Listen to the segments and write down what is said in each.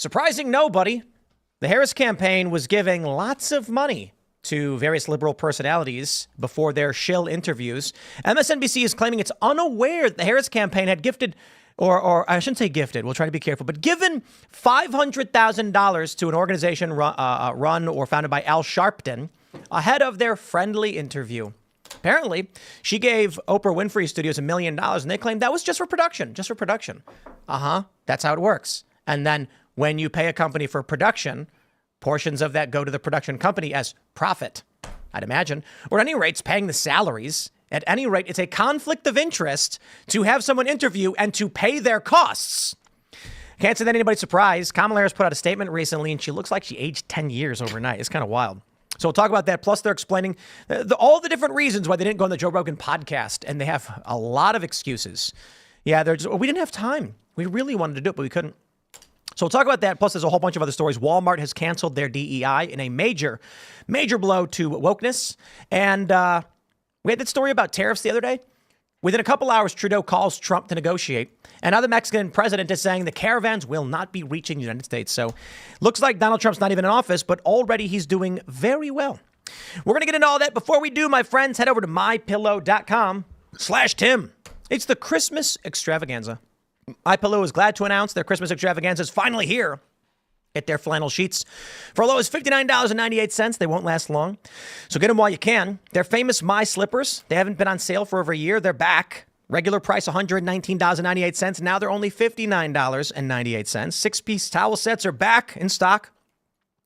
Surprising nobody, the Harris campaign was giving lots of money to various liberal personalities before their shill interviews. MSNBC is claiming it's unaware that the Harris campaign had gifted, or I shouldn't say gifted, we'll try to be careful, but given $500,000 to an organization run or founded by Al Sharpton ahead of their friendly interview. Apparently, she gave Oprah Winfrey Studios $1 million, and they claimed that was just for production. That's how it works. And then when you pay a company for production, portions of that go to the production company as profit, I'd imagine. Or at any rate, it's paying the salaries. At any rate, it's a conflict of interest to have someone interview and to pay their costs. Can't say that anybody's surprised. Kamala Harris put out a statement recently, and she looks like she aged 10 years overnight. It's kind of wild. So we'll talk about that. Plus, they're explaining all the different reasons why they didn't go on the Joe Rogan podcast. And they have a lot of excuses. Yeah, we didn't have time. We really wanted to do it, but we couldn't. So we'll talk about that. Plus, there's a whole bunch of other stories. Walmart has canceled their DEI in a major, major blow to wokeness. And we had that story about tariffs the other day. Within a couple hours, Trudeau calls Trump to negotiate. And now the Mexican president is saying the caravans will not be reaching the United States. So looks like Donald Trump's not even in office, but already he's doing very well. We're going to get into all that. Before we do, my friends, head over to mypillow.com/Tim. It's the Christmas extravaganza. MyPillow is glad to announce their Christmas extravaganza is finally here. Get their flannel sheets for as low as $59.98. They won't last long, so get them while you can. Their famous My Slippers, they haven't been on sale for over a year. They're back. Regular price $119.98. Now they're only $59.98. 6-piece towel sets are back in stock.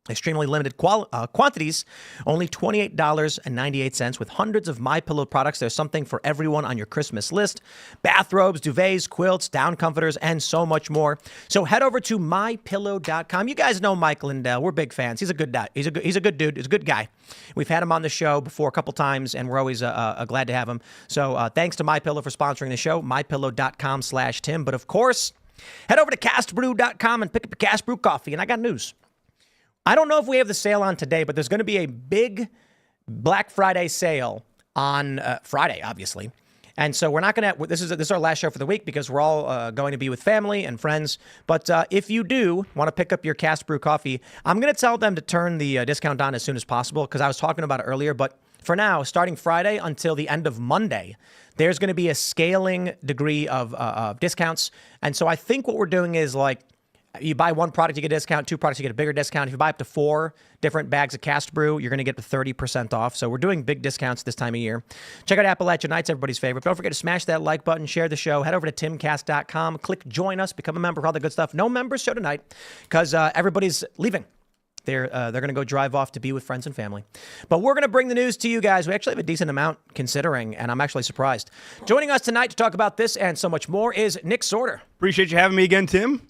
Extremely limited quantities, only $28.98 with hundreds of MyPillow products. There's something for everyone on your Christmas list. Bathrobes, duvets, quilts, down comforters, and so much more. So head over to mypillow.com. You guys know Mike Lindell. We're big fans. He's a good guy. He's a good dude. He's a good guy. We've had him on the show before a couple times, and we're always glad to have him. So thanks to MyPillow for sponsoring the show, mypillow.com/Tim. But of course, head over to castbrew.com and pick up a Cast Brew coffee. And I got news. I don't know if we have the sale on today, but there's going to be a big Black Friday sale on Friday, obviously. And so we're not going to, this is our last show for the week because we're all going to be with family and friends. But if you do want to pick up your Cast Brew coffee, I'm going to tell them to turn the discount on as soon as possible because I was talking about it earlier. But for now, starting Friday until the end of Monday, there's going to be a scaling degree of discounts. And so I think what we're doing is like, you buy one product, you get a discount. 2 products, you get a bigger discount. If you buy up to 4 different bags of Cast Brew, you're going to get 30% off. So we're doing big discounts this time of year. Check out Appalachian Nights, everybody's favorite. Don't forget to smash that like button, share the show. Head over to timcast.com, click join us, become a member for all the good stuff. No members show tonight because everybody's leaving. They're going to go drive off to be with friends and family. But we're going to bring the news to you guys. We actually have a decent amount considering, and I'm actually surprised. Joining us tonight to talk about this and so much more is Nick Sortor. Appreciate you having me again, Tim.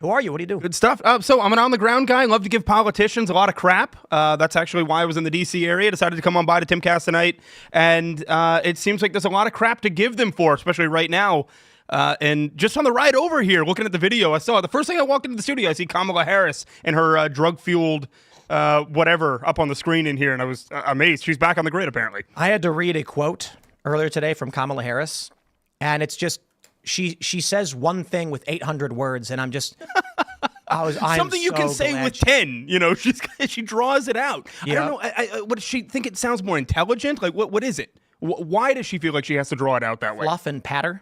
Who are you? What do you do? Good stuff. So I'm an on-the-ground guy. I love to give politicians a lot of crap. That's actually why I was in the D.C. area. Decided to come on by to Timcast tonight. And it seems like there's a lot of crap to give them for, especially right now. And just on the ride over here, looking at the video, I saw the first thing I walked into the studio, I see Kamala Harris and her drug-fueled whatever up on the screen in here. And I was amazed. She's back on the grid, apparently. I had to read a quote earlier today from Kamala Harris. And it's just... She says one thing with 800 words, and I'm something you can say with 10. You know, she draws it out. Yep. I don't know. What does she think? It sounds more intelligent. Like what is it? Why does she feel like she has to draw it out that way? Fluff and patter.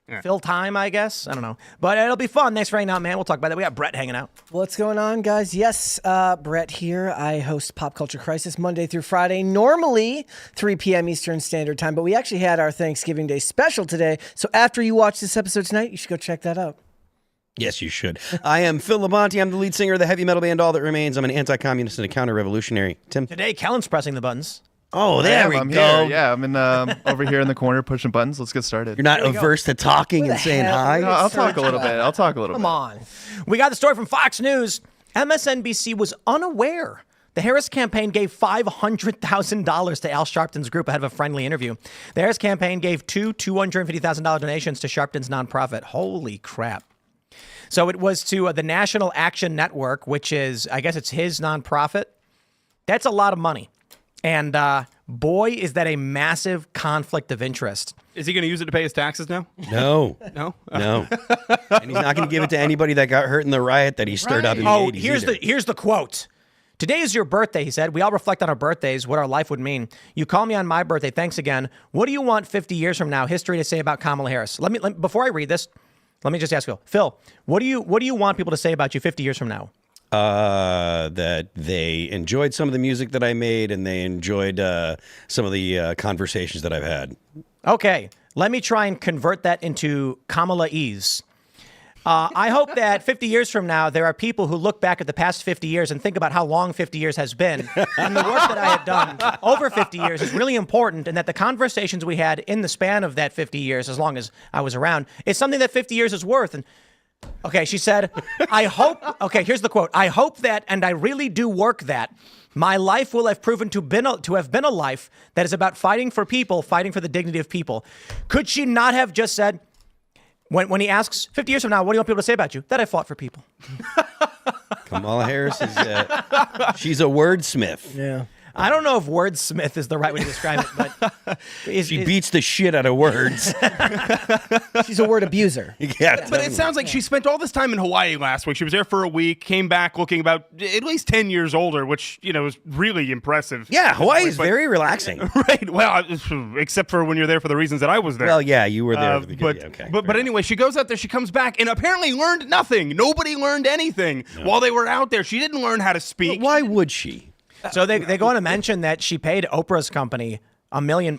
Yeah. Fill time, I guess. I don't know. But it'll be fun. Thanks for hanging out, man. We'll talk about that. We got Brett hanging out. What's going on, guys? Yes, Brett here. I host Pop Culture Crisis Monday through Friday, normally 3 p.m. Eastern Standard Time. But we actually had our Thanksgiving Day special today. So after you watch this episode tonight, you should go check that out. Yes, you should. I am Phil Labonte. I'm the lead singer of the heavy metal band All That Remains. I'm an anti-communist and a counter-revolutionary. Tim? Today, Kellen's pressing the buttons. Oh, there we I'm go. Here. Yeah, I'm in over here in the corner pushing buttons. Let's get started. You're not averse to talking and saying hi? No, I'll talk a little bit. Come on. We got the story from Fox News. MSNBC was unaware the Harris campaign gave $500,000 to Al Sharpton's group ahead of a friendly interview. The Harris campaign gave 2 $250,000 donations to Sharpton's nonprofit. Holy crap. So it was to the National Action Network, which is, I guess it's his nonprofit. That's a lot of money. And Boy, is that a massive conflict of interest. Is he going to use it to pay his taxes now? No. No? No. And he's not going to give it to anybody that got hurt in the riot that he stirred up in the 80s. Here's the quote. Today is your birthday, he said. We all reflect on our birthdays, what our life would mean. You call me on my birthday. Thanks again. What do you want 50 years from now history to say about Kamala Harris? Before I read this, let me just ask Phil. Phil, what do you want people to say about you 50 years from now? That they enjoyed some of the music that I made and they enjoyed some of the conversations that I've had. Okay, let me try and convert that into Kamala-ese. I hope that 50 years from now, there are people who look back at the past 50 years and think about how long 50 years has been. And the work that I have done over 50 years is really important, and that the conversations we had in the span of that 50 years, as long as I was around, is something that 50 years is worth. And okay, she said, I hope, okay, here's the quote. I hope that, and I really do work that, my life will have proven to have been a life that is about fighting for people, fighting for the dignity of people. Could she not have just said, when he asks, 50 years from now, what do you want people to say about you? That I fought for people. Kamala Harris is, she's a wordsmith. Yeah. I don't know if wordsmith is the right way to describe it, but She beats the shit out of words. She's a word abuser. Yeah, But it sounds like she spent all this time in Hawaii last week. She was there for a week, came back looking about at least 10 years older, which, is really impressive. yeah, Hawaii is very relaxing. Right. Well, except for when you're there for the reasons that I was there. Well, yeah, you were there. For the but, yeah, okay, but anyway, she goes out there, she comes back, and apparently learned nothing. Nobody learned anything while they were out there. She didn't learn how to speak. But why would she? So they go on to mention that she paid Oprah's company $1 million,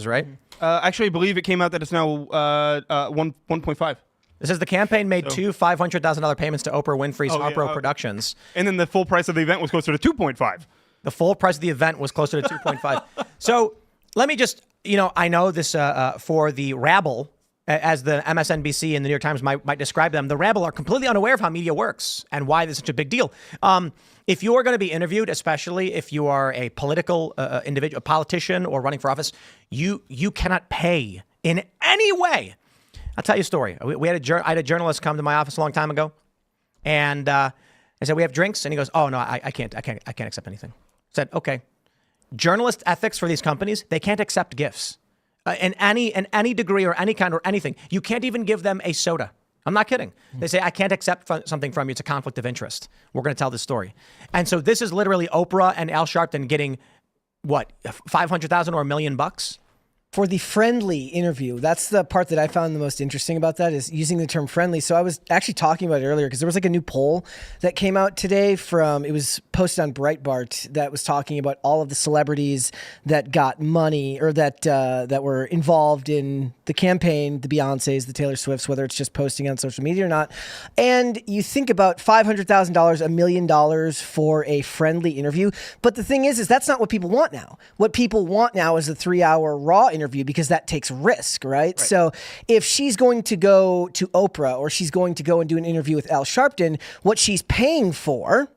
right? Actually, I believe it came out that it's now 1.5. It says the campaign made two $500,000 payments to Oprah Winfrey's Oprah Productions. And then the full price of the event was closer to 2.5. The full price of the event was closer to 2.5. So let me just, I know this for the rabble, as the MSNBC and the New York Times might describe them, the rabble are completely unaware of how media works and why this is such a big deal. If you are going to be interviewed, especially if you are a political individual, a politician or running for office, you cannot pay in any way. I'll tell you a story. I had a journalist come to my office a long time ago, and I said, "We have drinks," and he goes, "Oh no, I can't accept anything." I said, "Okay." Journalist ethics for these companies, they can't accept gifts in any degree or any kind or anything. You can't even give them a soda. I'm not kidding. They say, I can't accept something from you. It's a conflict of interest. We're going to tell this story. And so this is literally Oprah and Al Sharpton getting, what, $500,000 or $1 million? For the friendly interview, that's the part that I found the most interesting about that, is using the term friendly. So I was actually talking about it earlier because there was like a new poll that came out today it was posted on Breitbart that was talking about all of the celebrities that got money or that were involved in the campaign, the Beyoncés, the Taylor Swifts, whether it's just posting on social media or not. And you think about $500,000, $1 million for a friendly interview. But the thing is that's not what people want now. What people want now is a 3-hour raw interview because that takes risk, right? So if she's going to go to Oprah or she's going to go and do an interview with Al Sharpton, what she's paying for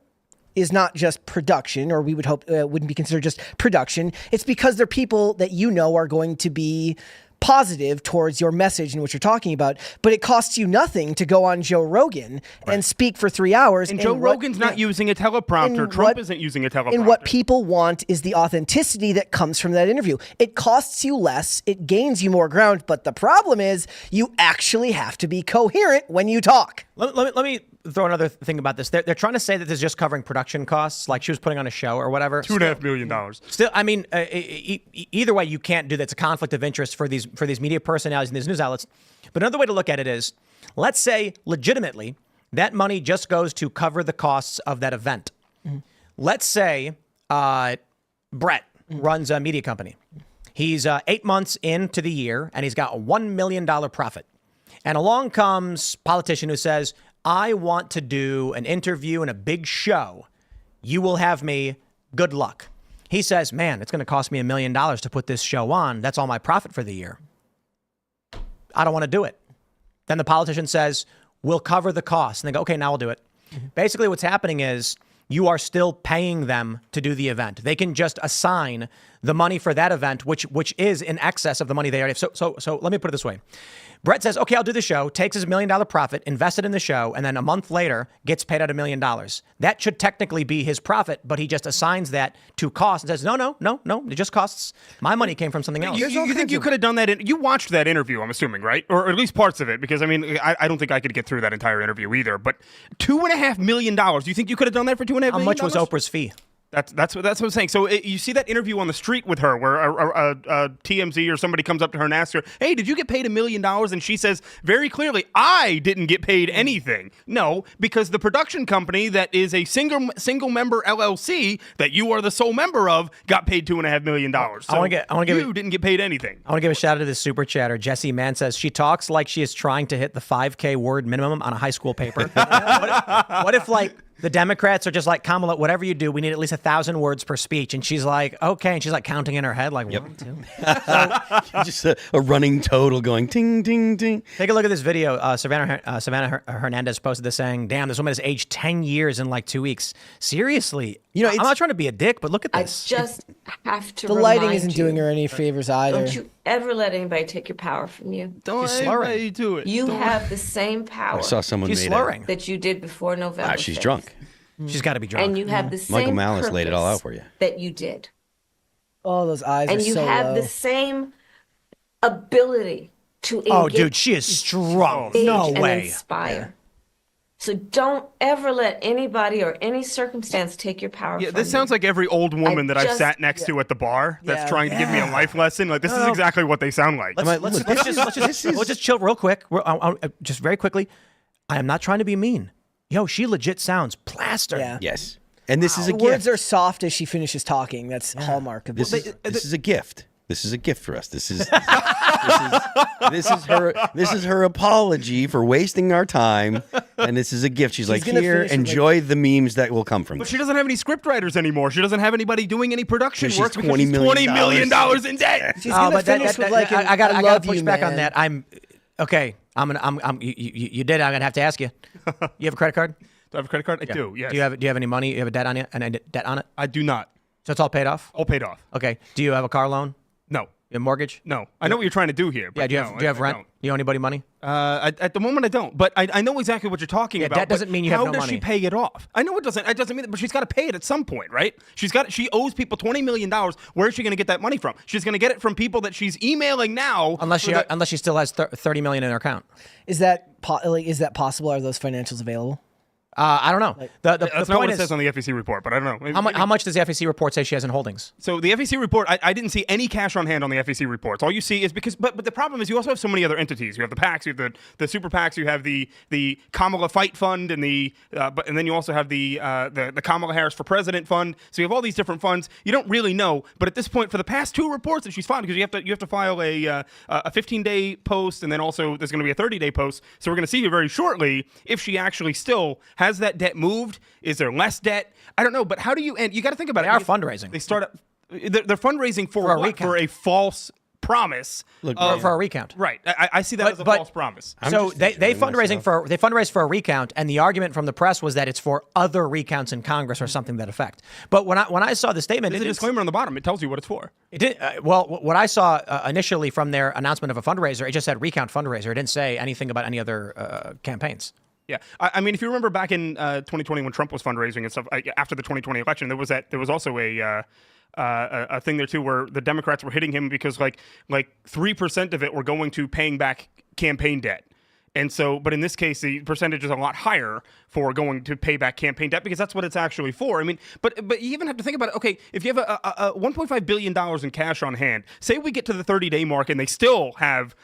is not just production, or we would hope wouldn't be considered just production. It's because they're people that are going to be positive towards your message and what you're talking about, but it costs you nothing to go on Joe Rogan and speak for 3 hours. And Joe Rogan's not using a teleprompter. Trump isn't using a teleprompter. And what people want is the authenticity that comes from that interview. It costs you less, it gains you more ground, but the problem is you actually have to be coherent when you talk. Let me throw another thing about this. They're trying to say that this is just covering production costs, like she was putting on a show or whatever. $2.5 million. Still, I mean, either way, you can't do that. It's a conflict of interest for these media personalities and these news outlets. But another way to look at it is, let's say legitimately that money just goes to cover the costs of that event. Mm-hmm. Let's say Brett runs a media company. He's 8 months into the year and he's got a $1 million profit. And along comes a politician who says, I want to do an interview and a big show. You will have me. Good luck. He says, man, it's going to cost me $1 million to put this show on. That's all my profit for the year. I don't want to do it. Then the politician says, we'll cover the cost. And they go, okay, now we'll do it. Mm-hmm. Basically, what's happening is you are still paying them to do the event. They can just assign the money for that event, which is in excess of the money they already have. So let me put it this way. Brett says, okay, I'll do the show, takes his $1 million profit, invested in the show, and then a month later gets paid out $1 million. That should technically be his profit, but he just assigns that to costs and says, no, it just costs. My money came from something else. You think you could have done that? You watched that interview, I'm assuming, right? Or at least parts of it, because I mean, I don't think I could get through that entire interview either. But $2.5 million. Do you think you could have done that for $2.5 million? How much was Oprah's fee? That's what I'm saying. So you see that interview on the street with her where a TMZ or somebody comes up to her and asks her, hey, did you get paid $1 million? And she says very clearly, I didn't get paid anything. No, because the production company that is a single member LLC that you are the sole member of got paid $2.5 million. So you didn't get paid anything. I want to give a shout out to this super chatter. Jesse Mann says, she talks like she is trying to hit the 5K word minimum on a high school paper. What if like, the Democrats are just like, Kamala, whatever you do, we need at least 1,000 words per speech. And she's like, okay. And she's like counting in her head, like, 1, 2. Just a running total going ting, ting, ting. Take a look at this video. Savannah Hernandez posted this saying, damn, this woman has aged 10 years in like 2 weeks. Seriously. You know, I'm not trying to be a dick, but look at this. I just have to The remind lighting isn't doing her any favors either. Don't you ever let anybody take your power from you. Don't She's slurring. anybody do it. You have the same power I saw someone She's made slurring. that you did before November. She's 5th. drunk. She's got to be drunk. And you have the same Michael Malice laid it all out for you. that you did. Oh, those eyes are And you so have low. the same ability to engage, Oh, dude, she is strong. No and way. inspire. So don't ever let anybody or any circumstance take your power Yeah, from this you. sounds like every old woman that I've just- sat next to at the bar that's Yeah. trying to give me a life lesson. Like, this is exactly what they sound like. Let's just chill real quick. Just very quickly. I am not trying to be mean. Yo, she legit sounds plastered. Yeah. Yes. And this is a The words gift. are soft as she finishes talking. That's hallmark of This this. is a gift. This is a gift for us. This is her apology for wasting our time, and this is a gift. She's like, gonna here, finish with, enjoy the memes that will come from But this. she doesn't have any scriptwriters anymore. She doesn't have anybody doing any production She's work because $20 she's million $20 million in debt. She's gonna finish with like, I got to love push you, back on man. that. I'm okay. You did. I'm gonna have to ask you. You have a credit card? Do I have a credit card? I do, yes. Do you have any money? You have a debt on it? And a debt on it? I do not. So it's all paid off? All paid off. Okay. Do you have a car loan? No. You have a mortgage? No. I know what you're trying to do here. But Yeah. Do you have I rent? don't. You owe anybody money? At the moment, I don't. But I know exactly what you're talking about. debt doesn't but mean you have no How does money. she pay it off? I know it doesn't. It doesn't mean that, but she's got to pay it at some point, right? She owes people $20 million. Where is she going to get that money from? She's going to get it from people that she's emailing now. Unless she still has $30 million in her account. Is that possible? Are those financials available? I don't know. The That's not point what it is, says on the FEC report, but I don't know. how much does the FEC report say she has in holdings? So the FEC report, I didn't see any cash on hand on the FEC reports. All you see is but the problem is you also have so many other entities. You have the PACs, you have the super PACs, you have the Kamala Fight Fund, and and then you also have the Kamala Harris for President Fund. So you have all these different funds. You don't really know, but at this point, for the past 2 reports that she's filed, because you have to file a 15-day post, and then also there's going to be a 30-day post. So we're going to see very shortly if she actually still has that debt moved. Is there less debt? I don't know, but how do you? And you got to think about They it. are fundraising. They start up. They're fundraising for For a what? recount. For a false promise. For a recount. Right. I see that as a false promise. So they fundraise for a recount, and the argument from the press was that it's for other recounts in Congress or something to that effect. But when I saw the statement, There's a disclaimer on the bottom. It tells you what it's for. It did. Well, what I saw initially from their announcement of a fundraiser, it just said recount fundraiser. It didn't say anything about any other campaigns. Yeah, I mean, if you remember back in 2020 when Trump was fundraising and stuff after the 2020 election, there was also a thing there too where the Democrats were hitting him because like 3% of it were going to paying back campaign debt. And so, but in this case, the percentage is a lot higher for going to pay back campaign debt because that's what it's actually for. I mean, but you even have to think about it. Okay, if you have a $1.5 billion in cash on hand, say we get to the 30-day mark and they still have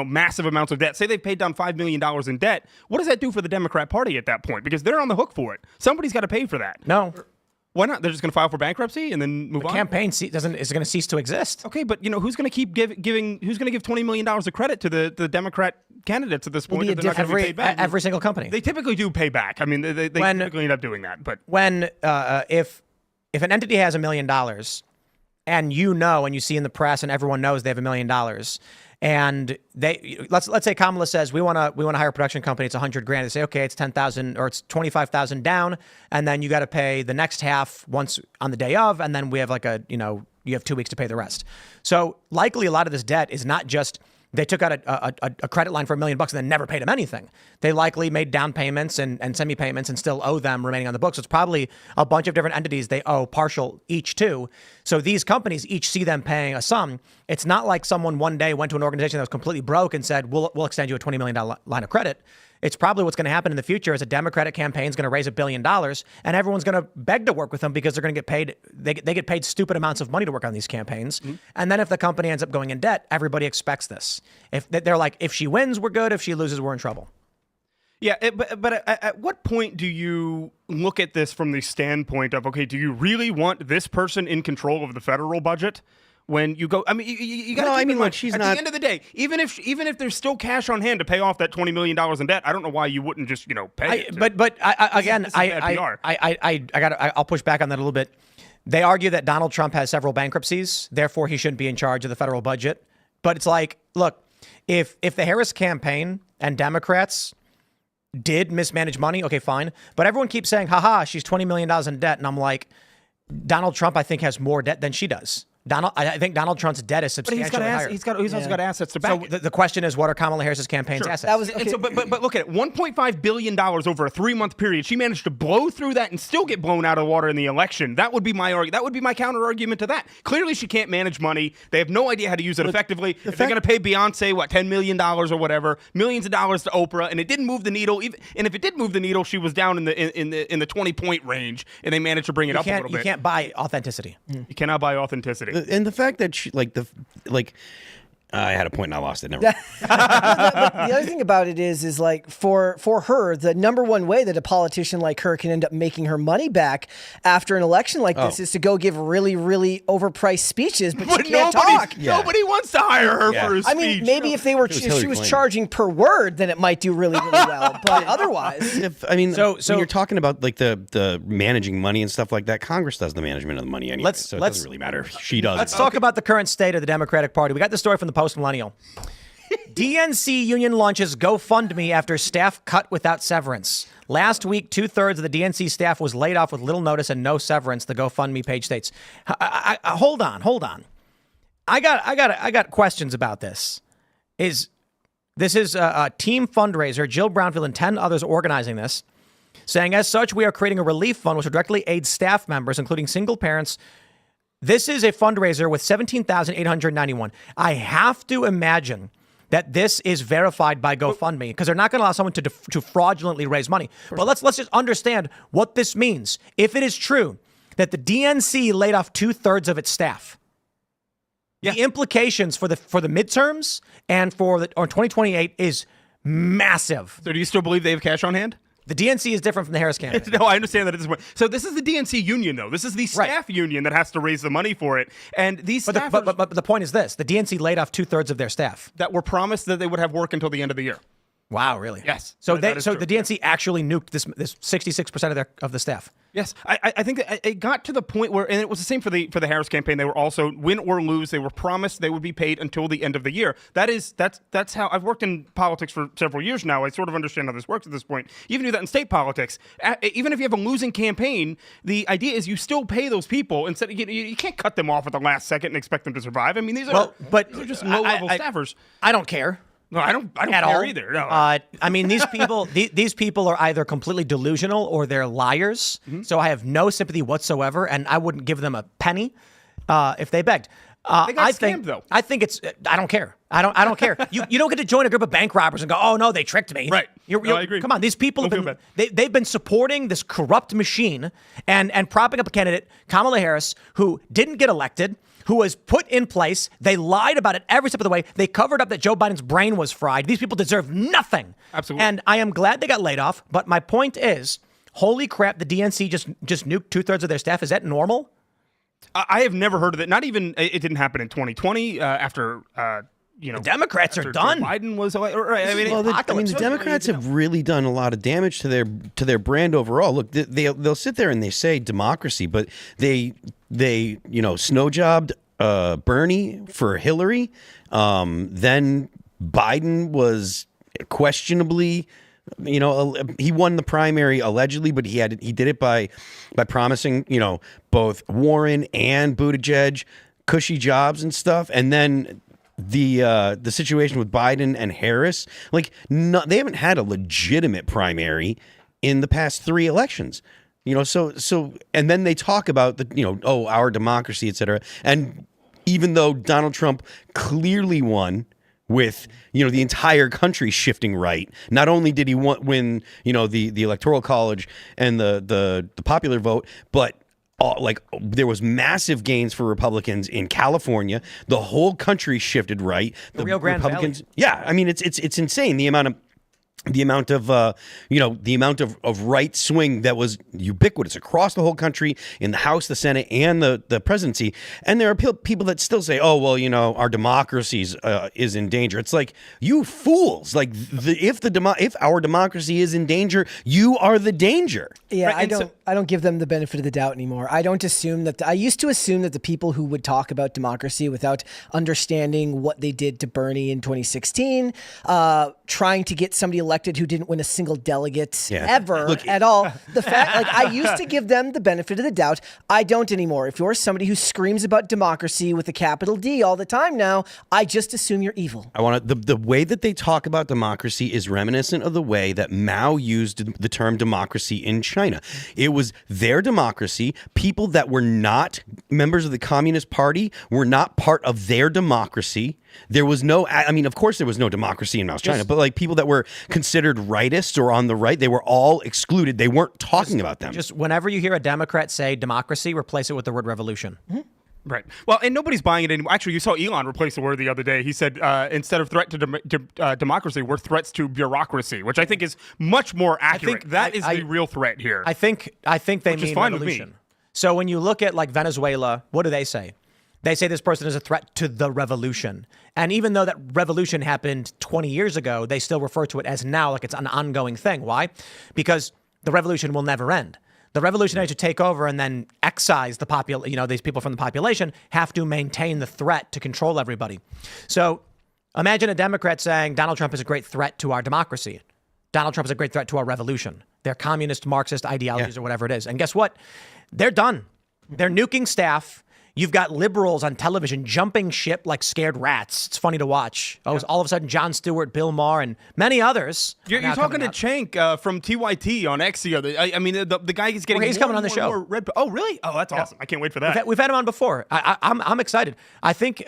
massive amounts of debt. Say they've paid down $5 million in debt. What does that do for the Democrat Party at that point? Because they're on the hook for it. Somebody's got to pay for that. No. Why not? They're just going to file for bankruptcy and then move on. Campaign is going to cease to exist. Okay, but who's going to keep giving? Who's going to give $20 million of credit to the Democrat candidates at this point? be a If they're not gonna be paid back? Every single company. They typically do pay back. I mean, they typically end up doing that. But When if an entity has $1 million, and you see in the press and everyone knows they have $1 million. And let's say Kamala says we want to hire a production company. It's $100,000. They say okay, it's $10,000 or it's $25,000 down, and then you got to pay the next half once on the day of, and then we have like a you have 2 weeks to pay the rest. So likely a lot of this debt is not just they took out a credit line for $1 million and then never paid them anything. They likely made down payments and semi-payments and still owe them remaining on the books. So it's probably a bunch of different entities they owe partial each to. So these companies each see them paying a sum. It's not like someone one day went to an organization that was completely broke and said, we'll extend you a $20 million line of credit. It's probably what's going to happen in the future is a Democratic campaign is going to raise $1 billion and everyone's going to beg to work with them because they're going to get paid. They get paid stupid amounts of money to work on these campaigns. Mm-hmm. And then if the company ends up going in debt, everybody expects this. If they're like, if she wins, we're good. If she loses, we're in trouble. Yeah, but at what point do you look at this from the standpoint of, okay, do you really want this person in control of the federal budget? When you go, I mean, you got to. No, keep I mean, in mind, look, she's at not. the end of the day, even if there's still cash on hand to pay off that $20 million in debt, I don't know why you wouldn't just pay it. But I'll push back on that a little bit. They argue that Donald Trump has several bankruptcies, therefore he shouldn't be in charge of the federal budget. But it's like, look, if the Harris campaign and Democrats did mismanage money, okay, fine. But everyone keeps saying, haha, she's $20 million in debt. And I'm like, Donald Trump, I think, has more debt than she does. I think Donald Trump's debt is substantially higher. He's also got assets to back. So the question is, what are Kamala Harris's campaign's assets? That was, okay. And so, but look at it, $1.5 billion over a 3-month period. She managed to blow through that and still get blown out of the water in the election. That would be my counter argument to that. Clearly, she can't manage money. They have no idea how to use it effectively. If they're going to pay Beyonce $10 million or whatever, millions of dollars to Oprah, and it didn't move the needle. And if it did move the needle, she was down in the 20-point range, and they managed to bring it up a little bit. You can't buy authenticity. You cannot buy authenticity. And the fact that she, I had a point and I lost it. Never. The other thing about it is like for her, the number one way that a politician like her can end up making her money back after an election like this is to go give really, really overpriced speeches, but she can't talk. Nobody wants to hire her for a speech. I mean, maybe if she was charging per word, then it might do really, really well. But otherwise, when you're talking about like the managing money and stuff like that, Congress does the management of the money anyway. So it doesn't really matter if she does. Let's talk about the current state of the Democratic Party. We got the story from the Post-Millennial. DNC union launches GoFundMe after staff cut without severance. Last week, 2/3 of the DNC staff was laid off with little notice and no severance, the GoFundMe page states. Hold on. I got questions about this. This is a team fundraiser, Jill Brownfield and 10 others organizing this, saying, as such, we are creating a relief fund which will directly aid staff members, including single parents. This is a fundraiser with 17,891. I have to imagine that this is verified by GoFundMe because they're not going to allow someone to fraudulently raise money. But let's just understand what this means. If it is true that the DNC laid off 2/3 of its staff, the implications for the midterms and for 2028 is massive. So do you still believe they have cash on hand? The DNC is different from the Harris campaign. No, I understand that at this point. So this is the DNC union, though. This is the staff union that has to raise the money for it. And these staffers... But the point is this. The DNC laid off 2/3 of their staff. That were promised that they would have work until the end of the year. Wow, really? Yes. So the DNC actually nuked this 66% of the staff. Yes, I think that it got to the point where, and it was the same for the Harris campaign. They were also, win or lose, they were promised they would be paid until the end of the year. That's how I've worked in politics for several years now. I sort of understand how this works at this point. You even do that in state politics. Even if you have a losing campaign, the idea is you still pay those people instead. You can't cut them off at the last second and expect them to survive. I mean, these are just low-level staffers. I don't care. No, I don't at care all. either. No. I mean, these people, these people are either completely delusional or they're liars. Mm-hmm. So I have no sympathy whatsoever, and I wouldn't give them a penny if they begged. They got scammed, though. I think it's. I don't care. I don't care. You don't get to join a group of bank robbers and go, oh no, they tricked me. Right. I agree. Come on, these people they've been supporting this corrupt machine and propping up a candidate, Kamala Harris, who didn't get elected, who was put in place. They lied about it every step of the way. They covered up that Joe Biden's brain was fried. These people deserve nothing. Absolutely. And I am glad they got laid off. But my point is, holy crap, the DNC just nuked 2/3 of their staff. Is that normal? I have never heard of it. Not even, it didn't happen in 2020 after, the Democrats are done. Joe Biden was, right. The Democrats have really done a lot of damage to their brand overall. Look, they'll sit there and they say democracy, but they snow jobbed Bernie for Hillary. Then Biden was questionably, he won the primary allegedly, but he did it by promising, both Warren and Buttigieg cushy jobs and stuff, and then the situation with Biden and Harris, like they haven't had a legitimate primary in the past 3 elections. So and then they talk about the our democracy, et cetera. And even though Donald Trump clearly won with the entire country shifting right, not only did he win the Electoral College and the popular vote, but there was massive gains for Republicans in California. The whole country shifted right. The Rio Grande Republicans, Valley. Yeah, I mean it's insane the amount of right swing that was ubiquitous across the whole country in the House, the Senate, and the presidency. And there are people that still say, "Oh, well, our democracy is in danger." It's like, you fools! Like, if our democracy is in danger, you are the danger. Yeah, Right, I don't give them the benefit of the doubt anymore. I don't assume that. I used to assume that the people who would talk about democracy without understanding what they did to Bernie in 2016, trying to get somebody elected who didn't win a single delegate ever at all. The fact, I used to give them the benefit of the doubt. I don't anymore. If you're somebody who screams about democracy with a capital D all the time now, I just assume you're evil. I want the way that they talk about democracy is reminiscent of the way that Mao used the term democracy in China. It was their democracy. People that were not members of the Communist Party were not part of their democracy. There was no, of course there was no democracy in Mao's China, but people that were considered rightists or on the right, they were all excluded. They weren't talking about them. Just whenever you hear a Democrat say democracy, replace it with the word revolution. Mm-hmm. Right. Well, and nobody's buying it anymore. Actually, you saw Elon replace the word the other day. He said instead of threat to democracy, we're threats to bureaucracy, which I think is much more accurate. That is the real threat here. I think they Which is mean fine with me. revolution. So when you look at Venezuela, what do they say? They say this person is a threat to the revolution. And even though that revolution happened 20 years ago, they still refer to it as now, like it's an ongoing thing. Why? Because the revolution will never end. The revolutionaries who take over and then excise these people from the population have to maintain the threat to control everybody. So imagine a Democrat saying Donald Trump is a great threat to our democracy. Donald Trump is a great threat to our revolution, their communist, Marxist ideologies or whatever it is. And guess what? They're done. They're nuking staff. You've got liberals on television jumping ship like scared rats. It's funny to watch. All of a sudden, Jon Stewart, Bill Maher, and many others. You're talking to Cenk from TYT on X the other. The guy is getting. He's coming on the show. Red. Oh, really? Oh, that's awesome. I can't wait for that. We've had him on before. I'm excited. I think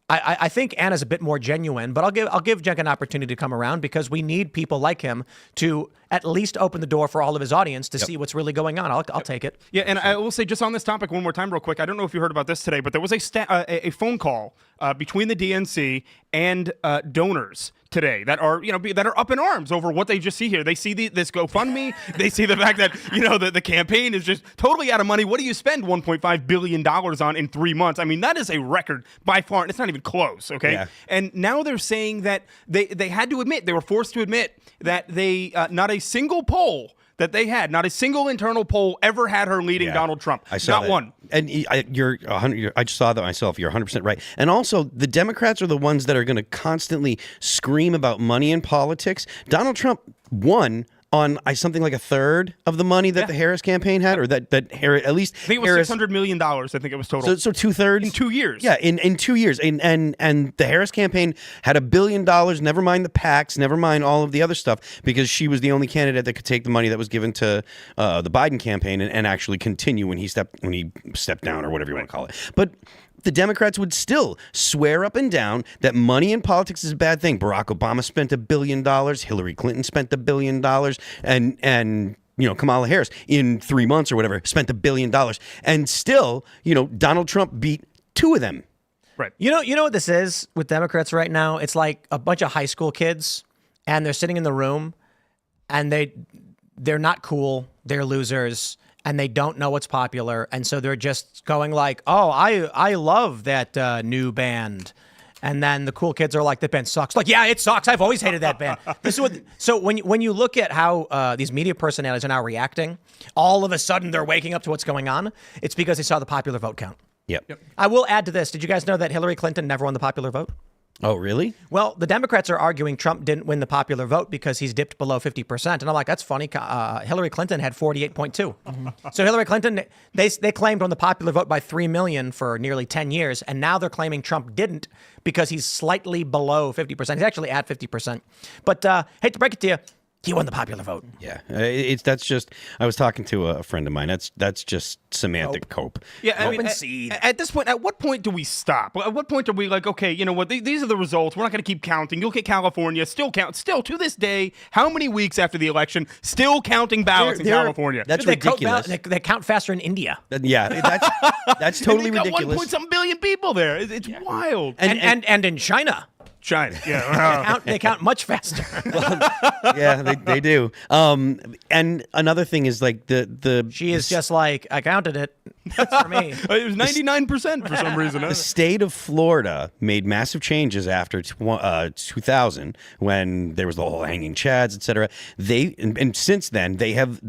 I think Anna's a bit more genuine, but I'll give Cenk an opportunity to come around because we need people like him to at least open the door for all of his audience to see what's really going on. I'll take it. Yeah, and I will say just on this topic one more time real quick. I don't know if you heard about this today, but there was a phone call between the DNC and donors today that are up in arms over what they just see here. They see this GoFundMe. They see the fact that the campaign is just totally out of money. What do you spend $1.5 billion on in 3 months? I mean, that is a record by far, and it's not even close. Okay, Yeah. and now they're saying that they had to admit, they were forced to admit that they not a single poll that they had, not a single internal poll ever had her leading Donald Trump. I saw not that. one. And I just saw that myself. You're 100% right. And also, the Democrats are the ones that are going to constantly scream about money in politics. Donald Trump won on something like a third of the money that the Harris campaign had, or that Harris, at least I think it was $600 million. I think it was total. So 2/3 in 2 years. Yeah, in 2 years. And the Harris campaign had $1 billion. Never mind the PACs. Never mind all of the other stuff, because she was the only candidate that could take the money that was given to the Biden campaign and actually continue when he stepped down, or whatever you want to call it. But the Democrats would still swear up and down that money in politics is a bad thing. Barack Obama spent $1 billion. Hillary Clinton spent $1 billion. And Kamala Harris in 3 months or whatever spent $1 billion. And still, Donald Trump beat 2 of them. Right. You know what this is with Democrats right now? It's like a bunch of high school kids, and they're sitting in the room, and they're not cool. They're losers. And they don't know what's popular, and so they're just going like, "Oh, I love that new band," and then the cool kids are like, "That band sucks." Like, yeah, it sucks. I've always hated that band. So when you look at how these media personalities are now reacting, all of a sudden they're waking up to what's going on. It's because they saw the popular vote count. Yep. I will add to this. Did you guys know that Hillary Clinton never won the popular vote? Oh, really? Well, the Democrats are arguing Trump didn't win the popular vote because he's dipped below 50%. And I'm like, that's funny. Hillary Clinton had 48.2. So Hillary Clinton, they claimed on the popular vote by 3 million for nearly 10 years. And now they're claiming Trump didn't because he's slightly below 50%. He's actually at 50%. But hate to break it to you, he won the popular vote. Yeah, that's just. I was talking to a friend of mine. That's just semantic cope. Yeah, I Open mean, seed. at this point, at what point do we stop? At what point are we like, okay, you know what? These are the results. We're not going to keep counting. You look at California, still to this day. How many weeks after the election, still counting ballots in California? That's They count ridiculous. They count faster in India. Yeah, that's totally and they've got ridiculous. 1 billion people there. It's wild. And in China, China, yeah. they count much faster. Yeah, they do. And another thing is like the She is just like, I counted it. That's for me. It was 99% for some reason. The state of Florida made massive changes after 2000 when there was the whole hanging chads, etc. And since then they have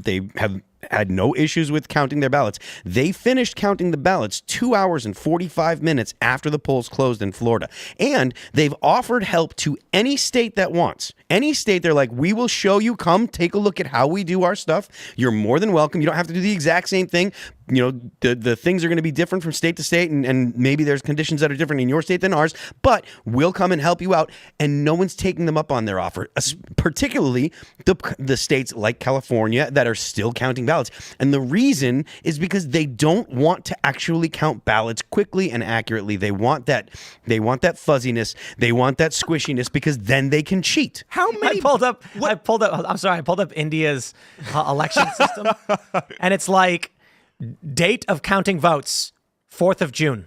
had no issues with counting their ballots. They finished counting the ballots 2 hours and 45 minutes after the polls closed in Florida. And they've offered help to any state that wants. Any state, they're like, we will show you, come take a look at how we do our stuff. You're more than welcome. You don't have to do the exact same thing. You know, the things are going to be different from state to state, and maybe there's conditions that are different in your state than ours, but we'll come and help you out. And no one's taking them up on their offer, particularly the states like California that are still counting ballots. And the reason is because they don't want to actually count ballots quickly and accurately. They want that fuzziness. They want that squishiness because then they can cheat. How many? I pulled up. I pulled up India's election system, and it's like date of counting votes, 4th of June.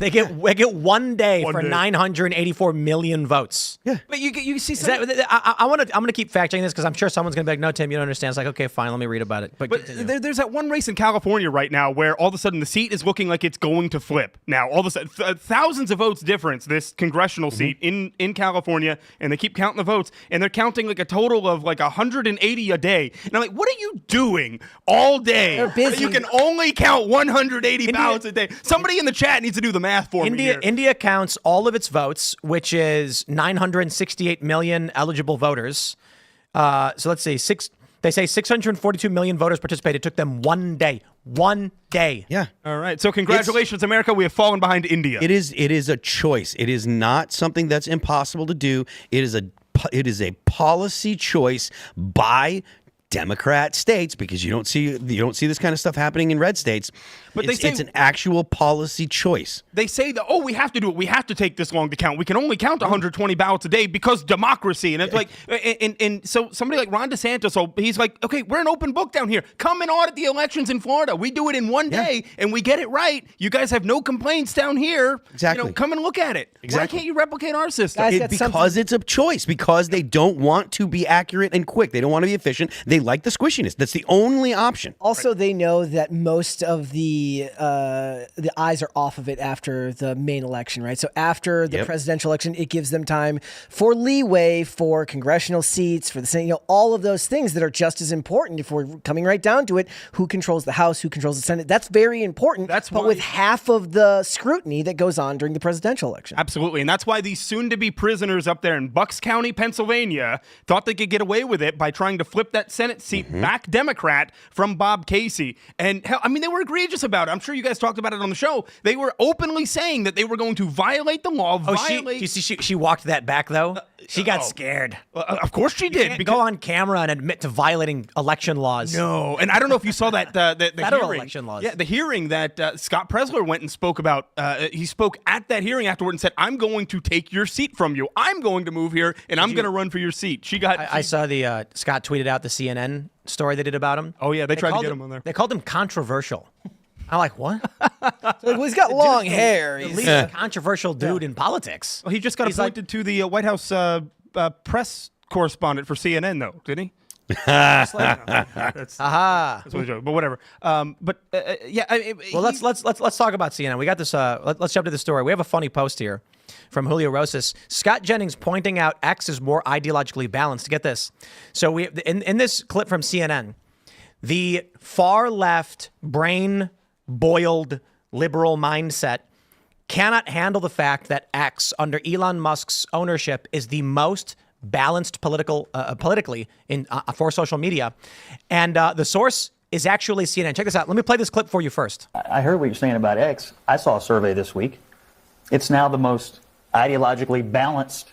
They get 1 day for 984 million votes. Yeah. But you see, I'm gonna keep fact checking this because I'm sure someone's gonna be like, no, Tim, you don't understand. It's like, okay, fine, let me read about it. But there's that one race in California right now where all of a sudden the seat is looking like it's going to flip. Now, all of a sudden, thousands of votes difference, this congressional seat in California, and they keep counting the votes, and they're counting like a total of like 180 a day. And I'm like, what are you doing all day? They're busy. You can only count 180 ballots a day. Somebody in the chat needs to do the math for me here. India counts all of its votes, which is 968 million eligible voters. So let's see, they say 642 million voters participated. It took them 1 day. 1 day. Yeah. All right. So congratulations, America. We have fallen behind India. It is a choice. It is not something that's impossible to do. It is a policy choice by Democrat states, because you don't see this kind of stuff happening in red states. But it's an actual policy choice. They say that, we have to do it. We have to take this long to count. We can only count 120 ballots a day because democracy. And it's like, and so somebody like Ron DeSantis, he's like, okay, we're an open book down here. Come and audit the elections in Florida. We do it in 1 day and we get it right. You guys have no complaints down here. Exactly. You know, come and look at it. Exactly. Why can't you replicate our system? Guys, Because it's a choice. Because they don't want to be accurate and quick. They don't want to be efficient. They like the squishiness. That's the only option. Also, they know that most of the eyes are off of it after the main election, right? So after the presidential election, it gives them time for leeway for congressional seats, for the Senate, all of those things that are just as important. If we're coming right down to it, who controls the House, who controls the Senate, that's very important. That's but why, with half of the scrutiny that goes on during the presidential election. Absolutely. And that's why these soon-to-be prisoners up there in Bucks County, Pennsylvania, thought they could get away with it by trying to flip that Senate seat back Democrat from Bob Casey. And hell, I mean, they were egregious about it. I'm sure you guys talked about it on the show. They were openly saying that they were going to violate the law. You see, she walked that back though. She got scared. Of course she did. Because go on camera and admit to violating election laws. No, and I don't know if you saw that the Federal hearing. election laws. Yeah, the hearing that Scott Presler went and spoke about. He spoke at that hearing afterward and said, "I'm going to take your seat from you. I'm going to move here, and I'm going to run for your seat." I saw the Scott tweeted out the CNN story they did about him. Oh yeah, they tried to get him on there. They called him controversial. I'm like, what? Well, he's got long hair. The least controversial dude in politics. Well, he just got appointed to the White House press correspondent for CNN, though, didn't he? That's what he's doing, but whatever. Well, let's talk about CNN. We got this. Let's jump to the story. We have a funny post here from Julio Rosas. Scott Jennings pointing out X is more ideologically balanced. Get this. So we in this clip from CNN, the far left brain boiled liberal mindset cannot handle the fact that X, under Elon Musk's ownership, is the most balanced politically for social media. And the source is actually CNN. Check this out. Let me play this clip for you first. I heard what you're saying about X. I saw a survey this week. It's now the most ideologically balanced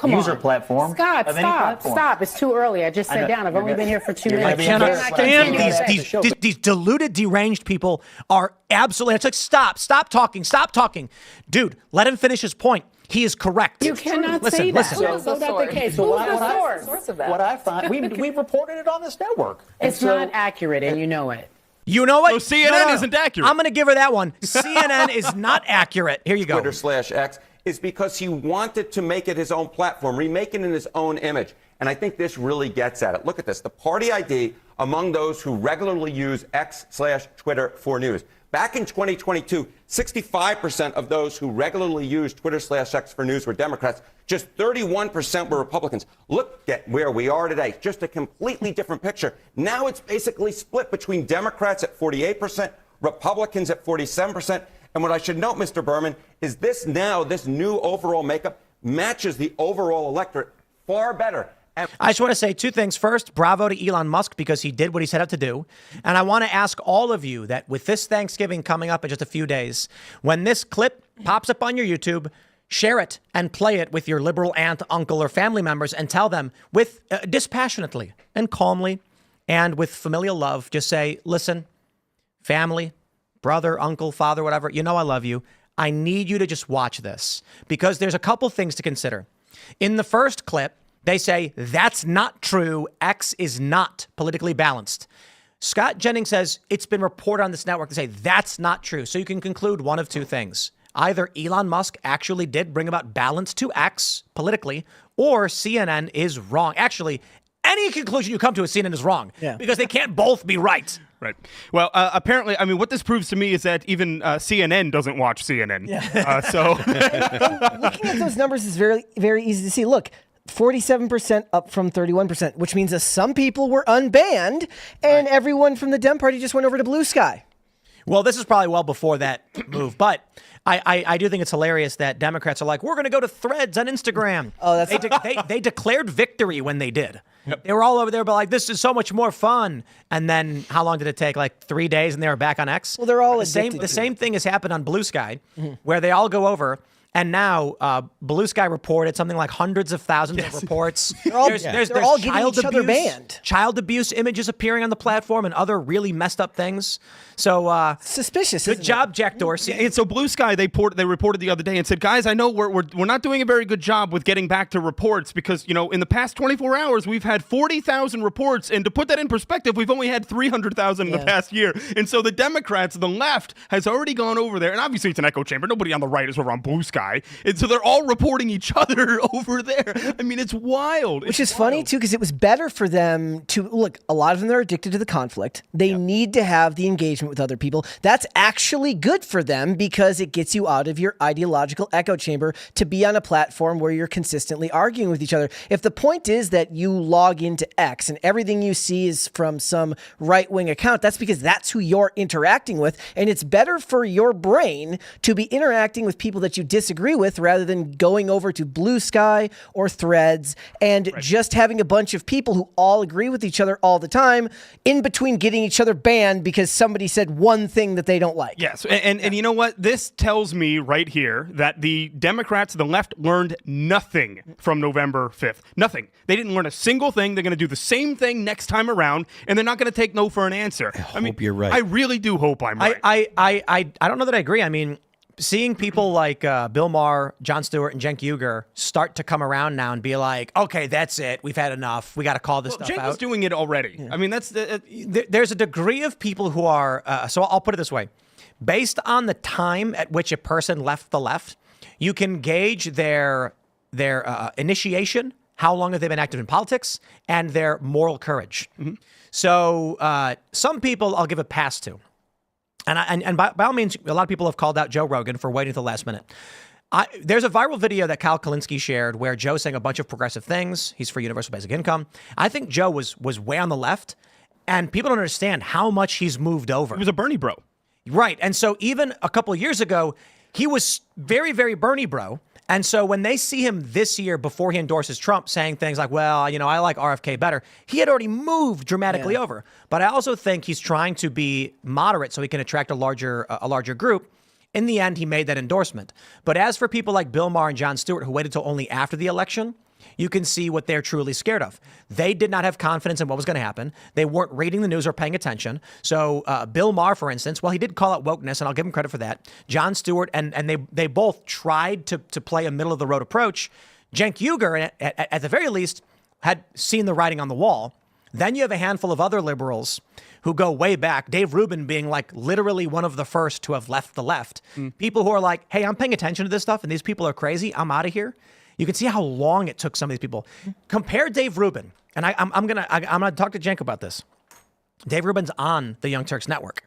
user platform. Scott, of any platform. stop. It's too early. I just sat down. I've only been here for 2 minutes. I cannot stand these deluded, deranged people are absolutely. It's like, stop talking. Dude, let him finish his point. He is correct. You cannot listen, say that. listen. So that's the case. Who's the source? What I find, we reported it on this network. It's not accurate, and you know it. You know what? So CNN isn't accurate. I'm going to give her that one. CNN is not accurate. Here you go. Twitter/X is because he wanted to make it his own platform, remake it in his own image. And I think this really gets at it. Look at this. The party ID among those who regularly use X/Twitter for news. Back in 2022, 65% of those who regularly use Twitter/X for news were Democrats. Just 31% were Republicans. Look at where we are today. Just a completely different picture. Now it's basically split between Democrats at 48%, Republicans at 47%. And what I should note, Mr. Berman, is this new overall makeup matches the overall electorate far better. I just want to say two things. First, bravo to Elon Musk because he did what he set out to do. And I want to ask all of you that with this Thanksgiving coming up in just a few days, when this clip pops up on your YouTube, share it and play it with your liberal aunt, uncle, or family members and tell them with dispassionately and calmly and with familial love, just say, listen, family, brother, uncle, father, whatever, you know I love you. I need you to just watch this because there's a couple things to consider. In the first clip, they say, that's not true. X is not politically balanced. Scott Jennings says it's been reported on this network to say that's not true. So you can conclude one of two things. Either Elon Musk actually did bring about balance to X politically, or CNN is wrong. Actually, any conclusion you come to is CNN is wrong because they can't both be right. Right. Well, apparently, I mean, what this proves to me is that even CNN doesn't watch CNN. Yeah. So looking at those numbers is very, very easy to see. Look, 47% up from 31%, which means that some people were unbanned and everyone from the Dem Party just went over to Blue Sky. Well, this is probably well before that move, but I do think it's hilarious that Democrats are like, we're going to go to Threads on Instagram. Oh, that's they declared victory when they did. Yep. They were all over there, but like, this is so much more fun. And then how long did it take? Like 3 days, and they were back on X. Well, they're all the same. addicted The to same it. thing has happened on Blue Sky, where they all go over. And now Blue Sky reported something like hundreds of thousands of reports. They're all getting each other banned. Child abuse images appearing on the platform and other really messed up things. So suspicious. Good job, Jack Dorsey. And so Blue Sky, they reported the other day and said, guys, I know we're not doing a very good job with getting back to reports because, you know, in the past 24 hours, we've had 40,000 reports. And to put that in perspective, we've only had 300,000 in the past year. And so the Democrats, the left, has already gone over there. And obviously it's an echo chamber. Nobody on the right is over on Blue Sky. And so they're all reporting each other over there. I mean, it's wild. Which is funny, too, because it was better for them to, look, a lot of them are addicted to the conflict. They need to have the engagement with other people. That's actually good for them because it gets you out of your ideological echo chamber to be on a platform where you're consistently arguing with each other. If the point is that you log into X and everything you see is from some right-wing account, that's because that's who you're interacting with. And it's better for your brain to be interacting with people that you disagree with rather than going over to Blue Sky or Threads and just having a bunch of people who all agree with each other all the time in between getting each other banned because somebody said one thing that they don't like. Yes, and you know what? This tells me right here that the Democrats, the left, learned nothing from November 5th. Nothing. They didn't learn a single thing. They're going to do the same thing next time around, and they're not going to take no for an answer. I mean, you're right. I really do hope I'm right. I don't know that I agree. I mean, seeing people like Bill Maher, Jon Stewart, and Cenk Uygur start to come around now and be like, okay, that's it. We've had enough. We got to call this stuff Cenk out. was doing it already. Yeah. I mean, that's there's a degree of people who are, so I'll put it this way. Based on the time at which a person left the left, you can gauge their initiation, how long have they been active in politics, and their moral courage. Mm-hmm. So some people I'll give a pass to. And by all means, a lot of people have called out Joe Rogan for waiting till the last minute. There's a viral video that Kyle Kalinske shared where Joe's saying a bunch of progressive things. He's for universal basic income. I think Joe was way on the left, and people don't understand how much he's moved over. He was a Bernie bro. Right. And so even a couple of years ago, he was very, very Bernie bro. And so when they see him this year before he endorses Trump saying things like, well, I like RFK better, he had already moved dramatically over. But I also think he's trying to be moderate so he can attract a larger group. In the end, he made that endorsement. But as for people like Bill Maher and Jon Stewart, who waited till only after the election, you can see what they're truly scared of. They did not have confidence in what was going to happen. They weren't reading the news or paying attention. So Bill Maher, for instance, well, he did call out wokeness, and I'll give him credit for that. Jon Stewart, and they both tried to play a middle-of-the-road approach. Cenk Uygur, at the very least, had seen the writing on the wall. Then you have a handful of other liberals who go way back, Dave Rubin being like literally one of the first to have left the left. People who are like, hey, I'm paying attention to this stuff, and these people are crazy. I'm out of here. You can see how long it took some of these people. Compare Dave Rubin, and I'm gonna talk to Cenk about this. Dave Rubin's on the Young Turks Network.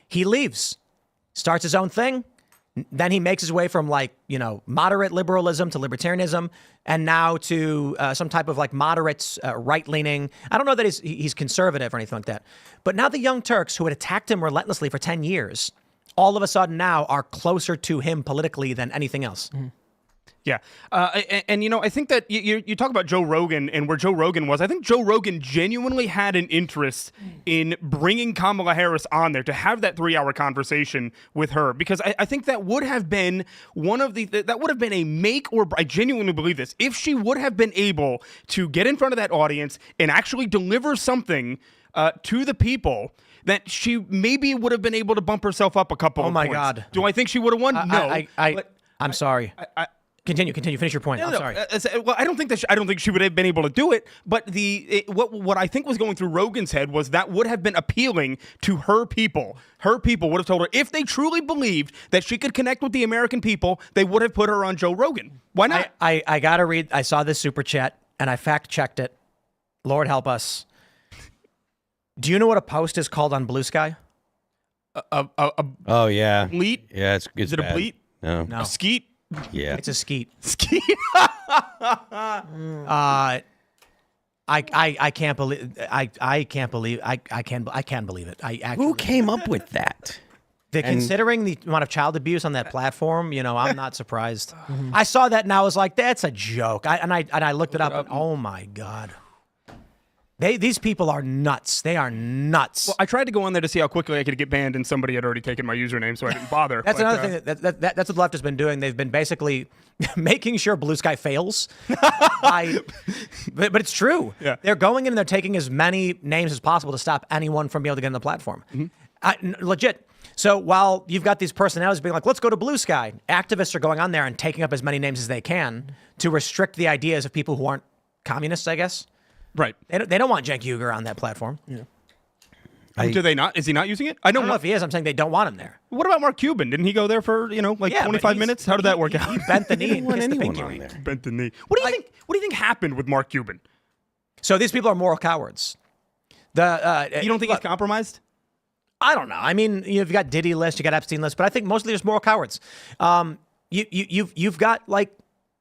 He leaves, starts his own thing, then he makes his way from moderate liberalism to libertarianism, and now to some type of moderate right-leaning. I don't know that he's conservative or anything like that, but now the Young Turks, who had attacked him relentlessly for 10 years, all of a sudden now are closer to him politically than anything else. Yeah. I think that you talk about Joe Rogan and where Joe Rogan was. I think Joe Rogan genuinely had an interest in bringing Kamala Harris on there to have that 3-hour conversation with her, because I think that would have been that would have been a make or I genuinely believe this. If she would have been able to get in front of that audience and actually deliver something to the people, that she maybe would have been able to bump herself up a couple of points. Oh my God. Do I think she would have won? No. I'm sorry. Continue. Finish your point. I'm sorry. Well, I don't think she would have been able to do it. But what I think was going through Rogan's head was that would have been appealing to her people. Her people would have told her, if they truly believed that she could connect with the American people, they would have put her on Joe Rogan. Why not? I gotta read. I saw this super chat and I fact checked it. Lord help us. Do you know what a post is called on Blue Sky? Oh yeah. Bleat? Yeah, it's Is it a bad. bleat? No. A skeet? Yeah. It's a skeet. Skeet. I can't believe I can't believe it. I actually, Who came up with that? considering the amount of child abuse on that platform, I'm not surprised. I saw that and I was like, that's a joke. I looked it up and oh my God. These people are nuts. They are nuts. Well, I tried to go on there to see how quickly I could get banned, and somebody had already taken my username, so I didn't bother. That's another thing. That's what the left has been doing. They've been basically making sure Blue Sky fails. But it's true. Yeah. They're going in and they're taking as many names as possible to stop anyone from being able to get on the platform. Legit. So while you've got these personalities being like, let's go to Blue Sky, activists are going on there and taking up as many names as they can to restrict the ideas of people who aren't communists, I guess. Right. They don't want Cenk Uygur on that platform. Yeah. Do they not? Is he not using it? I don't know if he is. I'm saying they don't want him there. What about Mark Cuban? Didn't he go there for 25 minutes? How did that work out? He bent the knee and want kissed the anyone pinky on ring. there. Bent the knee. What do you think happened with Mark Cuban? So these people are moral cowards. You don't think he's compromised? I don't know. I mean, you've got Diddy list, you got Epstein list, but I think mostly just moral cowards. You've got what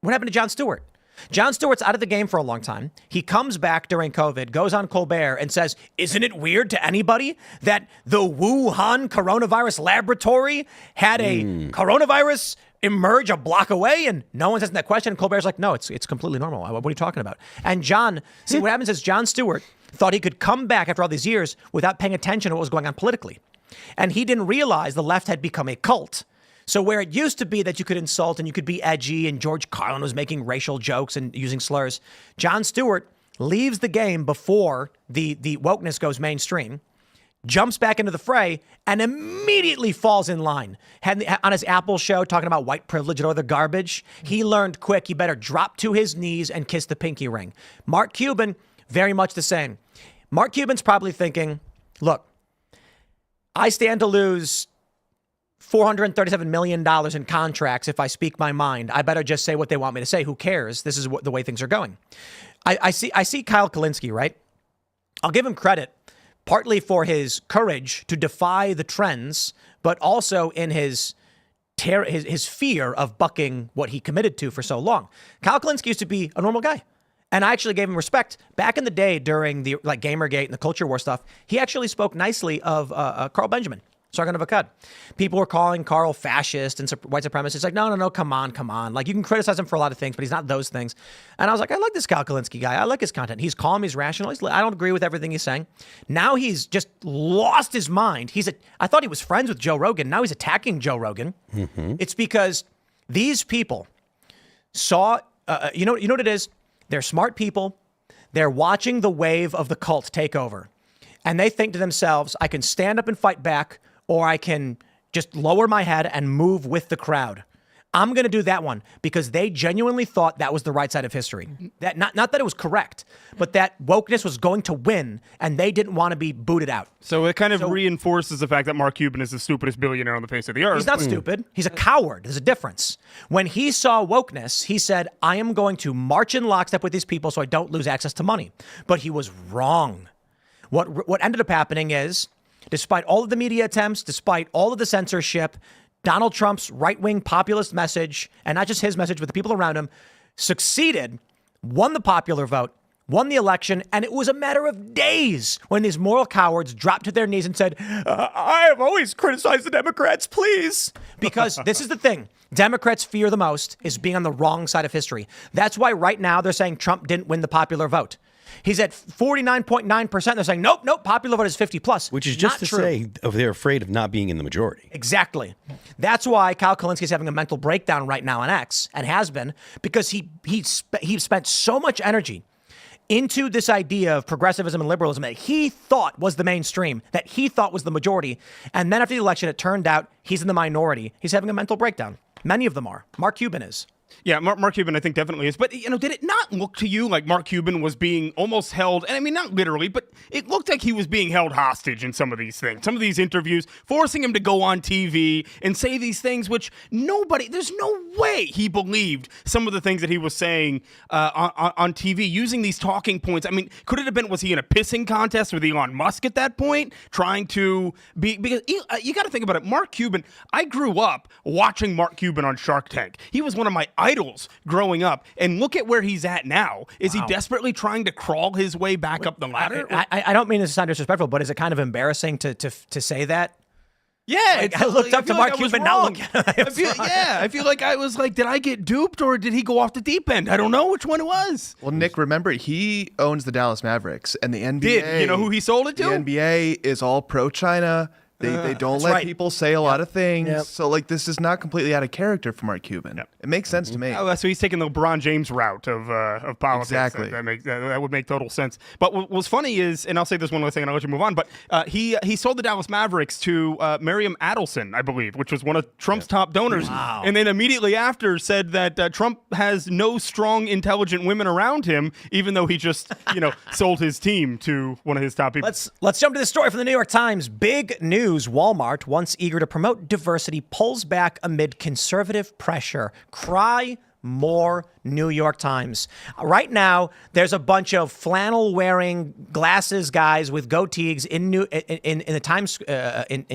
happened to Jon Stewart? Jon Stewart's out of the game for a long time. He comes back during COVID, goes on Colbert and says, isn't it weird to anybody that the Wuhan coronavirus laboratory had a coronavirus emerge a block away? And no one's asking that question. And Colbert's like, no, it's completely normal. What are you talking about? And what happens is Jon Stewart thought he could come back after all these years without paying attention to what was going on politically. And he didn't realize the left had become a cult. So where it used to be that you could insult and you could be edgy and George Carlin was making racial jokes and using slurs, Jon Stewart leaves the game before the wokeness goes mainstream, jumps back into the fray, and immediately falls in line. On his Apple show talking about white privilege and other garbage, he learned quick he better drop to his knees and kiss the pinky ring. Mark Cuban, very much the same. Mark Cuban's probably thinking, look, I stand to lose $437 million in contracts if I speak my mind. I better just say what they want me to say. Who cares? This is the way things are going. I see Kyle Kalinske, right? I'll give him credit partly for his courage to defy the trends, but also in his fear of bucking what he committed to for so long. Kyle Kalinske used to be a normal guy. And I actually gave him respect. Back in the day during the Gamergate and the culture war stuff, he actually spoke nicely of Carl Benjamin. Sargon of Akkad. People were calling Carl fascist and white supremacist. It's like, no, come on. Like, you can criticize him for a lot of things, but he's not those things. And I was like, I like this Kyle Kalinske guy. I like his content. He's calm. He's rational. I don't agree with everything he's saying. Now he's just lost his mind. I thought he was friends with Joe Rogan. Now he's attacking Joe Rogan. Mm-hmm. It's because these people saw, you know what it is? They're smart people. They're watching the wave of the cult take over. And they think to themselves, I can stand up and fight back, or I can just lower my head and move with the crowd. I'm going to do that one because they genuinely thought that was the right side of history. That not that it was correct, but that wokeness was going to win, and they didn't want to be booted out. So it kind of reinforces the fact that Mark Cuban is the stupidest billionaire on the face of the earth. He's not stupid. He's a coward. There's a difference. When he saw wokeness, he said, I am going to march in lockstep with these people so I don't lose access to money. But he was wrong. What ended up happening is, despite all of the media attempts, despite all of the censorship, Donald Trump's right-wing populist message, and not just his message, but the people around him, succeeded, won the popular vote, won the election, and it was a matter of days when these moral cowards dropped to their knees and said, I have always criticized the Democrats, please. Because this is the thing. Democrats fear the most is being on the wrong side of history. That's why right now they're saying Trump didn't win the popular vote. He's at 49.9%. They're saying, nope, popular vote is 50 plus. Which is just not to true. say they're afraid of not being in the majority. Exactly. That's why Kyle Kalinske is having a mental breakdown right now on X, and has been, because he spent so much energy into this idea of progressivism and liberalism that he thought was the mainstream, that he thought was the majority. And then after the election, it turned out he's in the minority. He's having a mental breakdown. Many of them are. Mark Cuban is. Yeah, Mark Cuban, I think, definitely is. But, did it not look to you like Mark Cuban was being almost held, and I mean, not literally, but it looked like he was being held hostage in some of these things, some of these interviews, forcing him to go on TV and say these things, which there's no way he believed some of the things that he was saying on TV, using these talking points. I mean, could it have been, was he in a pissing contest with Elon Musk at that point, trying to be, because you got to think about it. Mark Cuban, I grew up watching Mark Cuban on Shark Tank. He was one of my idols growing up, and look at where he's at now. Is he desperately trying to crawl his way back up the ladder? I don't mean this to sound disrespectful, but is it kind of embarrassing to say that? Yeah, I looked up to Mark Cuban. Now look at him. I feel like I was like, did I get duped or did he go off the deep end? I don't know which one it was. Well, Nick, remember, he owns the Dallas Mavericks, and the NBA. You know who he sold it to? The NBA is all pro-China. They don't let people say a lot of things. Yep. So, like, this is not completely out of character for Mark Cuban. Yep. It makes sense to me. Oh, so he's taking the LeBron James route of politics. Exactly. That would make total sense. But what's funny is, and I'll say this one last thing and I'll let you move on, but he sold the Dallas Mavericks to Miriam Adelson, I believe, which was one of Trump's top donors. Wow. And then immediately after said that Trump has no strong, intelligent women around him, even though he just, sold his team to one of his top people. Let's jump to this story from the New York Times. Big news. Walmart, once eager to promote diversity, pulls back amid conservative pressure. Cry more, New York Times. Right now, there's a bunch of flannel-wearing glasses guys with goatees in the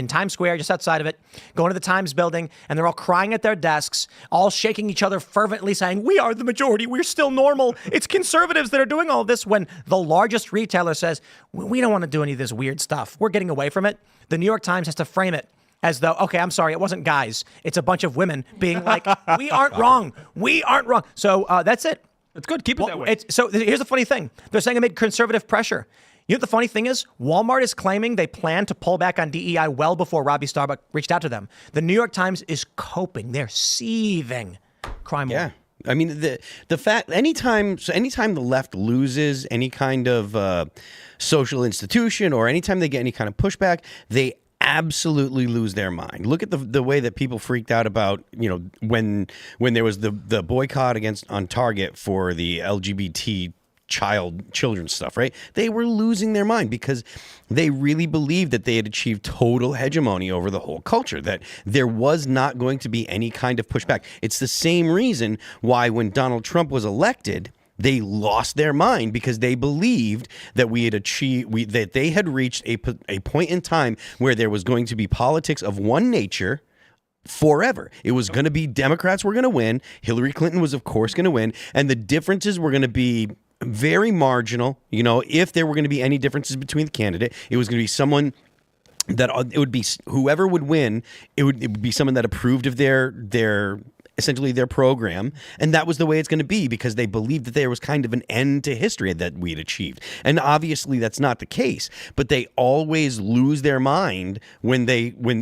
Times Square, just outside of it, going to the Times building, and they're all crying at their desks, all shaking each other fervently, saying, "We are the majority. We're still normal. It's conservatives that are doing all this." When the largest retailer says, "We don't want to do any of this weird stuff. We're getting away from it." The New York Times has to frame it as though, okay, I'm sorry, it wasn't guys. It's a bunch of women being like, we aren't wrong. We aren't wrong. So that's it. It's good. Keep it that way. So here's the funny thing. They're saying amid conservative pressure. You know what the funny thing is? Walmart is claiming they plan to pull back on DEI well before Robbie Starbuck reached out to them. The New York Times is coping. They're seething. Crime. Yeah. I mean, the fact, anytime the left loses any kind of social institution, or anytime they get any kind of pushback, they absolutely lose their mind. Look at the way that people freaked out about, when there was the boycott on Target for the LGBT children stuff, right? They were losing their mind because they really believed that they had achieved total hegemony over the whole culture, that there was not going to be any kind of pushback. It's the same reason why when Donald Trump was elected, they lost their mind, because they believed that that they had reached a point in time where there was going to be politics of one nature forever. It was going to be Democrats were going to win. Hillary Clinton was, of course, going to win. And the differences were going to be very marginal. If there were going to be any differences between the candidate, it was going to be someone that it would be whoever would win. It would be someone that approved of their essentially their program, and that was the way it's going to be because they believed that there was kind of an end to history that we had achieved. And obviously that's not the case, but they always lose their mind when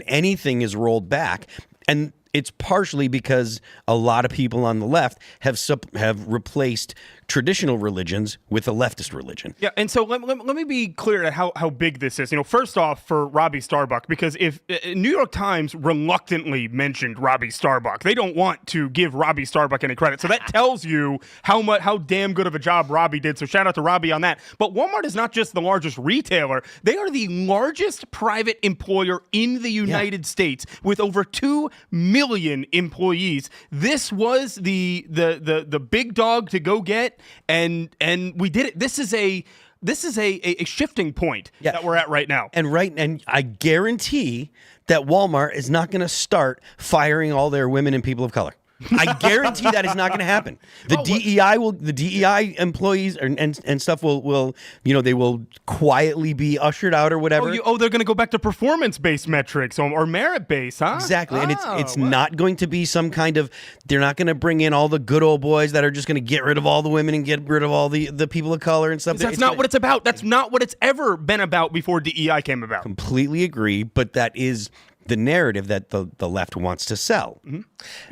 anything is rolled back. And it's partially because a lot of people on the left have replaced traditional religions with a leftist religion. Yeah, and so let me be clear at how big this is. First off, for Robbie Starbuck, because if New York Times reluctantly mentioned Robbie Starbuck, they don't want to give Robbie Starbuck any credit. So that tells you how damn good of a job Robbie did. So shout out to Robbie on that. But Walmart is not just the largest retailer; they are the largest private employer in the United States with over 2 million employees. This was the big dog to go get. And we did it. This is a shifting point that we're at right now. And I guarantee that Walmart is not going to start firing all their women and people of color. I guarantee that is not going to happen. The DEI employees and stuff will they will quietly be ushered out or whatever. They're going to go back to performance-based metrics or merit-based, huh? Exactly. And it's not going to be some kind of, they're not going to bring in all the good old boys that are just going to get rid of all the women and get rid of all the people of color and stuff. That's not what it's about. That's not what it's ever been about before DEI came about. Completely agree, but that is the narrative that the left wants to sell. Mm-hmm.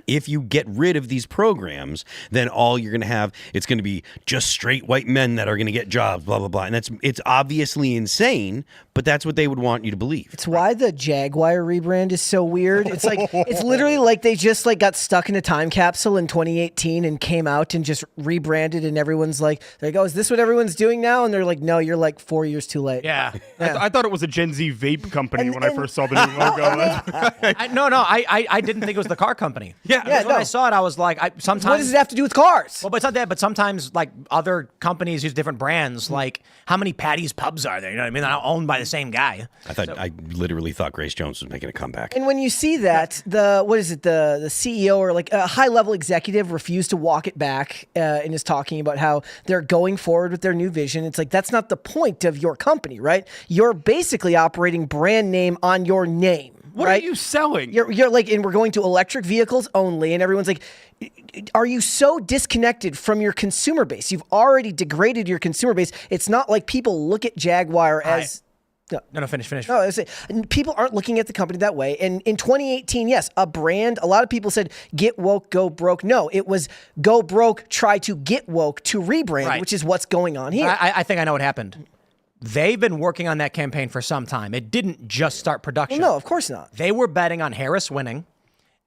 If you get rid of these programs, then all you're going to have, it's going to be just straight white men that are going to get jobs, blah, blah, blah. And it's obviously insane, but that's what they would want you to believe. It's why the Jaguar rebrand is so weird. It's it's literally like they just got stuck in a time capsule in 2018 and came out and just rebranded, and everyone's like, there you go, is this what everyone's doing now? And they're like, no, you're 4 years too late. Yeah. I thought it was a Gen Z vape company when I first saw the new logo. I didn't think it was the car company. Yeah. When I saw it, I was like, sometimes. What does it have to do with cars? Well, but it's not that. But sometimes, other companies use different brands. Like, how many Patty's Pubs are there? You know what I mean? They're not owned by the same guy. I literally thought Grace Jones was making a comeback. And when you see that, the CEO or a high level executive refused to walk it back and is talking about how they're going forward with their new vision. It's that's not the point of your company, right? You're basically operating brand name on your name. What right? are you selling? You're and we're going to electric vehicles only, and everyone's like, are you so disconnected from your consumer base? You've already degraded your consumer base. It's not like people look at Jaguar as... No, finish. No, people aren't looking at the company that way. And in 2018, yes, a brand, a lot of people said, get woke, go broke. No, it was go broke, try to get woke to rebrand, which is what's going on here. I think I know what happened. They've been working on that campaign for some time. It didn't just start production. Well, no, of course not. They were betting on Harris winning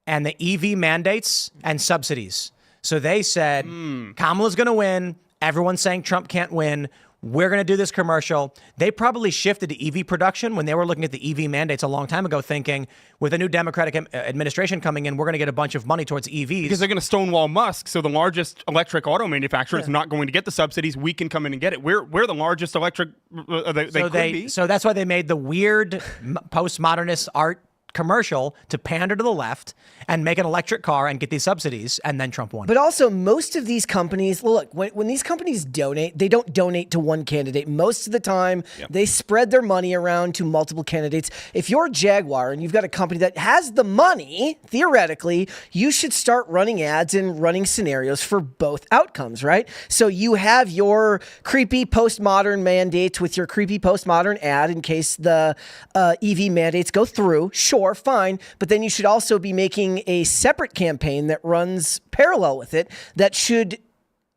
and the EV mandates and subsidies. So they said, Kamala's going to win. Everyone's saying Trump can't win. We're going to do this commercial. They probably shifted to EV production when they were looking at the EV mandates a long time ago, thinking with a new Democratic administration coming in, we're going to get a bunch of money towards EVs. Because they're going to stonewall Musk, so the largest electric auto manufacturer is not going to get the subsidies. We can come in and get it. We're the largest electric. They could be. So that's why they made the weird postmodernist art commercial to pander to the left and make an electric car and get these subsidies, and then Trump won. But also, most of these companies, look, when these companies donate, they don't donate to one candidate. Most of the time, they spread their money around to multiple candidates. If you're Jaguar and you've got a company that has the money, theoretically, you should start running ads and running scenarios for both outcomes, right? So you have your creepy postmodern mandates with your creepy postmodern ad in case the EV mandates go through. Sure, fine. But then you should also be making a separate campaign that runs parallel with it that should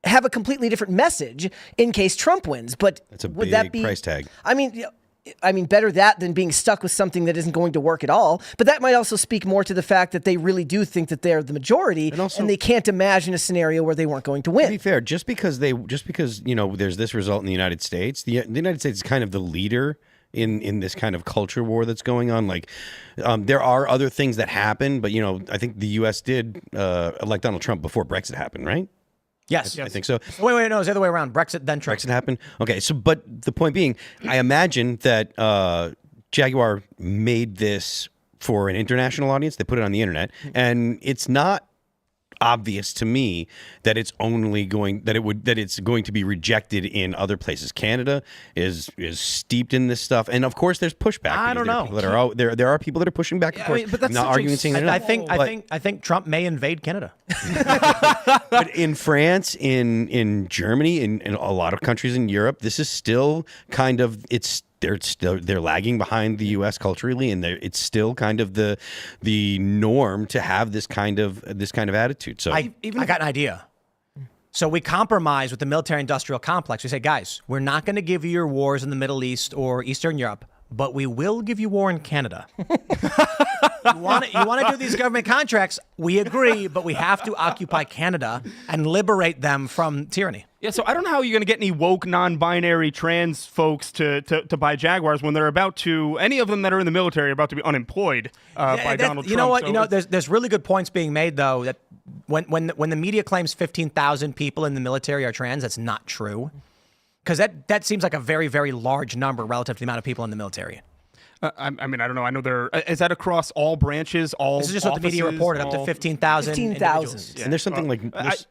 have a completely different message in case Trump wins. But that's a would big that be price tag. I mean, better that than being stuck with something that isn't going to work at all. But that might also speak more to the fact that they really do think that they're the majority, and they can't imagine a scenario where they weren't going to win. To be fair, just because there's this result in the United States, the United States is kind of the leader in this kind of culture war that's going on. There are other things that happen, but I think the U.S. did elect Donald Trump before Brexit happened, right? Yes. I think so. Wait, no, it's the other way around. Brexit, then Trump. Brexit happened. Okay, but the point being, I imagine that Jaguar made this for an international audience. They put it on the internet, and it's not obvious to me that it's only going that it's going to be rejected in other places. Canada is steeped in this stuff, and of course there's pushback. I don't know. There are people that are pushing back. Of course, but that's I'm not such a- arguing saying they're not. I think Trump may invade Canada. But in France, in Germany, in a lot of countries in Europe, this is still kind of they're lagging behind the U.S. culturally, and it's still kind of the norm to have this kind of attitude. So I got an idea. So we compromise with the military-industrial complex. We say, guys, we're not going to give you your wars in the Middle East or Eastern Europe, but we will give you war in Canada. You want to do these government contracts? We agree, but we have to occupy Canada and liberate them from tyranny. Yeah, so I don't know how you're going to get any woke, non-binary trans folks to buy Jaguars when they're about to, any of them that are in the military are about to be unemployed by Donald Trump. You know what? So There's really good points being made, though, that when the media claims 15,000 people in the military are trans, that's not true. Because that seems like a very, very large number relative to the amount of people in the military. I mean, I don't know. I know is that across all branches, all This is just what the media offices, reported, up to 15,000. 15,000. and there's something like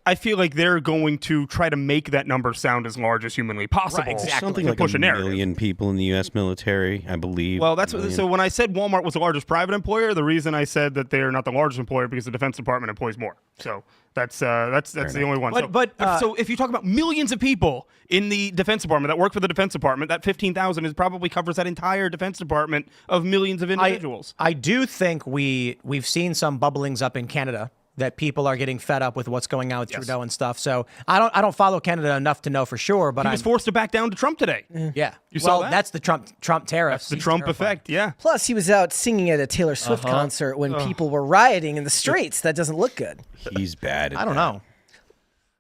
I feel like they're going to try to make that number sound as large as humanly possible. Right, exactly. something to like push a a narrative. million people in the U.S. military, I believe. Well, so when I said Walmart was the largest private employer, the reason I said that they're not the largest employer because the Defense Department employs more. So that's the only one. So if you talk about millions of people in the Defense Department that work for the Defense Department, that 15,000 probably covers that entire Defense Department of millions of individuals. I do think we've seen some bubblings up in Canada that people are getting fed up with what's going on with Trudeau and stuff. So I don't follow Canada enough to know for sure, but He was forced to back down to Trump today. Yeah. You saw that? That's the Trump tariffs. That's the Trump effect, yeah. Plus, he was out singing at a Taylor Swift concert when people were rioting in the streets. That doesn't look good. He's bad at I don't that. know.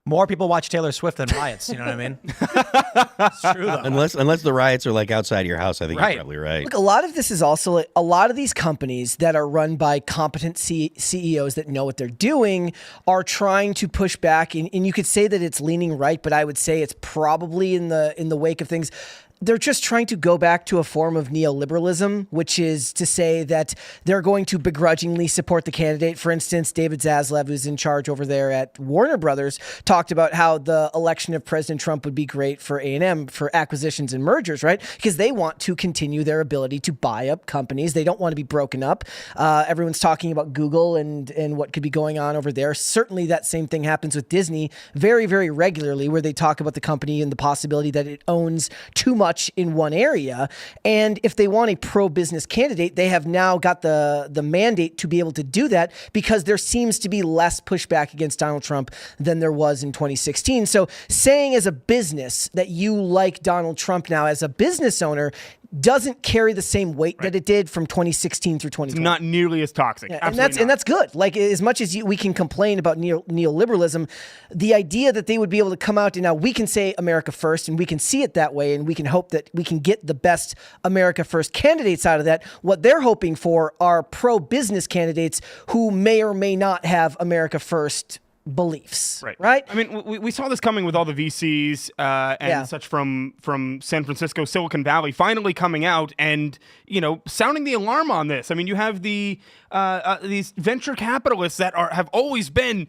More people watch Taylor Swift than riots. You know what I mean? It's true, though. Unless the riots are like outside your house, I think Right. you're probably right. Look, a lot of this is also a lot of these companies that are run by competent CEOs that know what they're doing are trying to push back, and you could say that it's leaning right, but I would say it's probably in the wake of things. They're just trying to go back to a form of neoliberalism, which is to say that they're going to begrudgingly support the candidate. For instance, David Zaslav, who's in charge over there at Warner Brothers, talked about how the election of President Trump would be great for A&M, for acquisitions and mergers, right? Because they want to continue their ability to buy up companies. They don't want to be broken up. Everyone's talking about Google and what could be going on over there. Certainly that same thing happens with Disney very, very regularly, where they talk about the company and the possibility that it owns too much in one area. And if they want a pro-business candidate, they have now got the mandate to be able to do that because there seems to be less pushback against Donald Trump than there was in 2016. So saying as a business that you like Donald Trump now as a business owner doesn't carry the same weight that it did from 2016 through 2020. It's not nearly as toxic. Yeah, and that's good. Like, as much as we can complain about neoliberalism, the idea that they would be able to come out and now we can say America first, and we can see it that way, and we can hope that we can get the best America first candidates out of that. What they're hoping for are pro-business candidates who may or may not have America first beliefs, right? I mean, we saw this coming with all the VCs and such from San Francisco, Silicon Valley, finally coming out and, sounding the alarm on this. I mean, you have these venture capitalists that have always been,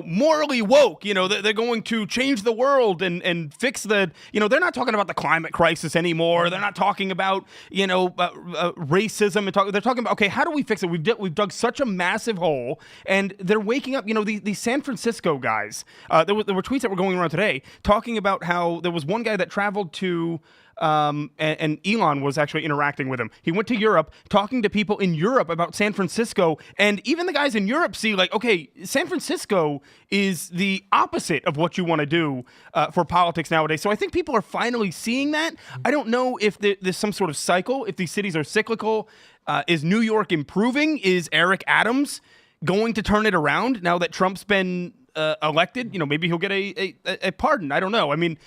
morally woke. They're going to change the world and fix the, they're not talking about the climate crisis anymore. They're not talking about, racism. They're talking about, okay, how do we fix it? We've dug such a massive hole, and they're waking up. These San Francisco guys. There were tweets that were going around today talking about how there was one guy that traveled to. And Elon was actually interacting with him. He went to Europe, talking to people in Europe about San Francisco, and even the guys in Europe see like, okay, San Francisco is the opposite of what you want to do for politics nowadays. So I think people are finally seeing that. I don't know if there's some sort of cycle, if these cities are cyclical. Is New York improving? Is Eric Adams going to turn it around now that Trump's been elected? Maybe he'll get a pardon. I don't know. I mean,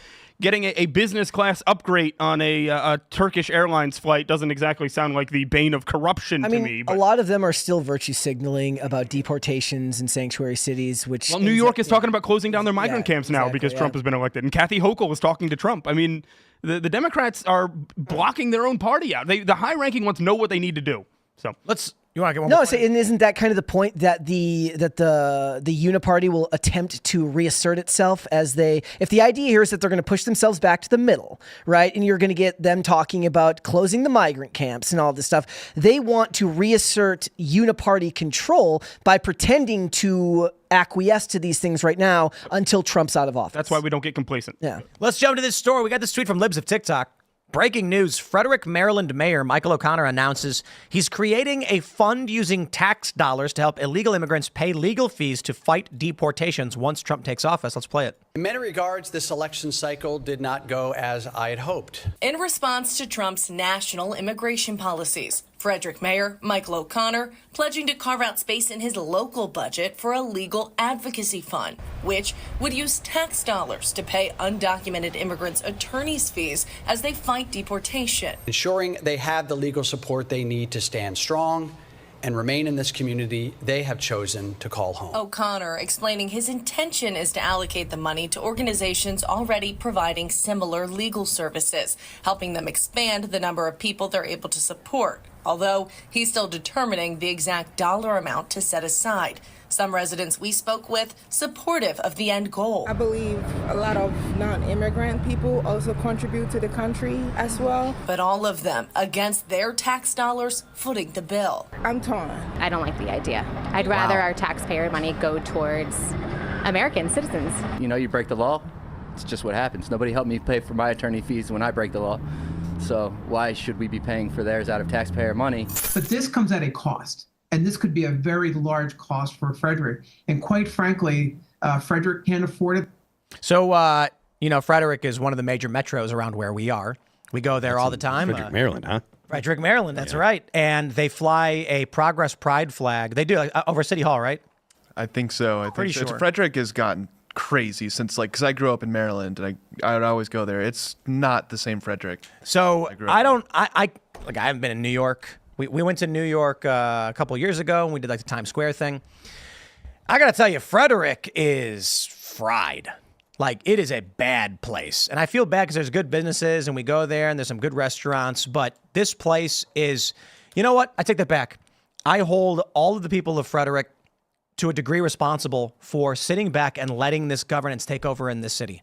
getting a business class upgrade on a Turkish Airlines flight doesn't exactly sound like the bane of corruption to me. A lot of them are still virtue signaling about deportations and sanctuary cities, which... Well, New York is talking about closing down their migrant camps now because Trump has been elected. And Kathy Hochul is talking to Trump. I mean, the Democrats are blocking their own party out. The high-ranking ones know what they need to do. So let's You want to get one No, more? and isn't that kind of the point that the Uniparty will attempt to reassert itself if the idea here is that they're going to push themselves back to the middle, right? And you're going to get them talking about closing the migrant camps and all this stuff. They want to reassert Uniparty control by pretending to acquiesce to these things right now until Trump's out of office. That's why we don't get complacent. Yeah. Let's jump to this story. We got this tweet from Libs of TikTok. Breaking news, Frederick, Maryland Mayor Michael O'Connor announces he's creating a fund using tax dollars to help illegal immigrants pay legal fees to fight deportations once Trump takes office. Let's play it. In many regards, this election cycle did not go as I had hoped. In response to Trump's national immigration policies, Frederick Mayor Michael O'Connor pledging to carve out space in his local budget for a legal advocacy fund, which would use tax dollars to pay undocumented immigrants' attorneys' fees as they fight deportation. Ensuring they have the legal support they need to stand strong and remain in this community they have chosen to call home. O'Connor explaining his intention is to allocate the money to organizations already providing similar legal services, helping them expand the number of people they're able to support, although he's still determining the exact dollar amount to set aside. Some residents we spoke with supportive of the end goal. I believe a lot of non-immigrant people also contribute to the country as well. But all of them against their tax dollars footing the bill. I'm torn. I don't like the idea. I'd rather our taxpayer money go towards American citizens. You know, you break the law, it's just what happens. Nobody helped me pay for my attorney fees when I break the law. So why should we be paying for theirs out of taxpayer money? But this comes at a cost. And this could be a very large cost for Frederick. And quite frankly, Frederick can't afford it. So, Frederick is one of the major metros around where we are. We go there all the time. Frederick, Maryland, huh? Frederick, Maryland, that's right. And they fly a Progress Pride flag. They do over City Hall, right? I think so. I think Pretty so. sure. Frederick has gotten crazy since, because I grew up in Maryland and I would always go there. It's not the same Frederick. So I haven't been in New York. We went to New York a couple years ago, and we did the Times Square thing. I got to tell you, Frederick is fried. It is a bad place. And I feel bad because there's good businesses, and we go there, and there's some good restaurants. But this place is, you know what? I take that back. I hold all of the people of Frederick to a degree responsible for sitting back and letting this governance take over in this city.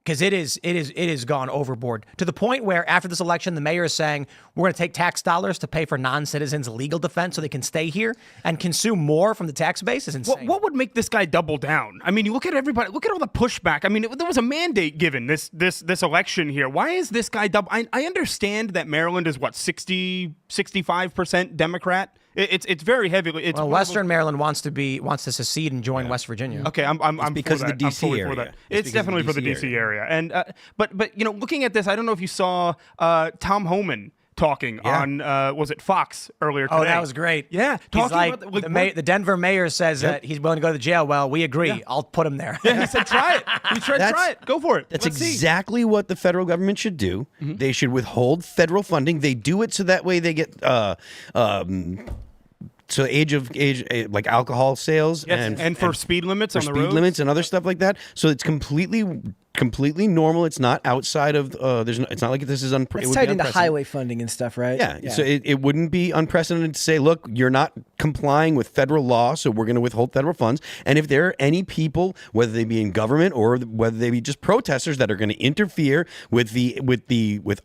Because it is gone overboard to the point where after this election, the mayor is saying we're going to take tax dollars to pay for non-citizens' legal defense so they can stay here and consume more from the tax base. Is insane. What would make this guy double down? I mean, you look at everybody. Look at all the pushback. I mean, there was a mandate given this election here. Why is this guy double? I understand that Maryland is 65% Democrat. It's very heavily. Western Maryland wants to secede and join West Virginia. Okay, I'm because of the DC area. For that. It's definitely for the DC area. And but looking at this, I don't know if you saw Tom Homan talking on was it Fox earlier today? Oh, that was great. Yeah, he's the Denver mayor says that he's willing to go to the jail. Well, we agree. Yeah. I'll put him there. Yeah, he said try it. Try it. Go for it. That's exactly what the federal government should do. Mm-hmm. They should withhold federal funding. They do it so that way they get so age like alcohol sales and for speed limits on the roads, speed limits and other stuff like that. So it's completely normal. It's not outside of it's not like this is it's tied into highway funding and stuff, right? Yeah. So it wouldn't be unprecedented to say, look, you're not complying with federal law, so we're going to withhold federal funds. And if there are any people, whether they be in government or whether they be just protesters, that are going to interfere with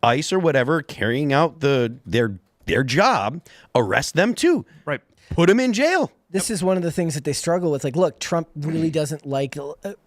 ICE or whatever carrying out their job, arrest them too. Right. Put them in jail. This is one of the things that they struggle with. Look, Trump really doesn't like...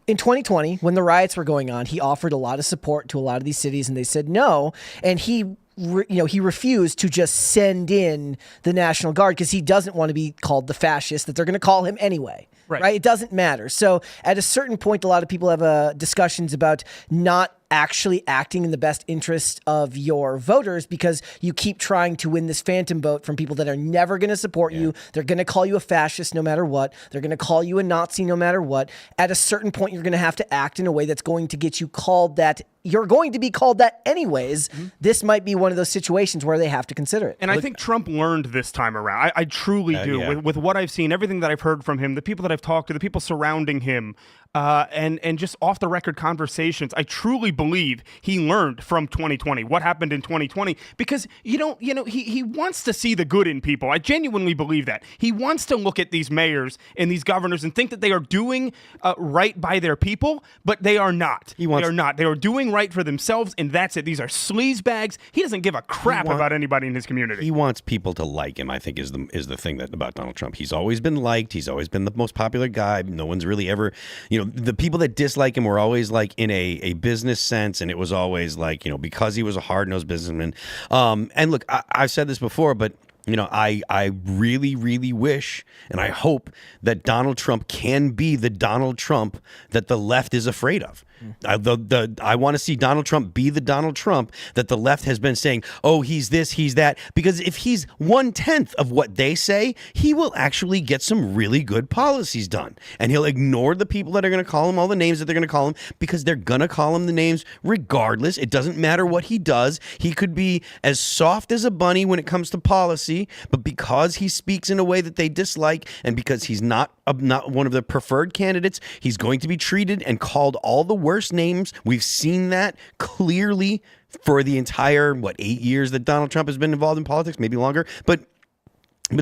In 2020, when the riots were going on, he offered a lot of support to a lot of these cities, and they said no. And he refused to just send in the National Guard because he doesn't want to be called the fascist that they're going to call him anyway. Right? It doesn't matter. So at a certain point, a lot of people have discussions about not actually acting in the best interest of your voters because you keep trying to win this phantom vote from people that are never going to support you. They're going to call you a fascist no matter what. They're going to call you a Nazi no matter what. At a certain point, you're going to have to act in a way that's going to get you called that. You're going to be called that anyways. Mm-hmm. This might be one of those situations where they have to consider it. And I think Trump learned this time around. I truly do. Yeah. With what I've seen, everything that I've heard from him, the people that I've talked to, the people surrounding him, and just off the record conversations. I truly believe he learned from 2020 what happened in 2020 because he wants to see the good in people. I genuinely believe that he wants to look at these mayors and these governors and think that they are doing right by their people, but they are not. They are not. They are doing right for themselves, and that's it. These are sleaze bags. He doesn't give a crap about anybody in his community. He wants people to like him, I think, is the thing about Donald Trump. He's always been liked. He's always been the most popular guy. No one's really ever, the people that dislike him were always like in a business sense, and it was always like, because he was a hard-nosed businessman. And look, I've said this before, but I really, really wish and I hope that Donald Trump can be the Donald Trump that the left is afraid of. I want to see Donald Trump be the Donald Trump that the left has been saying, oh, he's this, he's that. Because if he's 1/10 of what they say, he will actually get some really good policies done. And he'll ignore the people that are going to call him all the names that they're going to call him because they're going to call him the names regardless. It doesn't matter what he does. He could be as soft as a bunny when it comes to policy, but because he speaks in a way that they dislike and because he's not one of the preferred candidates, he's going to be treated and called all the worst names. We've seen that clearly for the entire 8 years that Donald Trump has been involved in politics, maybe longer. But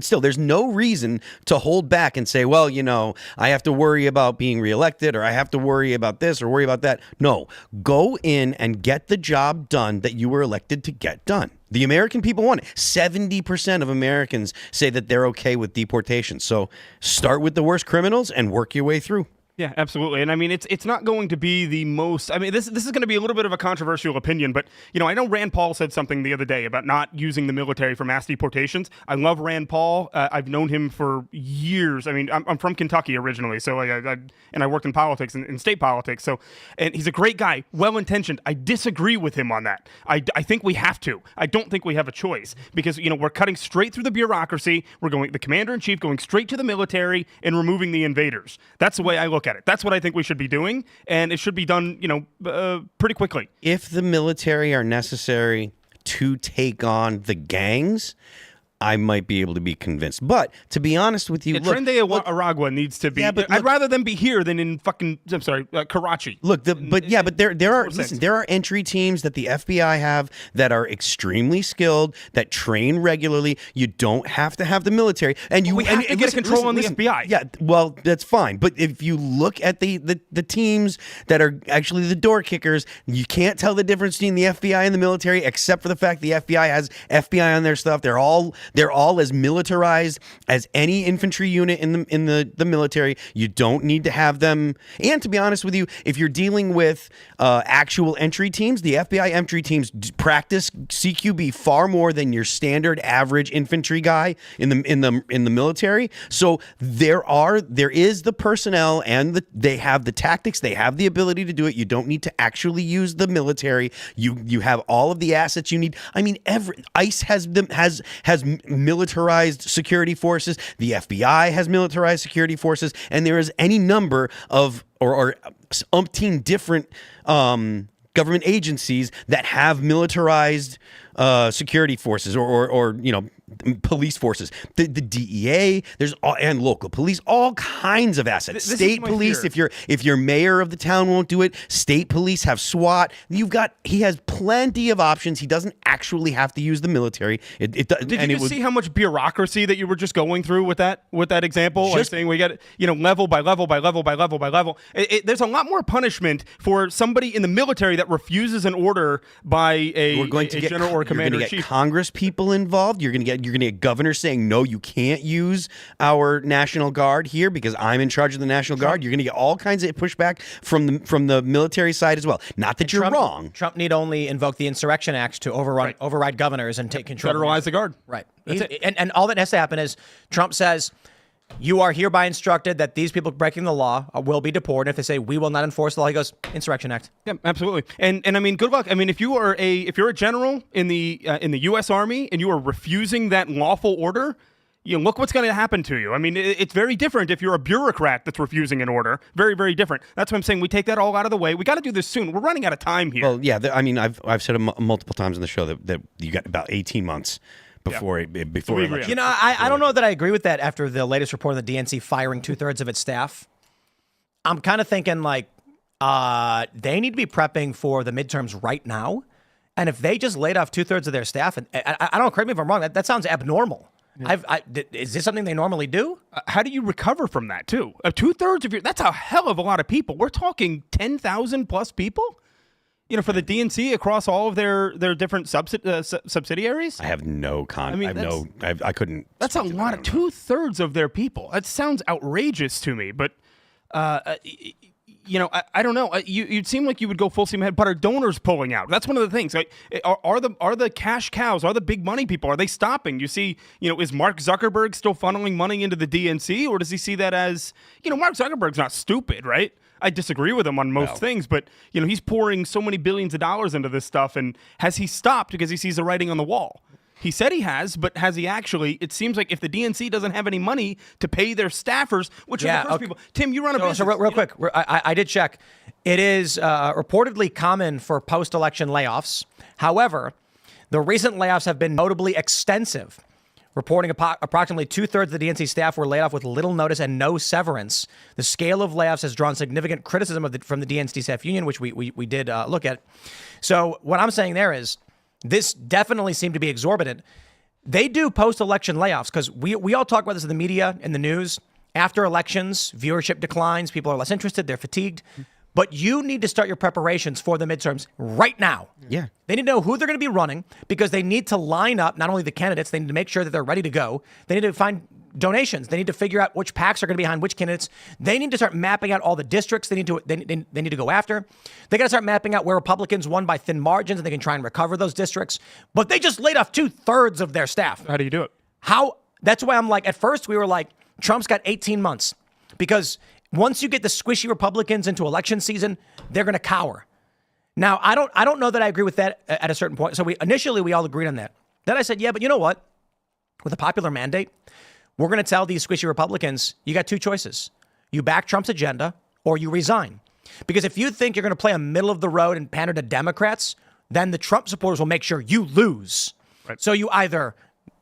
still, there's no reason to hold back and say, well, I have to worry about being reelected or I have to worry about this or worry about that. No, go in and get the job done that you were elected to get done. The American people want it. 70% of Americans say that they're okay with deportation. So start with the worst criminals and work your way through. Yeah, absolutely. And I mean, it's not going to be the most, this is going to be a little bit of a controversial opinion, but, I know Rand Paul said something the other day about not using the military for mass deportations. I love Rand Paul. I've known him for years. I'm from Kentucky originally, so I worked in politics, in state politics. And he's a great guy, well-intentioned. I disagree with him on that. I think we have to. I don't think we have a choice because, we're cutting straight through the bureaucracy. We're going, the commander-in-chief going straight to the military and removing the invaders. That's the way I look at it. That's what I think we should be doing, and it should be done, pretty quickly. If the military are necessary to take on the gangs, I might be able to be convinced. But to be honest with you, Tren de Aragua needs to be. Yeah, but I'd rather them be here than in Karachi. Look, there are entry teams that the FBI have that are extremely skilled, that train regularly. You don't have to have the military, and we have to get control on the FBI. Yeah, well, that's fine. But if you look at the teams that are actually the door kickers, you can't tell the difference between the FBI and the military, except for the fact the FBI has FBI on their stuff. They're all as militarized as any infantry unit in the military. You don't need to have them. And to be honest with you, if you're dealing with actual entry teams, the FBI entry teams practice CQB far more than your standard average infantry guy in the military. So there is the personnel and they have the tactics, they have the ability to do it. You don't need to actually use the military. You have all of the assets you need. ICE has militarized security forces. The FBI has militarized security forces, and there is any number of or umpteen different government agencies that have militarized security forces or police forces. The DEA, and local police, all kinds of assets. State police, if your mayor of the town won't do it, state police have SWAT. He has plenty of options. He doesn't actually have to use the military. Did you see how much bureaucracy that you were just going through with that example? Like saying we got level by level by level by level by level. There's a lot more punishment for somebody in the military that refuses an order by a general or commander in chief. You're going to get Congress people involved. You're going to get governors saying, no, you can't use our National Guard here because I'm in charge of the National Guard. You're going to get all kinds of pushback from the military side as well. Not that you're wrong. Trump need only invoke the Insurrection Act to override governors and take control. Federalize the Guard. Right. And all that has to happen is Trump says, you are hereby instructed that these people breaking the law will be deported. If they say we will not enforce the law, he goes, Insurrection Act. Yeah, absolutely. And good luck. If you're a general in the U.S. Army and you are refusing that lawful order, look what's going to happen to you. It's very different if you're a bureaucrat that's refusing an order. Very, very different. That's why I'm saying we take that all out of the way. We got to do this soon. We're running out of time here. Well, yeah. I've said it multiple times on the show that you got about 18 months. Before election. I don't know that I agree with that after the latest report on the DNC firing 2/3 of its staff. I'm kind of thinking like they need to be prepping for the midterms right now. And if they just laid off 2/3 of their staff, and I don't, correct me if I'm wrong, that sounds abnormal. Yeah. Is this something they normally do? How do you recover from that too? 2/3 of that's a hell of a lot of people. We're talking 10,000 plus people. For the DNC across all of their different subsidiaries. I have no I couldn't. That's a lot of 2/3 of their people. That sounds outrageous to me, but. I don't know. You'd seem like you would go full steam ahead, but are donors pulling out? That's one of the things. Like, are the cash cows, are the big money people, are they stopping? You see, is Mark Zuckerberg still funneling money into the DNC, or does he see that as, Mark Zuckerberg's not stupid, right? I disagree with him on most things, but he's pouring so many billions of dollars into this stuff, and has he stopped because he sees the writing on the wall? He said he has, but has he actually? It seems like if the DNC doesn't have any money to pay their staffers, which are the first people. Tim, you run a business. So real quick, I did check. It is reportedly common for post-election layoffs. However, the recent layoffs have been notably extensive, reporting approximately 2/3 of the DNC staff were laid off with little notice and no severance. The scale of layoffs has drawn significant criticism from the DNC staff union, which we did look at. So what I'm saying there is, this definitely seemed to be exorbitant. They do post-election layoffs because we all talk about this in the media, in the news. After elections, viewership declines. People are less interested. They're fatigued. But you need to start your preparations for the midterms right now. Yeah. They need to know who they're going to be running because they need to line up not only the candidates, they need to make sure that they're ready to go. They need to find donations. They need to figure out which PACs are going to be behind which candidates. They need to start mapping out all the districts they need to go after. They got to start mapping out where Republicans won by thin margins and they can try and recover those districts. But they just laid off 2/3 of their staff. How do you do it? That's why I'm like, at first we were like, Trump's got 18 months because once you get the squishy Republicans into election season, they're going to cower. Now, I don't know that I agree with that at a certain point. So initially we all agreed on that. Then I said, yeah, but you know what? With a popular mandate, we're going to tell these squishy Republicans, you got two choices. You back Trump's agenda or you resign. Because if you think you're going to play a middle of the road and pander to Democrats, then the Trump supporters will make sure you lose. Right. So you either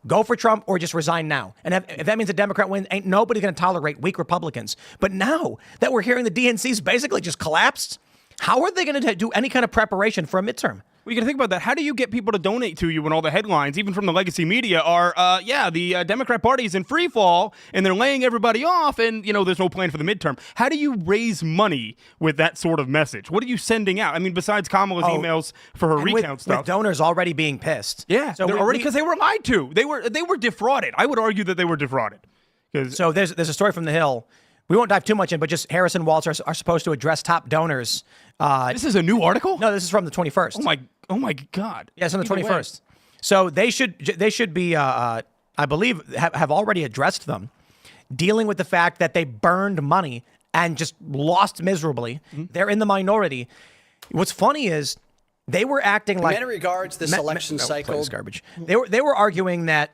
go for Trump or just resign now. And if that means a Democrat wins, ain't nobody going to tolerate weak Republicans. But now that we're hearing the DNC's basically just collapsed, how are they going to do any kind of preparation for a midterm? Well, you got to think about that. How do you get people to donate to you when all the headlines, even from the legacy media, are, the Democrat Party is in free fall and they're laying everybody off and, there's no plan for the midterm. How do you raise money with that sort of message? What are you sending out? I mean, besides Kamala's emails for her recount stuff. With donors already being pissed. Yeah, so because they were lied to. They were defrauded. I would argue that they were defrauded. So there's a story from the Hill. We won't dive too much in, but just Harris and Waltz are supposed to address top donors. This is a new article? No, this is from the 21st. Oh my God! Yes, on the 21st. So they should be, I believe, have already addressed them, dealing with the fact that they burned money and just lost miserably. Mm-hmm. They're in the minority. What's funny is they were acting like in many regards this election cycle garbage. They were arguing that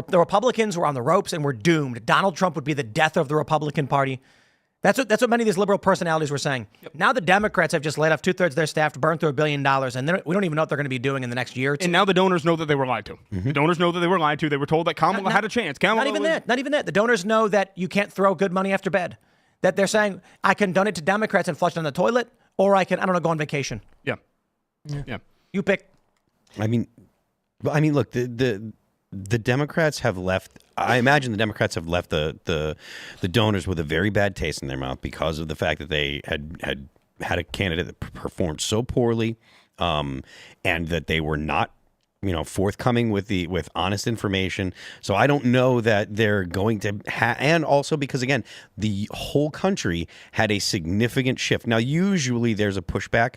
the Republicans were on the ropes and were doomed. Donald Trump would be the death of the Republican Party. That's what many of these liberal personalities were saying. Yep. Now the Democrats have just laid off 2/3 of their staff, burned through $1 billion, and we don't even know what they're going to be doing in the next year or two. And now the donors know that they were lied to. Mm-hmm. The donors know that they were lied to. They were told that Kamala had a chance. Not even that. The donors know that you can't throw good money after bed. That they're saying, I can donate to Democrats and flush it down the toilet, or I can, go on vacation. Yeah. You pick. I mean, look, the Democrats have left. I imagine the Democrats have left the donors with a very bad taste in their mouth because of the fact that they had a candidate that performed so poorly, and that they were not, forthcoming with honest information. So I don't know that they're going to and also because again, the whole country had a significant shift. Now, usually there's a pushback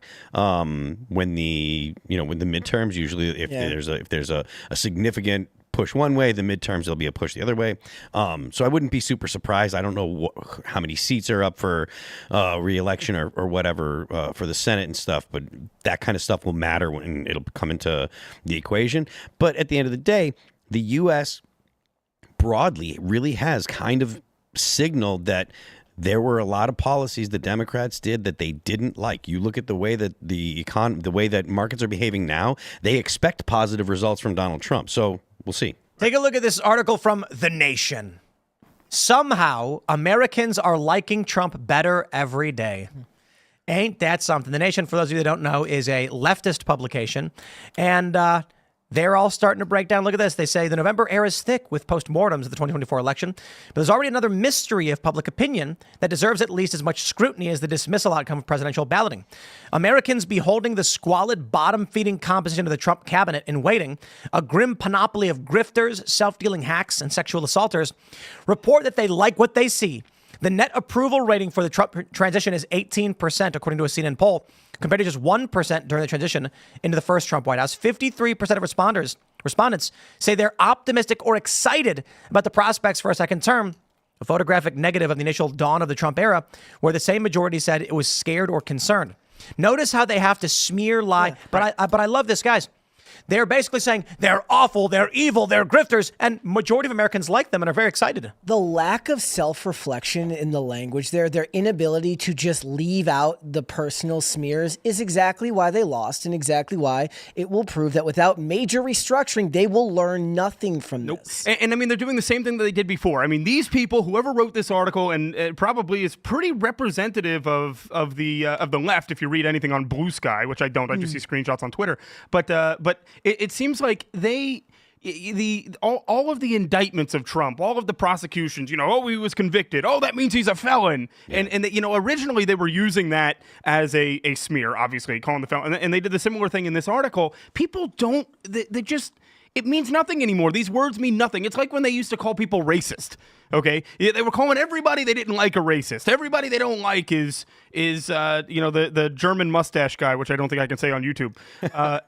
when the midterms. Usually, if there's a significant push one way, the midterms there'll be a push the other way. So I wouldn't be super surprised. I don't know how many seats are up for re-election or whatever for the Senate and stuff, but that kind of stuff will matter when it'll come into the equation. But at the end of the day, the U.S. broadly really has kind of signaled that there were a lot of policies the Democrats did that they didn't like. You look at the way that the way that markets are behaving now, they expect positive results from Donald Trump. So we'll see. Take a look at this article from The Nation. Somehow, Americans are liking Trump better every day. Ain't that something? The Nation, for those of you that don't know, is a leftist publication. And they're all starting to break down. Look at this. They say the November air is thick with postmortems of the 2024 election. But there's already another mystery of public opinion that deserves at least as much scrutiny as the dismissal outcome of presidential balloting. Americans beholding the squalid, bottom-feeding composition of the Trump cabinet in waiting, a grim panoply of grifters, self-dealing hacks, and sexual assaulters, report that they like what they see. The net approval rating for the Trump transition is 18%, according to a CNN poll, compared to just 1% during the transition into the first Trump White House. 53% of respondents say they're optimistic or excited about the prospects for a second term, a photographic negative of the initial dawn of the Trump era, where the same majority said it was scared or concerned. Notice how they have to smear, lie. Yeah, right. But I love this, guys. They're basically saying they're awful, they're evil, they're grifters, and majority of Americans like them and are very excited. The lack of self-reflection in the language there, their inability to just leave out the personal smears is exactly why they lost and exactly why it will prove that without major restructuring, they will learn nothing from this. And I mean, they're doing the same thing that they did before. I mean, these people, whoever wrote this article, and it probably is pretty representative of the left if you read anything on Blue Sky, which I don't. I just see screenshots on Twitter. But it seems like all of the indictments of Trump, all of the prosecutions, he was convicted. Oh, that means he's a felon. Yeah. And originally they were using that as a smear, obviously, calling the felon. And they did the similar thing in this article. People don't, they just, it means nothing anymore. These words mean nothing. It's like when they used to call people racist. Okay, they were calling everybody they didn't like a racist. Everybody they don't like is the German mustache guy, which I don't think I can say on YouTube.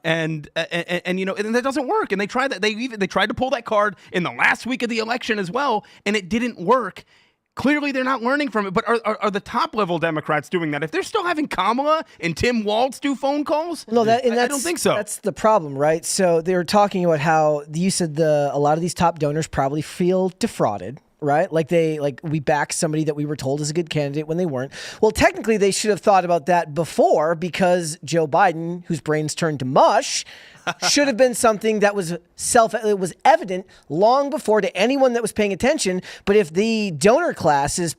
And that doesn't work. And they tried that. They tried to pull that card in the last week of the election as well, and it didn't work. Clearly, they're not learning from it. But are the top-level Democrats doing that? If they're still having Kamala and Tim Walz do phone calls, no, I don't think so. That's the problem, right? So they were talking about how you said a lot of these top donors probably feel defrauded. Right? Like we backed somebody that we were told is a good candidate when they weren't. Well, technically they should have thought about that before, because Joe Biden, whose brains turned to mush, should have been something that was it was evident long before to anyone that was paying attention. But if the donor class is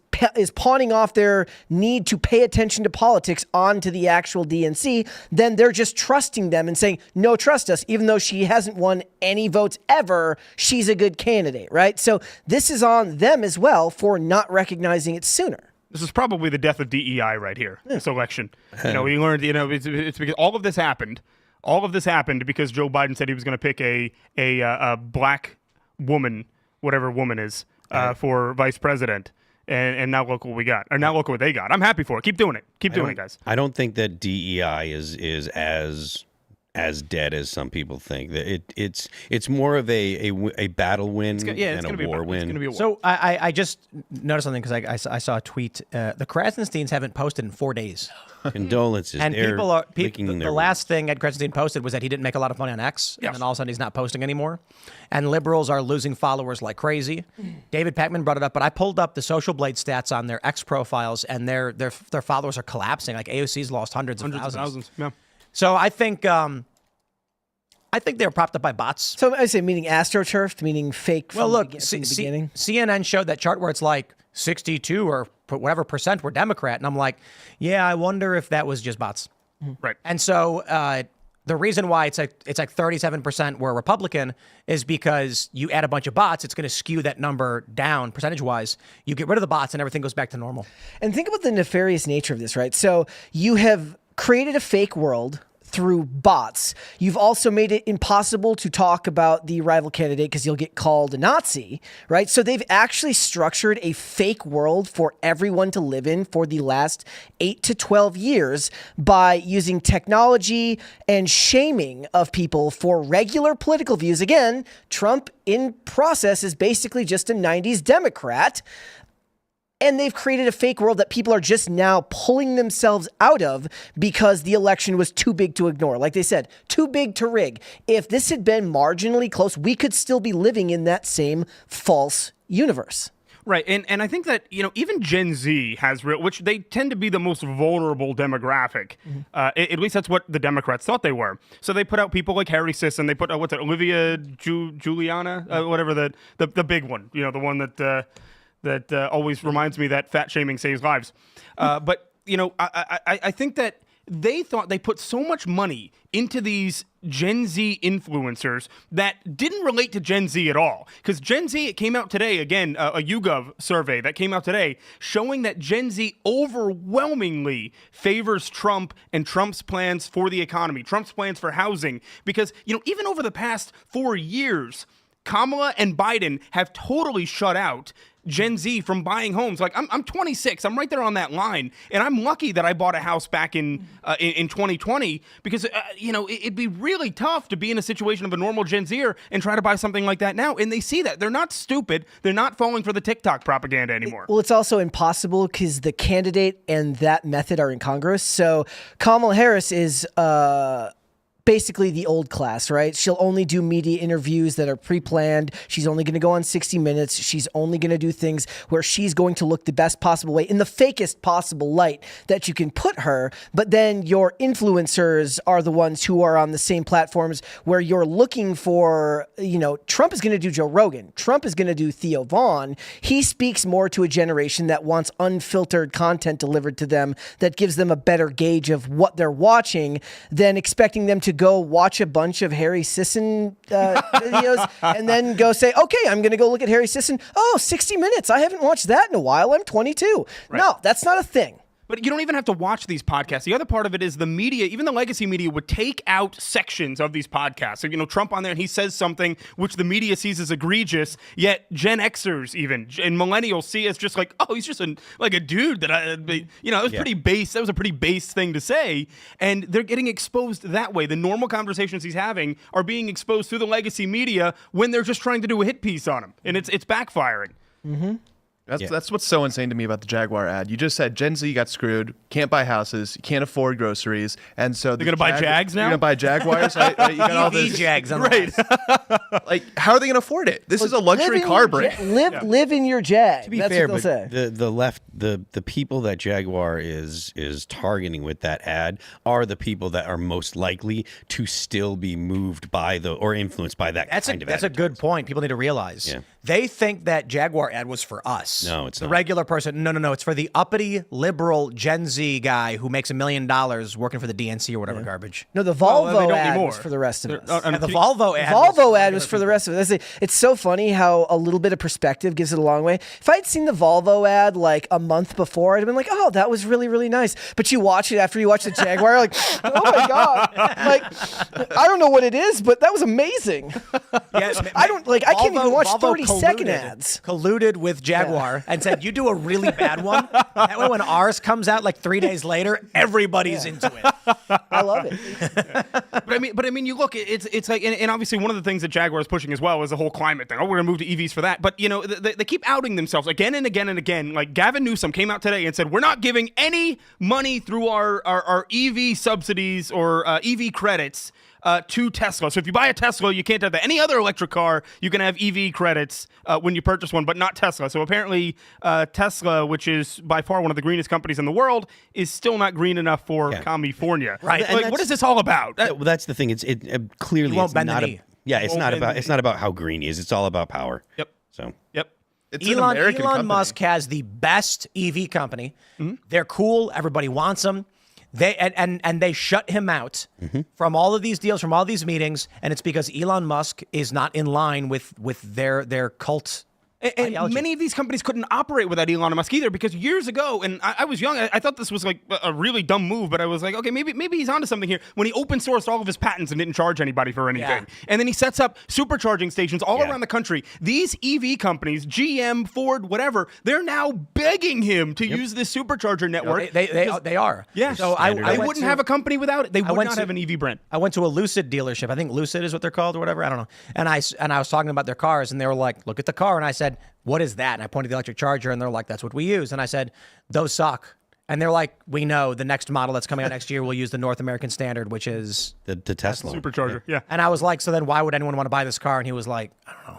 pawning off their need to pay attention to politics onto the actual DNC, then they're just trusting them and saying, no, trust us, even though she hasn't won any votes ever, she's a good candidate, right? So this is on them as well for not recognizing it sooner. This is probably the death of DEI right here, this election. We learned, it's because all of this happened. All of this happened because Joe Biden said he was going to pick a black woman, whatever woman is, for vice president. And now look what we got. Or now look what they got. I'm happy for it. Keep doing it. Keep doing it, guys. I don't think that DEI is as dead as some people think. It's more of a battle win than a war win. So I just noticed something because I saw a tweet. The Krasensteins haven't posted in 4 days. Condolences. And the last thing Ed Krasenstein posted was that he didn't make a lot of money on X, and then all of a sudden he's not posting anymore. And liberals are losing followers like crazy. David Pakman brought it up, but I pulled up the Social Blade stats on their X profiles, and their followers are collapsing. Like AOC's lost hundreds of thousands. Yeah. So I think they're propped up by bots. So I say meaning astroturfed, meaning fake from the beginning. CNN showed that chart where it's like 62 or whatever percent were Democrat. And I'm like, yeah, I wonder if that was just bots. Right. And so the reason why it's like 37% were Republican is because you add a bunch of bots, it's going to skew that number down percentage-wise. You get rid of the bots and everything goes back to normal. And think about the nefarious nature of this, right? So you have created a fake world through bots. You've also made it impossible to talk about the rival candidate because you'll get called a Nazi, right? So they've actually structured a fake world for everyone to live in for the last 8 to 12 years by using technology and shaming of people for regular political views. Again, Trump in process is basically just a 90s Democrat. And they've created a fake world that people are just now pulling themselves out of because the election was too big to ignore. Like they said, too big to rig. If this had been marginally close, we could still be living in that same false universe. Right, and I think that, even Gen Z has which they tend to be the most vulnerable demographic. At least that's what the Democrats thought they were. So they put out people like Harry Sisson. They put out, Olivia Juliana, whatever, the big one, the one that... that always reminds me that fat shaming saves lives. But, I think that they thought they put so much money into these Gen Z influencers that didn't relate to Gen Z at all. Because Gen Z, it came out today, again, a YouGov survey that came out today, showing that Gen Z overwhelmingly favors Trump and Trump's plans for the economy, Trump's plans for housing. Because, even over the past 4 years, Kamala and Biden have totally shut out Gen Z from buying homes. Like, I'm 26. I'm right there on that line. And I'm lucky that I bought a house back in 2020 because, it'd be really tough to be in a situation of a normal Gen Zer and try to buy something like that now. And they see that. They're not stupid. They're not falling for the TikTok propaganda anymore. Well, it's also impossible because the candidate and that method are incongruous. So Kamala Harris is basically the old class, right? She'll only do media interviews that are pre-planned. She's only going to go on 60 Minutes. She's only going to do things where she's going to look the best possible way in the fakest possible light that you can put her. But then your influencers are the ones who are on the same platforms where you're looking for, Trump is going to do Joe Rogan. Trump is going to do Theo Vaughn. He speaks more to a generation that wants unfiltered content delivered to them that gives them a better gauge of what they're watching than expecting them to go watch a bunch of Harry Sisson videos and then go say, okay, I'm going to go look at Harry Sisson. Oh, 60 Minutes. I haven't watched that in a while. I'm 22. Right. No, that's not a thing. But you don't even have to watch these podcasts. The other part of it is the media, even the legacy media, would take out sections of these podcasts. So, Trump on there, and he says something which the media sees as egregious, yet Gen Xers even, and millennials see as just like, oh, he's just like a dude that, it was pretty base. That was a pretty base thing to say. And they're getting exposed that way. The normal conversations he's having are being exposed through the legacy media when they're just trying to do a hit piece on him. And it's backfiring. Mm-hmm. That's what's so insane to me about the Jaguar ad. You just said Gen Z got screwed, can't buy houses, you can't afford groceries, and so they're going to buy Jags now? You're going to buy Jaguars? Right? You got all those Jags on right. Like, how are they going to afford it? This is a luxury car brand. Live in your Jag. To be That's fair, what they'll say. the left, the people that Jaguar is targeting with that ad are the people that are most likely to still be moved by or influenced by that kind of That's a good point. People need to realize. Yeah. They think that Jaguar ad was for us. No, it's the not. regular person. No. It's for the uppity liberal Gen Z guy who makes $1 million working for the DNC or whatever garbage. No, the Volvo ad was for the rest of us. And the Volvo ad. Volvo ad was for the rest of us. It's so funny how a little bit of perspective gives it a long way. If I had seen the Volvo ad like a month before, I'd have been like, oh, that was really, really nice. But you watch it after you watch the Jaguar, you're like, oh my God. Like, I don't know what it is, but that was amazing. Yeah, I can't even watch 30-second ads. Colluded with Jaguar and said, you do a really bad one. That way when ours comes out like 3 days later, everybody's into it. I love it. But I mean, you look, it's like, and obviously one of the things that Jaguar is pushing as well is the whole climate thing. Oh, we're going to move to EVs for that. But, they keep outing themselves again and again and again. Like Gavin Newsom came out today and said, we're not giving any money through our EV subsidies or EV credits to Tesla. So if you buy a Tesla, you can't have that. Any other electric car, you can have EV credits when you purchase one, but not Tesla. So apparently Tesla, which is by far one of the greenest companies in the world, is still not green enough for California. Right. Like, what is this all about? Well, that's the thing. It clearly won't it's bend not the knee. it's not about how green he is. It's all about power. Yep. So. Yep. It's an American Elon company. Musk has the best EV company. Mm-hmm. They're cool. Everybody wants them. They shut him out from all of these deals, from all these meetings, and it's because Elon Musk is not in line with their cult. And many of these companies couldn't operate without Elon Musk either, because years ago, and I was young, I thought this was like a really dumb move, but I was like, okay, maybe he's onto something here. When he open sourced all of his patents and didn't charge anybody for anything, and then he sets up supercharging stations all around the country. These EV companies, GM, Ford, whatever, they're now begging him to use this supercharger network. They are. Yeah. So I wouldn't have a company without it. They would not have an EV brand. I went to a Lucid dealership. I think Lucid is what they're called or whatever. I don't know. And I was talking about their cars, and they were like, look at the car, and I said, what is that? And I pointed to the electric charger, and they're like, that's what we use. And I said, those suck. And they're like, we know the next model that's coming out next year will use the North American standard, which is the Tesla supercharger. Yeah. And I was like, so then why would anyone want to buy this car? And he was like, I don't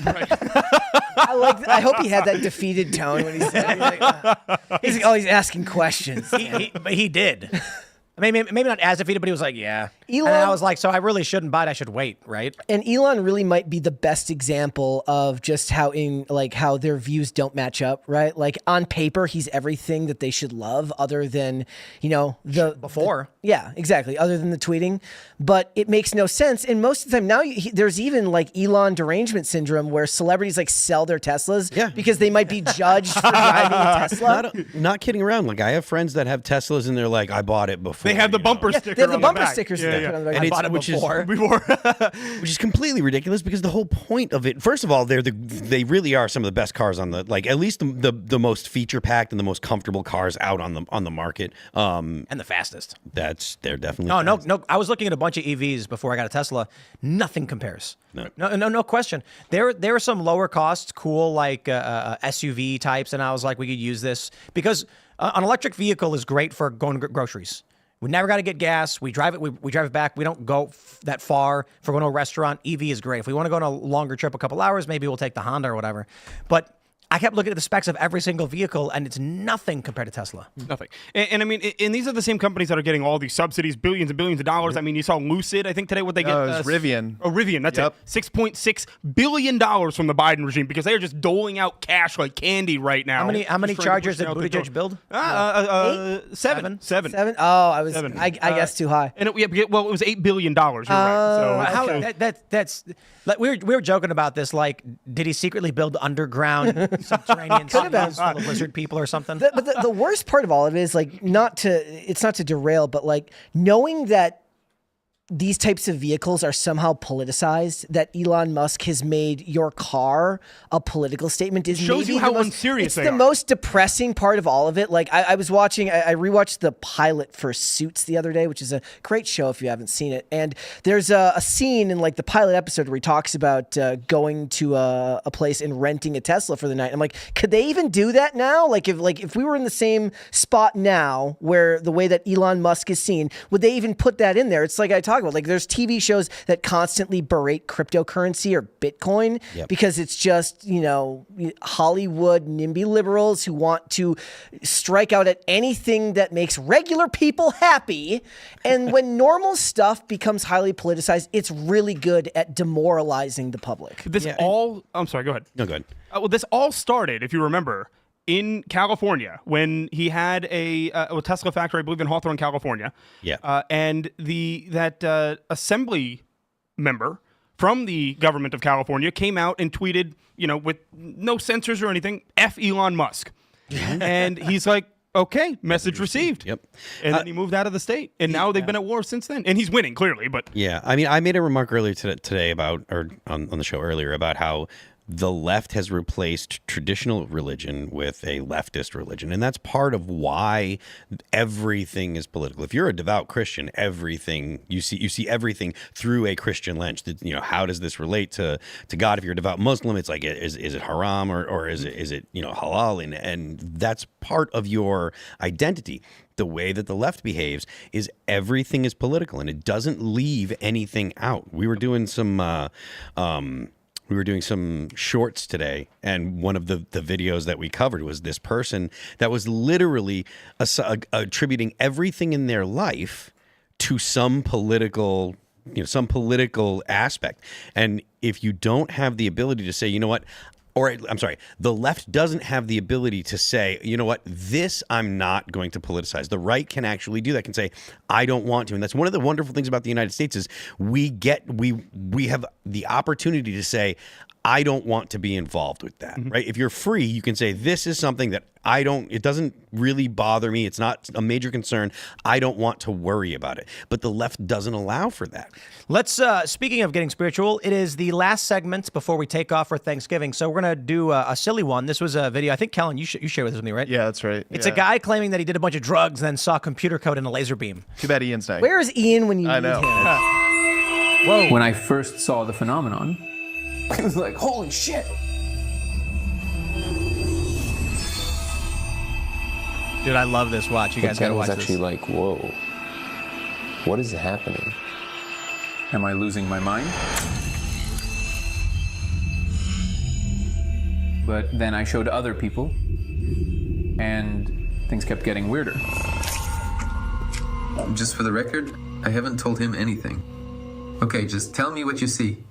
know. Right. I hope he had that defeated tone when he said it. He's like, oh, he's asking questions. He did. I mean, maybe not as defeated, but he was like, yeah. Elon, and I was like, so I really shouldn't buy it. I should wait, right? And Elon really might be the best example of just how how their views don't match up, right? Like on paper, he's everything that they should love, other than Yeah, exactly. Other than the tweeting, but it makes no sense. And most of the time now, there's even like Elon derangement syndrome, where celebrities like sell their Teslas because they might be judged for driving a Tesla. Not kidding around. Like I have friends that have Teslas and they're like, I bought it before. They have the bumper sticker. They have the on bumper back. stickers. Yeah, that they yeah. put on the back. And I bought it before. Which is completely ridiculous because the whole point of it, first of all, they really are some of the best cars on the, like, at least the most feature packed and the most comfortable cars out on the market. And the fastest. They're definitely No. I was looking at a bunch of EVs before I got a Tesla. Nothing compares. No question. There are some lower costs, cool like SUV types, and I was like, we could use this because an electric vehicle is great for going to groceries. We never got to get gas. We drive it. We drive it back. We don't go that far. If we're going to a restaurant, EV is great. If we want to go on a longer trip, a couple hours, maybe we'll take the Honda or whatever. But I kept looking at the specs of every single vehicle, and it's nothing compared to Tesla. Nothing. And I mean, and these are the same companies that are getting all these subsidies, billions and billions of dollars. I mean, you saw Lucid, I think today, what they get? it was Rivian. Oh, Rivian, that's it. $6.6 billion from the Biden regime because they are just doling out cash like candy right now. How many Chargers did Buttigieg build? 7. Seven? Oh, I was. I guess too high. And it was $8 billion. You're right. So that's like we were joking about this. Like, did he secretly build underground subterranean cities full of lizard people or something? But the worst part of all of it is like it's not to derail, but like knowing that these types of vehicles are somehow politicized, that Elon Musk has made your car a political statement is shows maybe you how the most, unserious it's they the are. most depressing part of all of it. Like I rewatched the pilot for Suits the other day, which is a great show if you haven't seen it. And there's a scene in like the pilot episode where he talks about going to a place and renting a Tesla for the night. I'm like, could they even do that now? Like if we were in the same spot now, where the way that Elon Musk is seen, would they even put that in there? It's like I talk about, like there's TV shows that constantly berate cryptocurrency or Bitcoin because it's just, Hollywood NIMBY liberals who want to strike out at anything that makes regular people happy. And when normal stuff becomes highly politicized, it's really good at demoralizing the public. I'm sorry, go ahead. No, go ahead. Well, this all started, if you remember, in California when he had a Tesla factory, I believe in Hawthorne, California. Yeah. And that assembly member from the government of California came out and tweeted, with no censors or anything, F Elon Musk. And he's like, okay, message received. Yep. And then he moved out of the state. And now they've been at war since then. And he's winning, clearly. But yeah, I mean, I made a remark earlier today about, or on the show earlier, about how the left has replaced traditional religion with a leftist religion. And that's part of why everything is political. If you're a devout Christian, everything you see everything through a Christian lens. How does this relate to God? If you're a devout Muslim, it's like, is it haram or is it halal? And that's part of your identity. The way that the left behaves is everything is political and it doesn't leave anything out. We were doing some shorts today, and one of the videos that we covered was this person that was literally attributing everything in their life to some political aspect. And if you don't have the ability to say, the left doesn't have the ability to say, this I'm not going to politicize. The right can actually do that, can say, I don't want to. And that's one of the wonderful things about the United States is we have the opportunity to say, I don't want to be involved with that, right? If you're free, you can say, this is something that it doesn't really bother me. It's not a major concern. I don't want to worry about it. But the left doesn't allow for that. Let's, speaking of getting spiritual, it is the last segment before we take off for Thanksgiving. So we're going to do a silly one. This was a video. I think, Kellen, you shared this with me, right? Yeah, that's right. It's a guy claiming that he did a bunch of drugs and then saw computer code in a laser beam. Too bad Ian's not. Where is Ian when you need him? Whoa. When I first saw the phenomenon, I was like, holy shit. Dude, I love this. Watch. You guys gotta watch this. I was actually like, whoa. What is happening? Am I losing my mind? But then I showed other people, and things kept getting weirder. Just for the record, I haven't told him anything. Okay, just tell me what you see.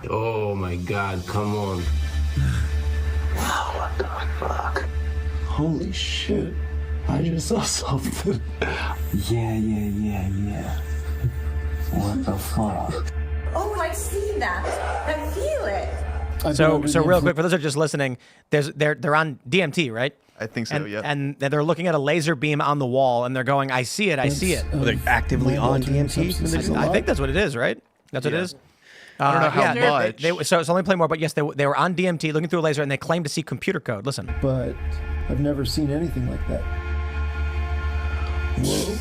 Oh my God, come on. What the fuck? Holy shit. I just saw something. Yeah. What the fuck? Oh, I see that. I feel it. So real quick, for those who are just listening, they're on DMT, right? I think so, yeah. And they're looking at a laser beam on the wall, and they're going, I see it. They're actively on DMT? I think that's what it is, right? That's what it is? I don't know how much. So let me play more, but yes, they were on DMT looking through a laser, and they claimed to see computer code. Listen. But I've never seen anything like that. Whoa.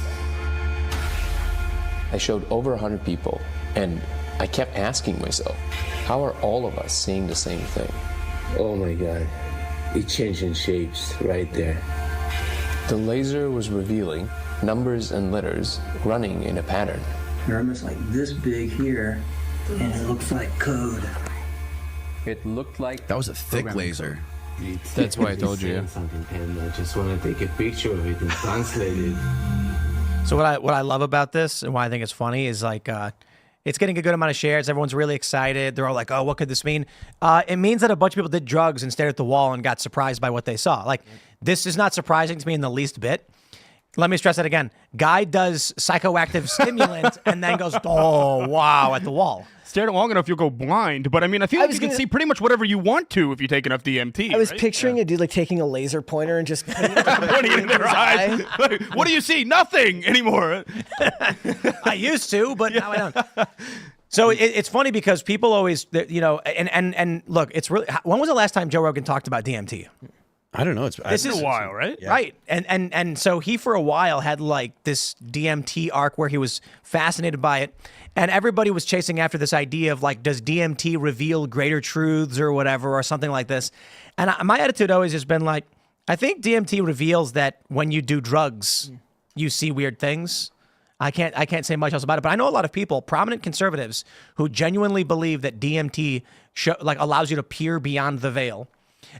I showed over 100 people, and I kept asking myself, how are all of us seeing the same thing? Oh my God. It's changing shapes right there. The laser was revealing numbers and letters running in a pattern. They're almost like this big here, and it looks like code. It looked like... That was a thick laser. That's why I told you. Something, and I just want to take a picture of it and translate it. So what I love about this and why I think it's funny is like it's getting a good amount of shares. Everyone's really excited. They're all like, oh, what could this mean? It means that a bunch of people did drugs and stared at the wall and got surprised by what they saw. Like, this is not surprising to me in the least bit. Let me stress that again. Guy does psychoactive stimulant and then goes, oh, wow, at the wall. Stare at it long enough, you'll go blind. But I mean, I feel like you can see pretty much whatever you want to if you take enough DMT. I was picturing a dude like taking a laser pointer and just putting it in their eyes. Like, what do you see? Nothing anymore. I used to, but now I don't. So it's funny because people always, and look, it's really. When was the last time Joe Rogan talked about DMT? I don't know. This is a while, right? Yeah. Right. And so he for a while had like this DMT arc where he was fascinated by it. And everybody was chasing after this idea of like, does DMT reveal greater truths or whatever, or something like this? And my attitude always has been like, I think DMT reveals that when you do drugs, you see weird things. I can't say much else about it, but I know a lot of people, prominent conservatives, who genuinely believe that DMT allows you to peer beyond the veil.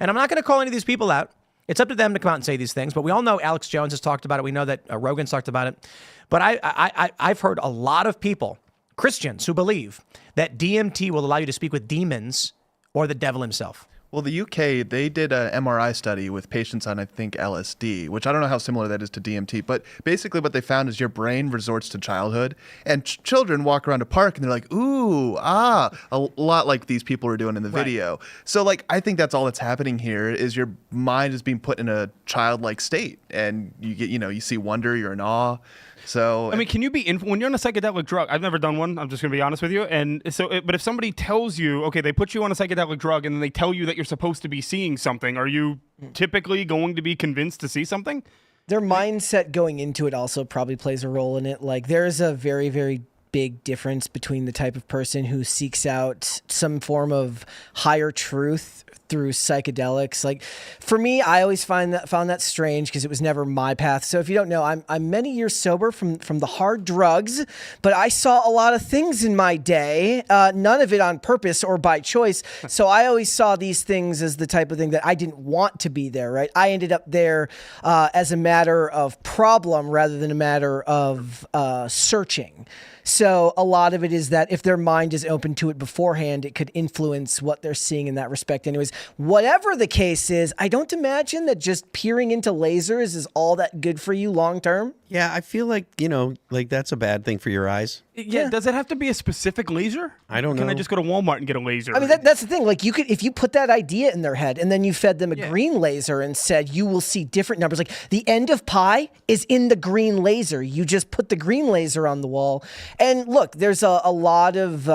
And I'm not going to call any of these people out. It's up to them to come out and say these things. But we all know Alex Jones has talked about it. We know that Rogan's talked about it. But I've heard a lot of people, Christians, who believe that DMT will allow you to speak with demons or the devil himself. Well, the UK, they did an MRI study with patients on, I think, LSD, which I don't know how similar that is to DMT. But basically what they found is your brain resorts to childhood. And children walk around a park and they're like, ooh, a lot like these people were doing in the video. So, like, I think that's all that's happening here is your mind is being put in a childlike state. And you get, you see wonder, you're in awe. So I mean, can you be when you're on a psychedelic drug? I've never done one. I'm just gonna be honest with you. And so, but if somebody tells you, okay, they put you on a psychedelic drug, and then they tell you that you're supposed to be seeing something, are you typically going to be convinced to see something? Their mindset going into it also probably plays a role in it. Like, there is a very, very big difference between the type of person who seeks out some form of higher truth through psychedelics. Like, for me, I always found that strange because it was never my path. So if you don't know, I'm many years sober from the hard drugs, but I saw a lot of things in my day, none of it on purpose or by choice. So I always saw these things as the type of thing that I didn't want to be there, right? I ended up there as a matter of problem rather than a matter of searching. So a lot of it is that if their mind is open to it beforehand, it could influence what they're seeing in that respect. Anyways, whatever the case is, I don't imagine that just peering into lasers is all that good for you long term. Yeah, I feel like, that's a bad thing for your eyes. Yeah. Does it have to be a specific laser? I don't know. Can I just go to Walmart and get a laser? I mean, that's the thing. Like, you could, if you put that idea in their head and then you fed them a green laser and said, you will see different numbers. Like, the end of pi is in the green laser. You just put the green laser on the wall. And look, there's a lot of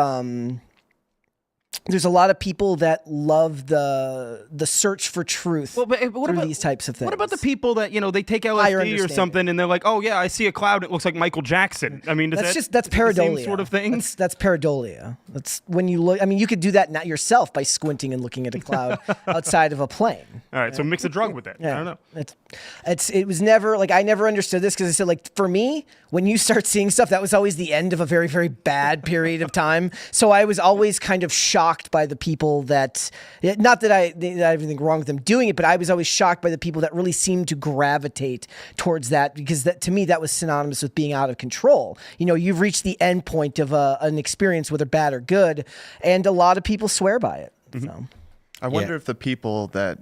people that love the search for truth through these types of things. What about the people that, they take LSD or something and they're like, oh yeah, I see a cloud, it looks like Michael Jackson. I mean, that's pareidolia. The same sort of thing? That's pareidolia. That's when you look, I mean, you could do that not yourself by squinting and looking at a cloud outside of a plane. All right, so mix a drug with that. Yeah. I don't know. It was never, like, I never understood this because I said, like, for me, when you start seeing stuff, that was always the end of a very, very bad period of time. So I was always kind of shocked shocked by the people that, not that I have anything wrong with them doing it, but I was always shocked by the people that really seemed to gravitate towards that, because that, to me, that was synonymous with being out of control. You've reached the end point of an experience, whether bad or good, and a lot of people swear by it. So. I wonder if the people that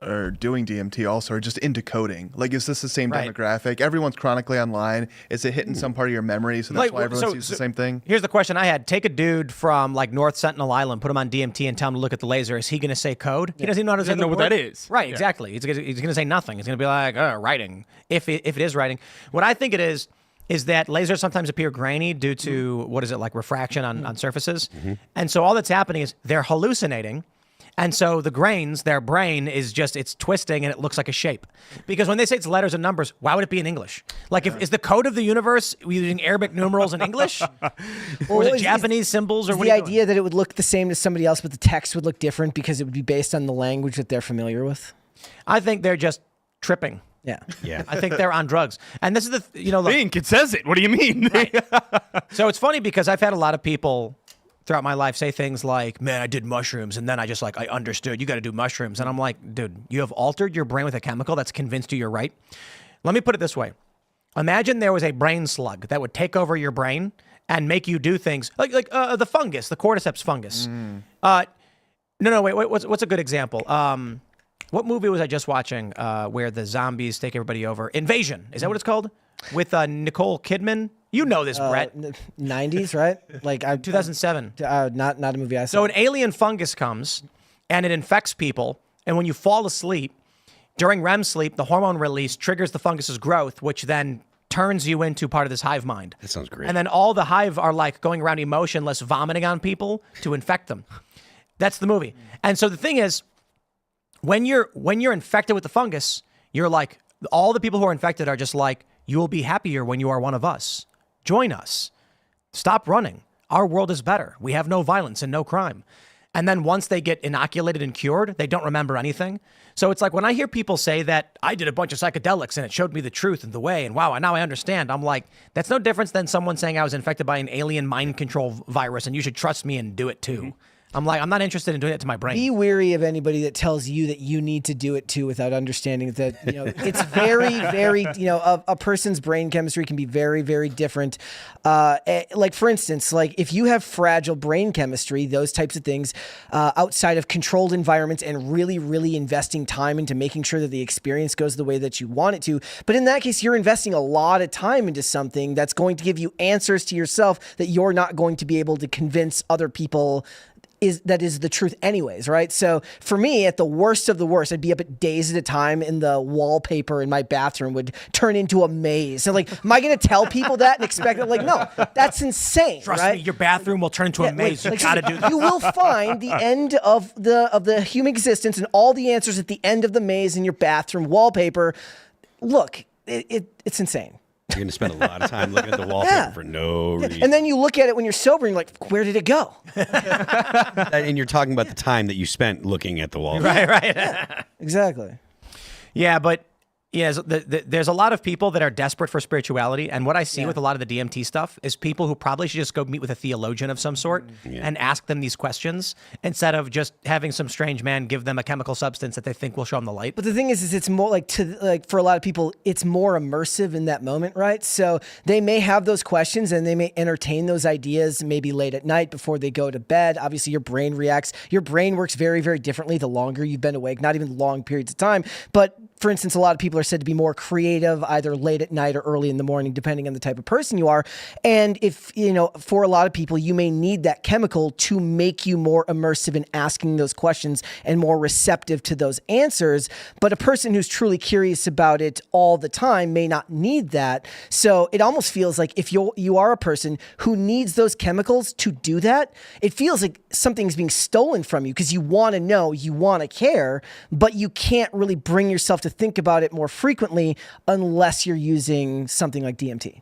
are doing DMT also are just into coding. Like, is this the same demographic? Everyone's chronically online. Is it hitting some part of your memory, so that's why everyone sees the same thing? Here's the question I had. Take a dude from like North Sentinel Island, put him on DMT and tell him to look at the laser. Is he going to say code? He doesn't even know how to say know what that is. Right, exactly. He's going to say nothing. He's going to be like, writing, if it is writing. What I think it is that lasers sometimes appear grainy due to, like refraction on surfaces. And so all that's happening is they're hallucinating. And so the grains, their brain is just, it's twisting and it looks like a shape. Because when they say it's letters and numbers, why would it be in English? Like, is the code of the universe using Arabic numerals in English? Or is it Japanese symbols? Or what the idea that it would look the same to somebody else, but the text would look different because it would be based on the language that they're familiar with? I think they're just tripping. Yeah. I think they're on drugs. And this is the, look, Think, it says it. What do you mean? Right. So it's funny because I've had a lot of people throughout my life say things like, man, I did mushrooms, and then I just I understood you got to do mushrooms. And I'm like, dude, you have altered your brain with a chemical that's convinced you you're right. Let me put it this way. Imagine there was a brain slug that would take over your brain and make you do things like the fungus, the cordyceps fungus. Wait, what's a good example? What movie was I just watching where the zombies take everybody over? Invasion. Is that what it's called? With Nicole Kidman? You know this, Brett. 90s, right? 2007. Not a movie I saw. So an alien fungus comes and it infects people. And when you fall asleep, during REM sleep, the hormone release triggers the fungus's growth, which then turns you into part of this hive mind. That sounds great. And then all the hive are going around emotionless, vomiting on people to infect them. That's the movie. And so the thing is, when you're infected with the fungus, you're like, all the people who are infected are just like, you will be happier when you are one of us. Join us. Stop running. Our world is better. We have no violence and no crime. And then once they get inoculated and cured, they don't remember anything. So it's like when I hear people say that I did a bunch of psychedelics and it showed me the truth and the way, and wow, now I understand. I'm like, that's no difference than someone saying I was infected by an alien mind control virus and you should trust me and do it too. I'm like, I'm not interested in doing it to my brain. Be wary of anybody that tells you that you need to do it too without understanding that, it's very, very, a person's brain chemistry can be very, very different. Like, for instance, like if you have fragile brain chemistry, those types of things, outside of controlled environments and really, really investing time into making sure that the experience goes the way that you want it to. But in that case, you're investing a lot of time into something that's going to give you answers to yourself that you're not going to be able to convince other people that is the truth anyways, right? So for me, at the worst of the worst, I'd be up at days at a time and the wallpaper in my bathroom would turn into a maze. So like, am I going to tell people that and expect it? Like, no, that's insane, Trust right? me, your bathroom will turn into a maze. You got to do that. You will find the end of the human existence and all the answers at the end of the maze in your bathroom wallpaper. Look, it's insane. You're going to spend a lot of time looking at the wallpaper for no reason. And then you look at it when you're sober and you're like, where did it go? And you're talking about the time that you spent looking at the wallpaper. Right. Exactly. Yeah, but there's a lot of people that are desperate for spirituality. And what I see with a lot of the DMT stuff is people who probably should just go meet with a theologian of some sort and ask them these questions instead of just having some strange man give them a chemical substance that they think will show them the light. But the thing is it's more like for a lot of people, it's more immersive in that moment, right? So they may have those questions and they may entertain those ideas maybe late at night before they go to bed. Obviously, your brain reacts. Your brain works very, very differently the longer you've been awake, not even long periods of time. But for instance, a lot of people are said to be more creative either late at night or early in the morning, depending on the type of person you are. And if, for a lot of people, you may need that chemical to make you more immersive in asking those questions and more receptive to those answers. But a person who's truly curious about it all the time may not need that. So it almost feels like if you are a person who needs those chemicals to do that, it feels like something's being stolen from you because you want to know, you want to care, but you can't really bring yourself to think about it more frequently unless you're using something like DMT.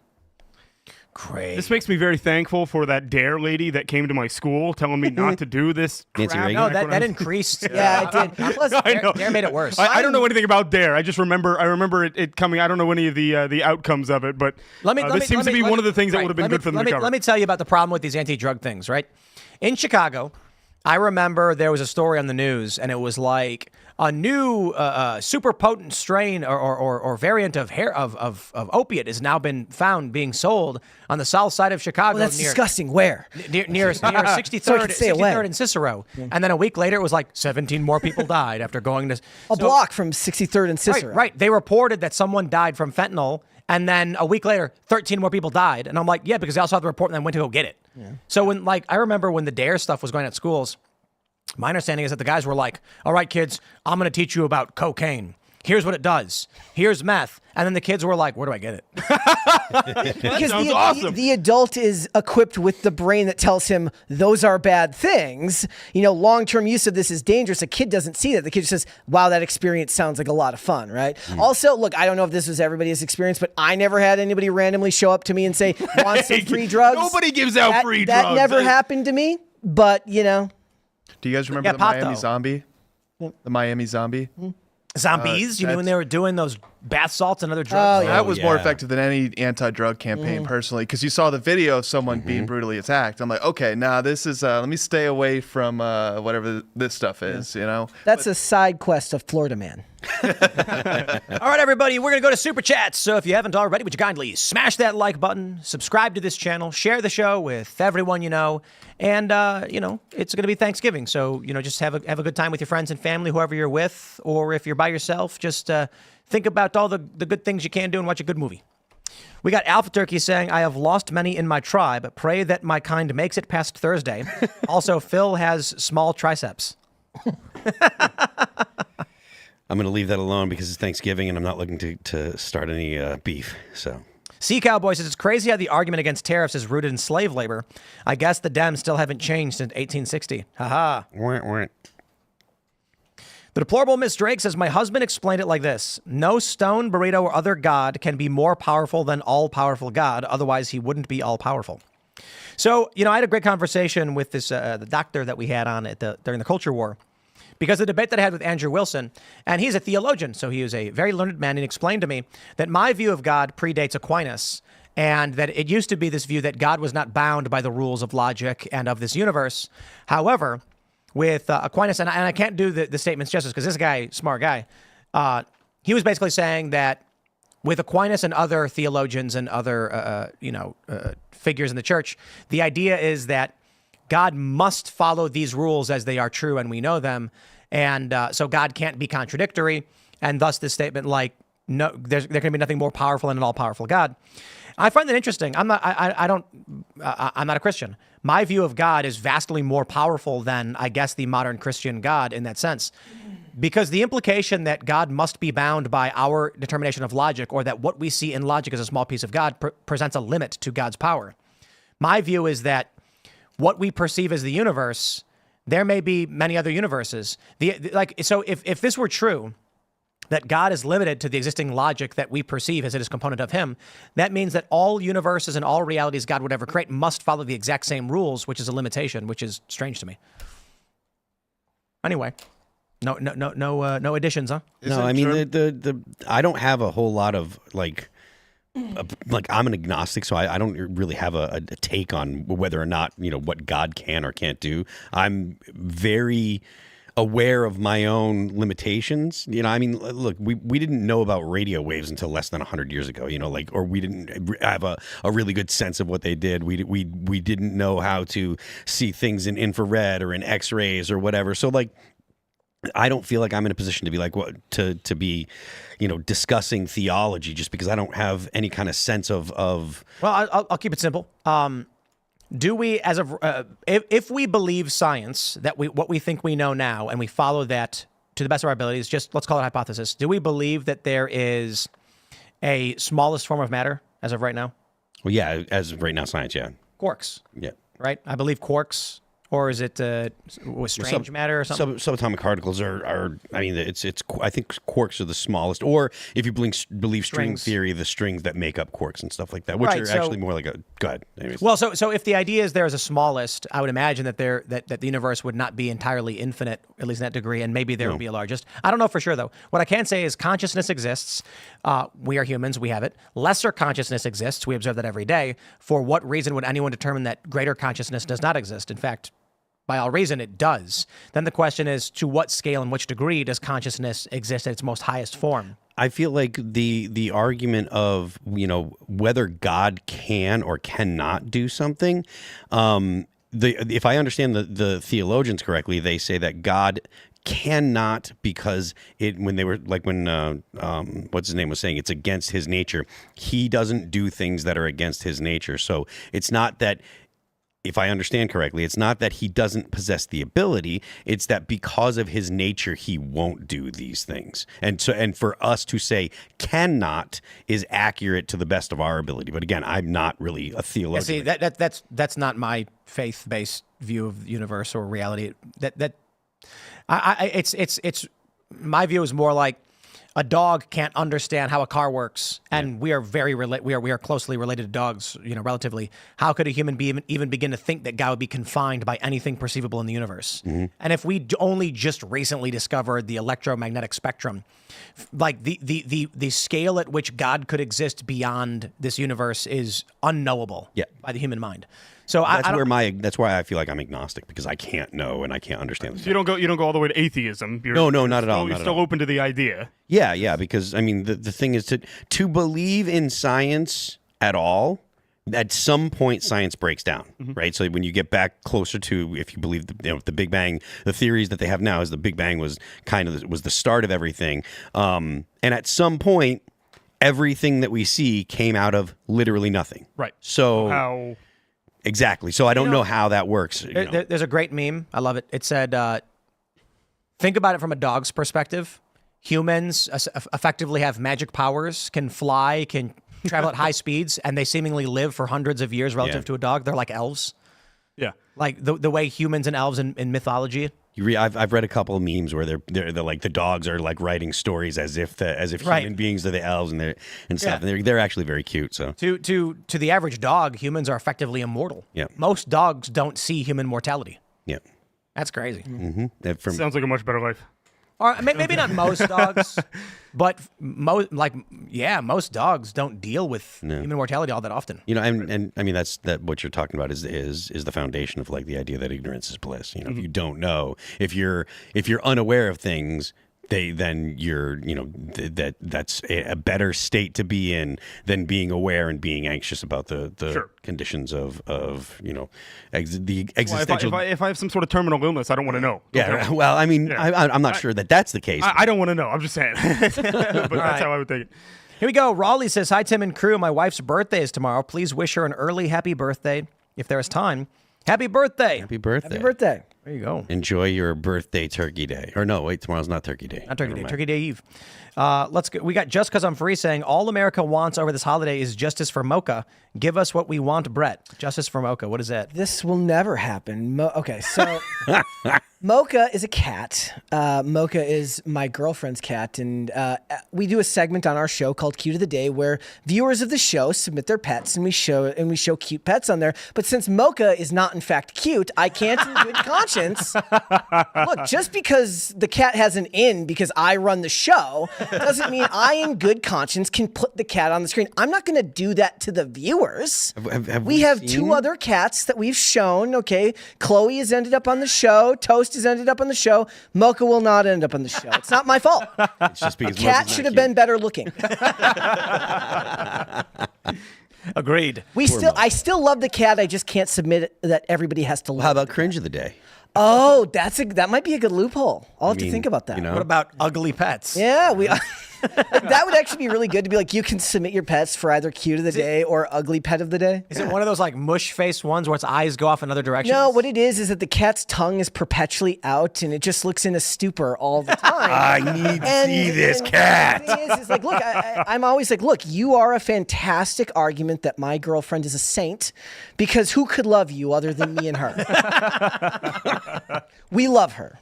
Great. This makes me very thankful for that DARE lady that came to my school telling me not to do this crap. No, that increased. Yeah, it did. Plus, DARE made it worse. I don't know anything about DARE. I just remember it coming. I don't know any of the outcomes of it, but this seems to be one of the things that would have been good for them to cover. Let me tell you about the problem with these anti-drug things, right? In Chicago, I remember there was a story on the news, and it was like a new super potent strain or variant of opiate has now been found being sold on the south side of Chicago. Well, that's disgusting. Where? Near 63rd and Cicero. Yeah. And then a week later, it was like 17 more people died after going to... A block from 63rd and Cicero. Right. They reported that someone died from fentanyl, and then a week later, 13 more people died. And I'm like, yeah, because they also had the report and then went to go get it. Yeah. So when, like, I remember when the DARE stuff was going at schools, my understanding is that the guys were like, all right, kids, I'm going to teach you about cocaine. Here's what it does. Here's meth. And then the kids were like, where do I get it? Because the adult is equipped with the brain that tells him those are bad things. You know, long-term use of this is dangerous. A kid doesn't see that. The kid just says, wow, that experience sounds like a lot of fun, right? Also, look, I don't know if this was everybody's experience, but I never had anybody randomly show up to me and say, want some free drugs? Nobody gives out free drugs. That never happened to me, but, you know. Do you guys remember the Miami Zombie? The Miami Zombie? Zombies? You mean when they were doing those bath salts and other drugs? That was more effective than any anti-drug campaign, personally, because you saw the video of someone being brutally attacked. I'm like, okay, now this is, let me stay away from whatever this stuff is, you know? That's a side quest of Florida Man. All right, everybody, we're going to go to Super Chats. So if you haven't already, would you kindly smash that like button, subscribe to this channel, share the show with everyone you know, and, you know, it's going to be Thanksgiving. So, you know, just have a good time with your friends and family, whoever you're with, or if you're by yourself, just think about all the good things you can do and watch a good movie. We got Alpha Turkey saying, I have lost many in my tribe. Pray that my kind makes it past Thursday. Also, Phil has small triceps. I'm going to leave that alone because it's Thanksgiving and I'm not looking to start any beef. So, Sea Cowboy says, it's crazy how the argument against tariffs is rooted in slave labor. I guess the Dems still haven't changed since 1860. Haha. The deplorable Miss Drake says, my husband explained it like this. No stone, burrito, or other god can be more powerful than all-powerful God. Otherwise, he wouldn't be all-powerful. So, you know, I had a great conversation with this the doctor that we had on during the Culture War. Because the debate that I had with Andrew Wilson, and he's a theologian, so he was a very learned man, and he explained to me that my view of God predates Aquinas, and that it used to be this view that God was not bound by the rules of logic and of this universe. However, with Aquinas, and I can't do the statements justice because this guy, smart guy, he was basically saying that with Aquinas and other theologians and other, figures in the church, the idea is that God must follow these rules as they are true and we know them. And so God can't be contradictory. And thus this statement, like, no, there can be nothing more powerful than an all-powerful God. I find that interesting. I'm not a Christian. My view of God is vastly more powerful than, I guess, the modern Christian God in that sense. Because the implication that God must be bound by our determination of logic, or that what we see in logic as a small piece of God presents a limit to God's power. My view is that what we perceive as the universe, there may be many other universes. So if this were true, that God is limited to the existing logic that we perceive as it is a component of him, that means that all universes and all realities God would ever create must follow the exact same rules, which is a limitation, which is strange to me. Anyway, no additions, huh? No, I mean the I don't have a whole lot of like I'm an agnostic, so I don't really have a take on whether or not, you know, what God can or can't do. I'm very aware of my own limitations. You know, I mean, look, we didn't know about radio waves until less than 100 years ago, you know, like, or we didn't have a really good sense of what they did. We didn't know how to see things in infrared or in X-rays or whatever. So like, I don't feel like I'm in a position to be like to be, you know, discussing theology just because I don't have any kind of sense of. Well, I'll keep it simple. Do we, as of if we believe science, that what we think we know now, and we follow that to the best of our abilities, just let's call it hypothesis. Do we believe that there is a smallest form of matter as of right now? Well, yeah, as of right now, science, yeah. Quarks. Yeah. Right. I believe quarks. Or is it strange matter or something? Subatomic particles are. I mean, it's. I think quarks are the smallest. Or if you believe string theory, the strings that make up quarks and stuff like that, which are actually more like a. Go ahead. Anyways. Well, so if the idea is there is a smallest, I would imagine that that the universe would not be entirely infinite, at least in that degree, and maybe there would be a largest. I don't know for sure though. What I can say is consciousness exists. We are humans. We have it. Lesser consciousness exists. We observe that every day. For what reason would anyone determine that greater consciousness does not exist? In fact, by all reason, it does. Then the question is, to what scale and which degree does consciousness exist at its most highest form? I feel like the argument of, whether God can or cannot do something, if I understand the theologians correctly, they say that God cannot, because when what's his name was saying, it's against his nature. He doesn't do things that are against his nature. So it's not that, if I understand correctly, it's not that he doesn't possess the ability, it's that because of his nature he won't do these things. And for us to say cannot is accurate to the best of our ability. But again, I'm not really a theologian. Yeah, see, that's not my faith-based view of the universe or reality. It's my view is more like a dog can't understand how a car works, and we are we are closely related to dogs, relatively. How could a human being even begin to think that God would be confined by anything perceivable in the universe? Mm-hmm. And if we only just recently discovered the electromagnetic spectrum, like the scale at which God could exist beyond this universe is unknowable by the human mind. So that's why I feel like I'm agnostic, because I can't know and I can't understand. So you don't go all the way to atheism. No, not at all. You're still open to the idea. Yeah, because I mean the thing is to believe in science at all. At some point, science breaks down, right? So when you get back closer to, if you believe the Big Bang, the theories that they have now is the Big Bang was was the start of everything, and at some point, everything that we see came out of literally nothing. Right. So how? Exactly. So I don't know how that works. There's a great meme. I love it. It said, think about it from a dog's perspective. Humans effectively have magic powers, can fly, can travel at high speeds, and they seemingly live for hundreds of years relative to a dog. They're like elves. Yeah. Like the way humans and elves in mythology. I've read a couple of memes where they're like the dogs are like writing stories as if human beings are the elves and stuff, and they're actually very cute. So to the average dog, humans are effectively immortal. Yeah. Most dogs don't see human mortality. Yeah. That's crazy. Mm-hmm. Sounds like a much better life. Or maybe not most dogs, but most dogs don't deal with human mortality all that often. And I mean that's what you're talking about is the foundation of like the idea that ignorance is bliss. If you don't know, if you're unaware of things, then you're that's a better state to be in than being aware and being anxious about the conditions of the existential. Well, if I have some sort of terminal illness, I don't want to know. Yeah. Well, I mean, I'm not sure that's the case. I don't want to know. I'm just saying. But that's how I would take it. Here we go. Raleigh says, "Hi, Tim and crew. My wife's birthday is tomorrow. Please wish her an early happy birthday if there is time. Happy birthday. Happy birthday. Happy birthday. There you go. Enjoy your birthday turkey day. Or no, wait, tomorrow's not turkey day. Not turkey day. Turkey Day Eve. Let's go. We got Just Cause I'm Free saying, all America wants over this holiday is justice for Mocha. Give us what we want, Brett. Justice for Mocha. What is that? This will never happen. Okay, so Mocha is a cat. Mocha is my girlfriend's cat, and we do a segment on our show called Cute of the Day where viewers of the show submit their pets, and we show cute pets on there. But since Mocha is not in fact cute, I can't in good conscience. Look, just because the cat has an in because I run the show doesn't mean I in good conscience can put the cat on the screen. I'm not going to do that to the viewers. We have two other cats that we've shown. Okay, Chloe has ended up on the show. Toast has ended up on the show. Mocha will not end up on the show. It's not my fault. It's just because the cat should have been better looking. Agreed. I still love the cat. I just can't submit that everybody has to love. How about cringe of the day? Oh, that might be a good loophole. I'll have to think about that. What about ugly pets? Yeah, that would actually be really good to be like, you can submit your pets for either cute of the day or ugly pet of the day. Is it one of those like mush face ones where its eyes go off in other directions? No, what it is that the cat's tongue is perpetually out and it just looks in a stupor all the time. I need to see this cat. The thing is like, look, I'm always like, look, you are a fantastic argument that my girlfriend is a saint, because who could love you other than me and her? We love her.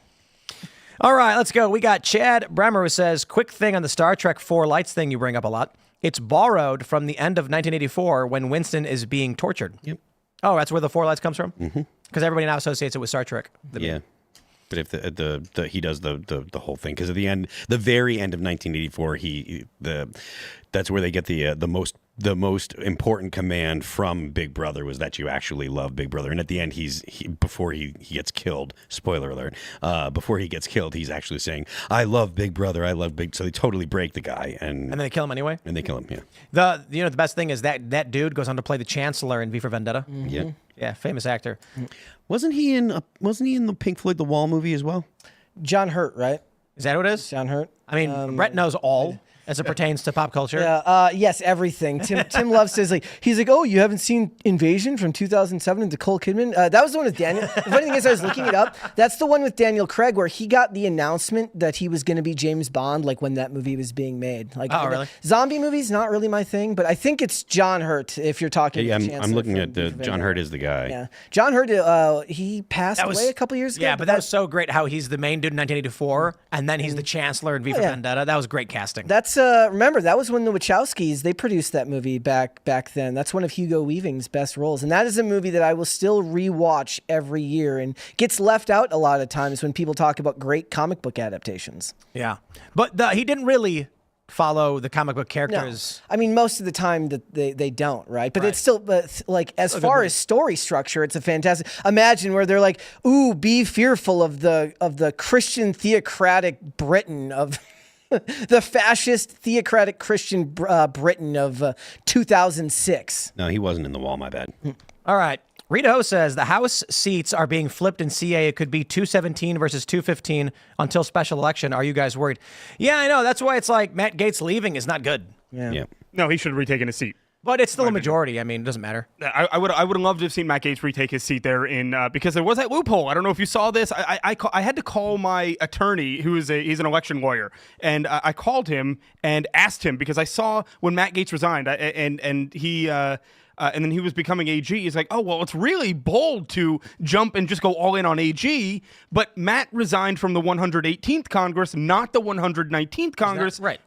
All right, let's go. We got Chad Bremer who says, quick thing on the Star Trek 4 lights thing you bring up a lot. It's borrowed from the end of 1984 when Winston is being tortured. Yep. Oh, that's where the 4 lights comes from? Because everybody now associates it with Star Trek. Yeah. But if he does the whole thing, because at the very end of 1984, that's where they get the most the most important command from Big Brother was that you actually love Big Brother. And at the end, before he gets killed, spoiler alert, before he gets killed, he's actually saying, I love Big Brother, I love Big. So they totally break the guy. And then they kill him anyway? And they kill him, yeah. The best thing is that dude goes on to play the Chancellor in V for Vendetta. Mm-hmm. Yeah. Yeah, famous actor. Wasn't he in the Pink Floyd The Wall movie as well? John Hurt, right? Is that who it is? John Hurt. I mean, Brett knows all as it pertains to pop culture. Yeah, yes, everything. Tim Love says, he's like, oh, you haven't seen Invasion from 2007 and Nicole Kidman? That was the one with Daniel. The funny thing is, I was looking it up. That's the one with Daniel Craig where he got the announcement that he was going to be James Bond, like when that movie was being made. Oh, really? Zombie movies, not really my thing, but I think it's John Hurt if you're talking. Yeah, I'm looking at John Hurt is the guy. Yeah, John Hurt. He passed away a couple years ago. Yeah, but that was so great how he's the main dude in 1984, and then he's the Chancellor in V for Vendetta. That was great casting. That's remember that was when the Wachowskis, they produced that movie back then. That's one of Hugo Weaving's best roles. And that is a movie that I will still rewatch every year and gets left out a lot of times when people talk about great comic book adaptations. Yeah. But he didn't really follow the comic book characters. No. I mean, most of the time that they don't, right? But it's still, like, as far as story structure, it's a fantastic. Imagine where they're like, ooh, be fearful of the Christian theocratic Britain of... the fascist, theocratic Christian Britain of 2006. No, he wasn't in The Wall, my bad. All right. Rita Ho says the House seats are being flipped in CA. It could be 217 versus 215 until special election. Are you guys worried? Yeah, I know. That's why it's like Matt Gaetz leaving is not good. Yeah. No, he should have retaken his seat. But it's still a majority. I mean, it doesn't matter. I would have loved to have seen Matt Gaetz retake his seat there because there was that loophole. I don't know if you saw this. I had to call my attorney, he's an election lawyer, and I called him and asked him because I saw when Matt Gaetz resigned and he. And then he was becoming AG. He's like, oh, well, it's really bold to jump and just go all in on AG. But Matt resigned from the 118th Congress, not the 119th Congress, right?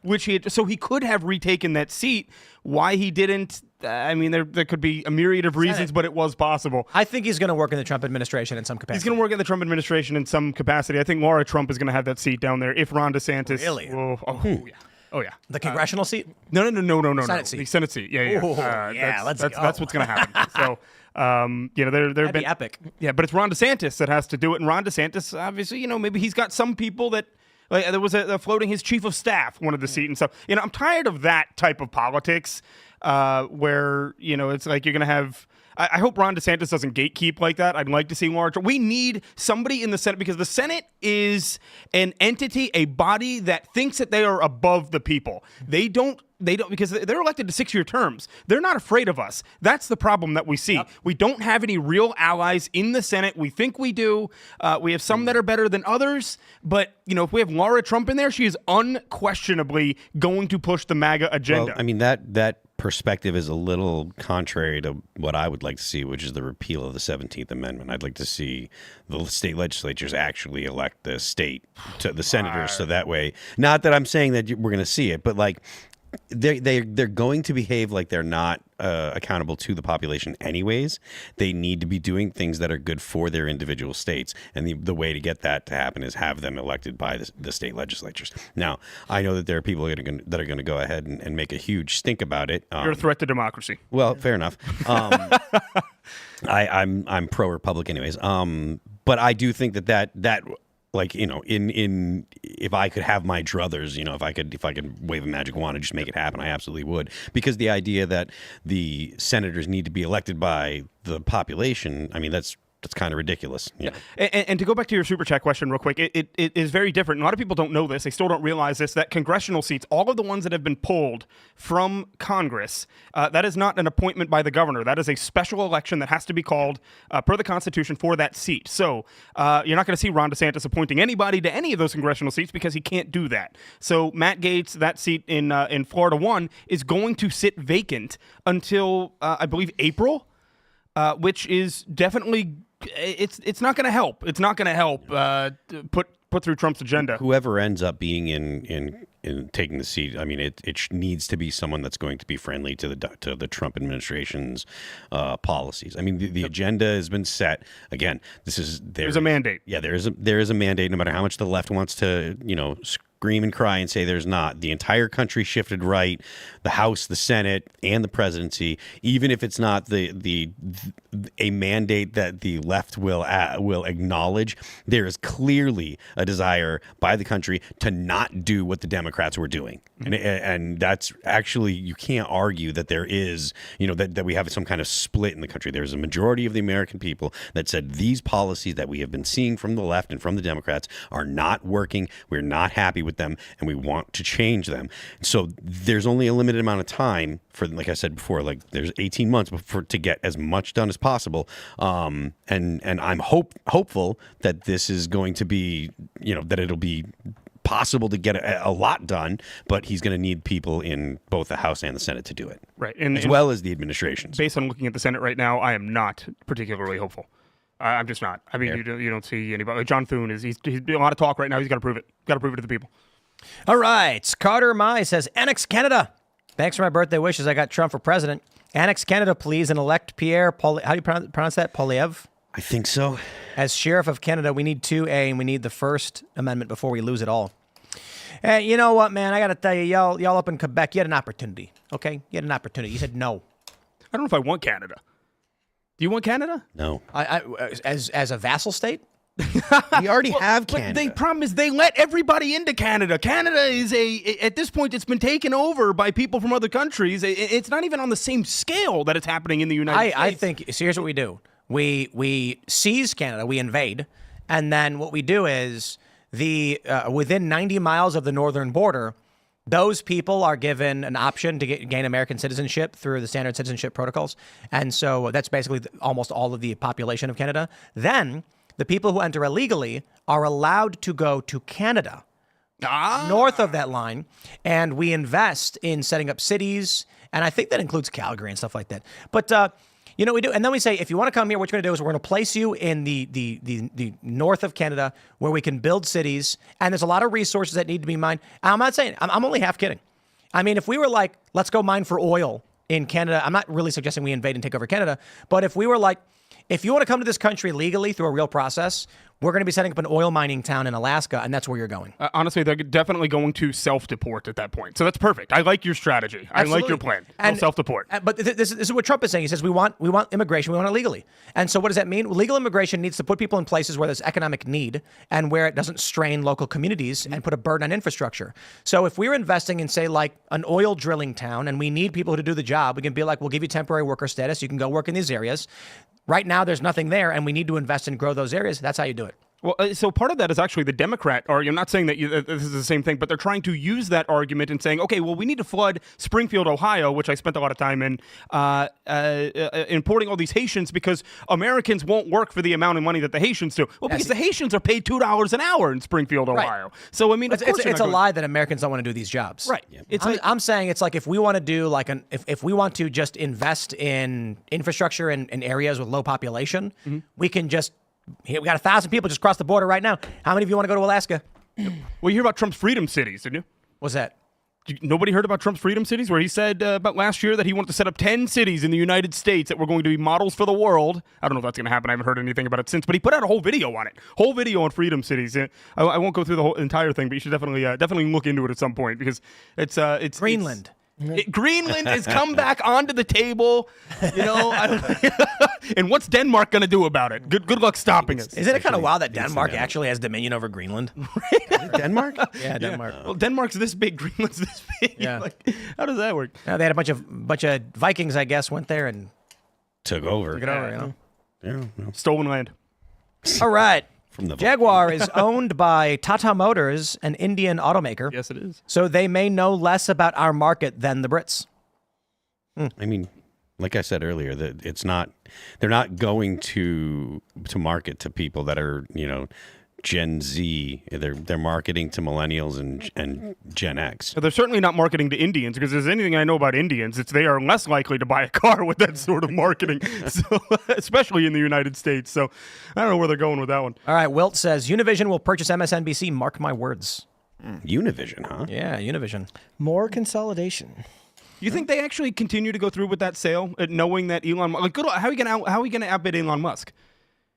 So he could have retaken that seat. Why he didn't, I mean, there could be a myriad of reasons, but it was possible. I think he's going to work in the Trump administration in some capacity. He's going to work in the Trump administration in some capacity. I think Laura Trump is going to have that seat down there if Ron DeSantis. Really? Yeah. Oh, yeah. The congressional seat? No. Senate seat. The Senate seat. Yeah. Ooh, let's go. That's what's going to happen. So, That'd be epic. Yeah, but it's Ron DeSantis that has to do it. And Ron DeSantis, obviously, maybe he's got some people that, like, there was a floating his chief of staff wanted the seat and stuff. I'm tired of that type of politics where, it's like you're going to have... I hope Ron DeSantis doesn't gatekeep like that. I'd like to see Laura Trump. We need somebody in the Senate because the Senate is an entity, a body that thinks that they are above the people. They don't because they're elected to 6-year terms. They're not afraid of us. That's the problem that we see. Yep. We don't have any real allies in the Senate. We think we do. We have some that are better than others. But, if we have Laura Trump in there, she is unquestionably going to push the MAGA agenda. Well, I mean, that perspective is a little contrary to what I would like to see, which is the repeal of the 17th Amendment. I'd like to see the state legislatures actually elect the senators, so that way, not that I'm saying that we're going to see it, but like they're going to behave like they're not accountable to the population anyways. They need to be doing things that are good for their individual states, and the way to get that to happen is have them elected by the state legislatures. Now, I know that there are people that are going to go ahead and make a huge stink about it. You're a threat to democracy. Well, fair enough. I'm pro-Republic anyways. But I do think that like, in if I could have my druthers, if I could wave a magic wand and just make it happen, I absolutely would. Because the idea that the senators need to be elected by the population, I mean, that's kind of ridiculous. Yeah. And to go back to your super chat question real quick, it is very different. A lot of people don't know this. They still don't realize this, that congressional seats, all of the ones that have been pulled from Congress, that is not an appointment by the governor. That is a special election that has to be called per the Constitution for that seat. So you're not going to see Ron DeSantis appointing anybody to any of those congressional seats because he can't do that. So Matt Gaetz, that seat in Florida 1, is going to sit vacant until, I believe, April, which is definitely... It's not going to help. It's not going to help put through Trump's agenda. Whoever ends up being in taking the seat, I mean, it needs to be someone that's going to be friendly to the Trump administration's policies. I mean, the agenda has been set. Again, there's a mandate. Yeah, there is a mandate. No matter how much the left wants to scream and cry and say there's not. The entire country shifted right, the House, the Senate, and the presidency. Even if it's not a mandate that the left will acknowledge, there is clearly a desire by the country to not do what the Democrats were doing, and that's actually, you can't argue that there is, that we have some kind of split in the country. There's a majority of the American people that said these policies that we have been seeing from the left and from the Democrats are not working. We're not happy with them, and we want to change them. So there's only a limited amount of time for, like I said before, like there's 18 months to get as much done as possible. And I'm hopeful that this is going to be, that it'll be possible to get a lot done, but he's going to need people in both the House and the Senate to do it. Right. As well as the administrations. Based on looking at the Senate right now, I am not particularly hopeful. I'm just not. I mean, you don't see anybody. John Thune he's a lot of talk right now. He's got to prove it. Got to prove it to the people. All right. Carter Mai says, annex Canada. Thanks for my birthday wishes. I got Trump for president. Annex Canada, please, and elect Pierre how do you pronounce that? Poilievre? I think so. As Sheriff of Canada, we need 2A, and we need the First Amendment before we lose it all. And you know what, man? I got to tell you, y'all up in Quebec, you had an opportunity, okay? You had an opportunity. You said no. I don't know if I want Canada. Do you want Canada? No. As a vassal state? We already have Canada. But the problem is they let everybody into Canada. Canada is at this point, it's been taken over by people from other countries. It's not even on the same scale that it's happening in the United States. I think, so here's what we do. We seize Canada, we invade, and then what we do is within 90 miles of the northern border, those people are given an option to gain American citizenship through the standard citizenship protocols. And so that's basically almost all of the population of Canada. Then the people who enter illegally are allowed to go to Canada, north of that line, and we invest in setting up cities, and I think that includes Calgary and stuff like that. But we do, and then we say, if you want to come here, what you're going to do is we're going to place you in the north of Canada, where we can build cities, and there's a lot of resources that need to be mined. I'm not saying, I'm only half kidding. I mean, if we were like, let's go mine for oil in Canada, I'm not really suggesting we invade and take over Canada, but if we were like, if you want to come to this country legally through a real process, we're going to be setting up an oil mining town in Alaska, and that's where you're going. Honestly, they're definitely going to self-deport at that point. So that's perfect. I like your strategy. Absolutely. I like your plan. They'll self-deport. But this is what Trump is saying. He says we want immigration. We want it legally. And so what does that mean? Legal immigration needs to put people in places where there's economic need and where it doesn't strain local communities and put a burden on infrastructure. So if we're investing in, say, like an oil drilling town, and we need people to do the job, we can be like, we'll give you temporary worker status. You can go work in these areas. Right now, there's nothing there, and we need to invest and grow those areas. That's how you do it. Well, so part of that is actually the Democrat argument. I'm not saying that this is the same thing, but they're trying to use that argument and saying, okay, well, we need to flood Springfield, Ohio, which I spent a lot of time in, importing all these Haitians because Americans won't work for the amount of money that the Haitians do. Well, because the Haitians are paid $2 an hour in Springfield, Ohio. Right. So, I mean, it's a lie that Americans don't want to do these jobs. Right. Yeah. I'm saying it's like if we want to do if we want to just invest in infrastructure in areas with low population, we can just. We got 1,000 people just cross the border right now. How many of you want to go to Alaska? Well, you hear about Trump's freedom cities, didn't you? What's that? Nobody heard about Trump's freedom cities, where he said about last year that he wanted to set up 10 cities in the United States that were going to be models for the world. I don't know if that's going to happen. I haven't heard anything about it since, but he put out a whole video on it. Whole video on freedom cities. I won't go through the whole entire thing, but you should definitely look into it at some point because it's Greenland. Greenland has come back onto the table, and what's Denmark going to do about it? Good luck stopping us. Isn't it kind of wild that Denmark actually has dominion over Greenland? Denmark? Yeah, Denmark. Well, Denmark's this big, Greenland's this big. Yeah. How does that work? They had a bunch of Vikings, I guess, went there and took over. Took it over, Yeah. Stolen land. All right. From the Jaguar is owned by Tata Motors, an Indian automaker. Yes, it is. So they may know less about our market than the Brits. I mean, like I said earlier, that they're not going to market to people that are, Gen Z. They're marketing to millennials and Gen X. So they're certainly not marketing to Indians, because if there's anything I know about Indians, it's they are less likely to buy a car with that sort of marketing, so, especially in the United States. So I don't know where they're going with that one. All right, Wilt says, Univision will purchase MSNBC. Mark my words. Univision, huh? Yeah, Univision. More consolidation. You think they actually continue to go through with that sale, knowing that Elon Musk, how are we going to outbid Elon Musk?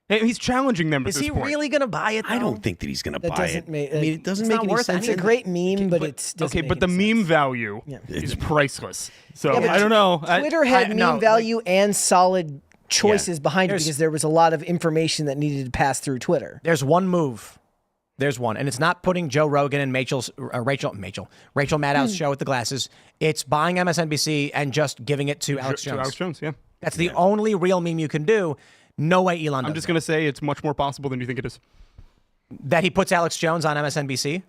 And he's challenging them. Is at this he point. really going to buy it? I though? don't think that he's going to That buy doesn't it. make- I mean, it doesn't it's make not any worth sense. It's a great meme, but it's doesn't Okay, make but the any meme sense. value is priceless. So Yeah, but I don't know. Twitter had meme no, value and solid choices behind it There's- because there was a lot of information that needed to pass through Twitter. There's one move. There's one, and it's not putting Joe Rogan and Rachel Maddow's show with the glasses. It's buying MSNBC and just giving it to Alex Jones. To Alex Jones, yeah. That's the only real meme you can do. No way Elon does I'm just going to say it's much more possible than you think it is. that he puts Alex Jones on MSNBC.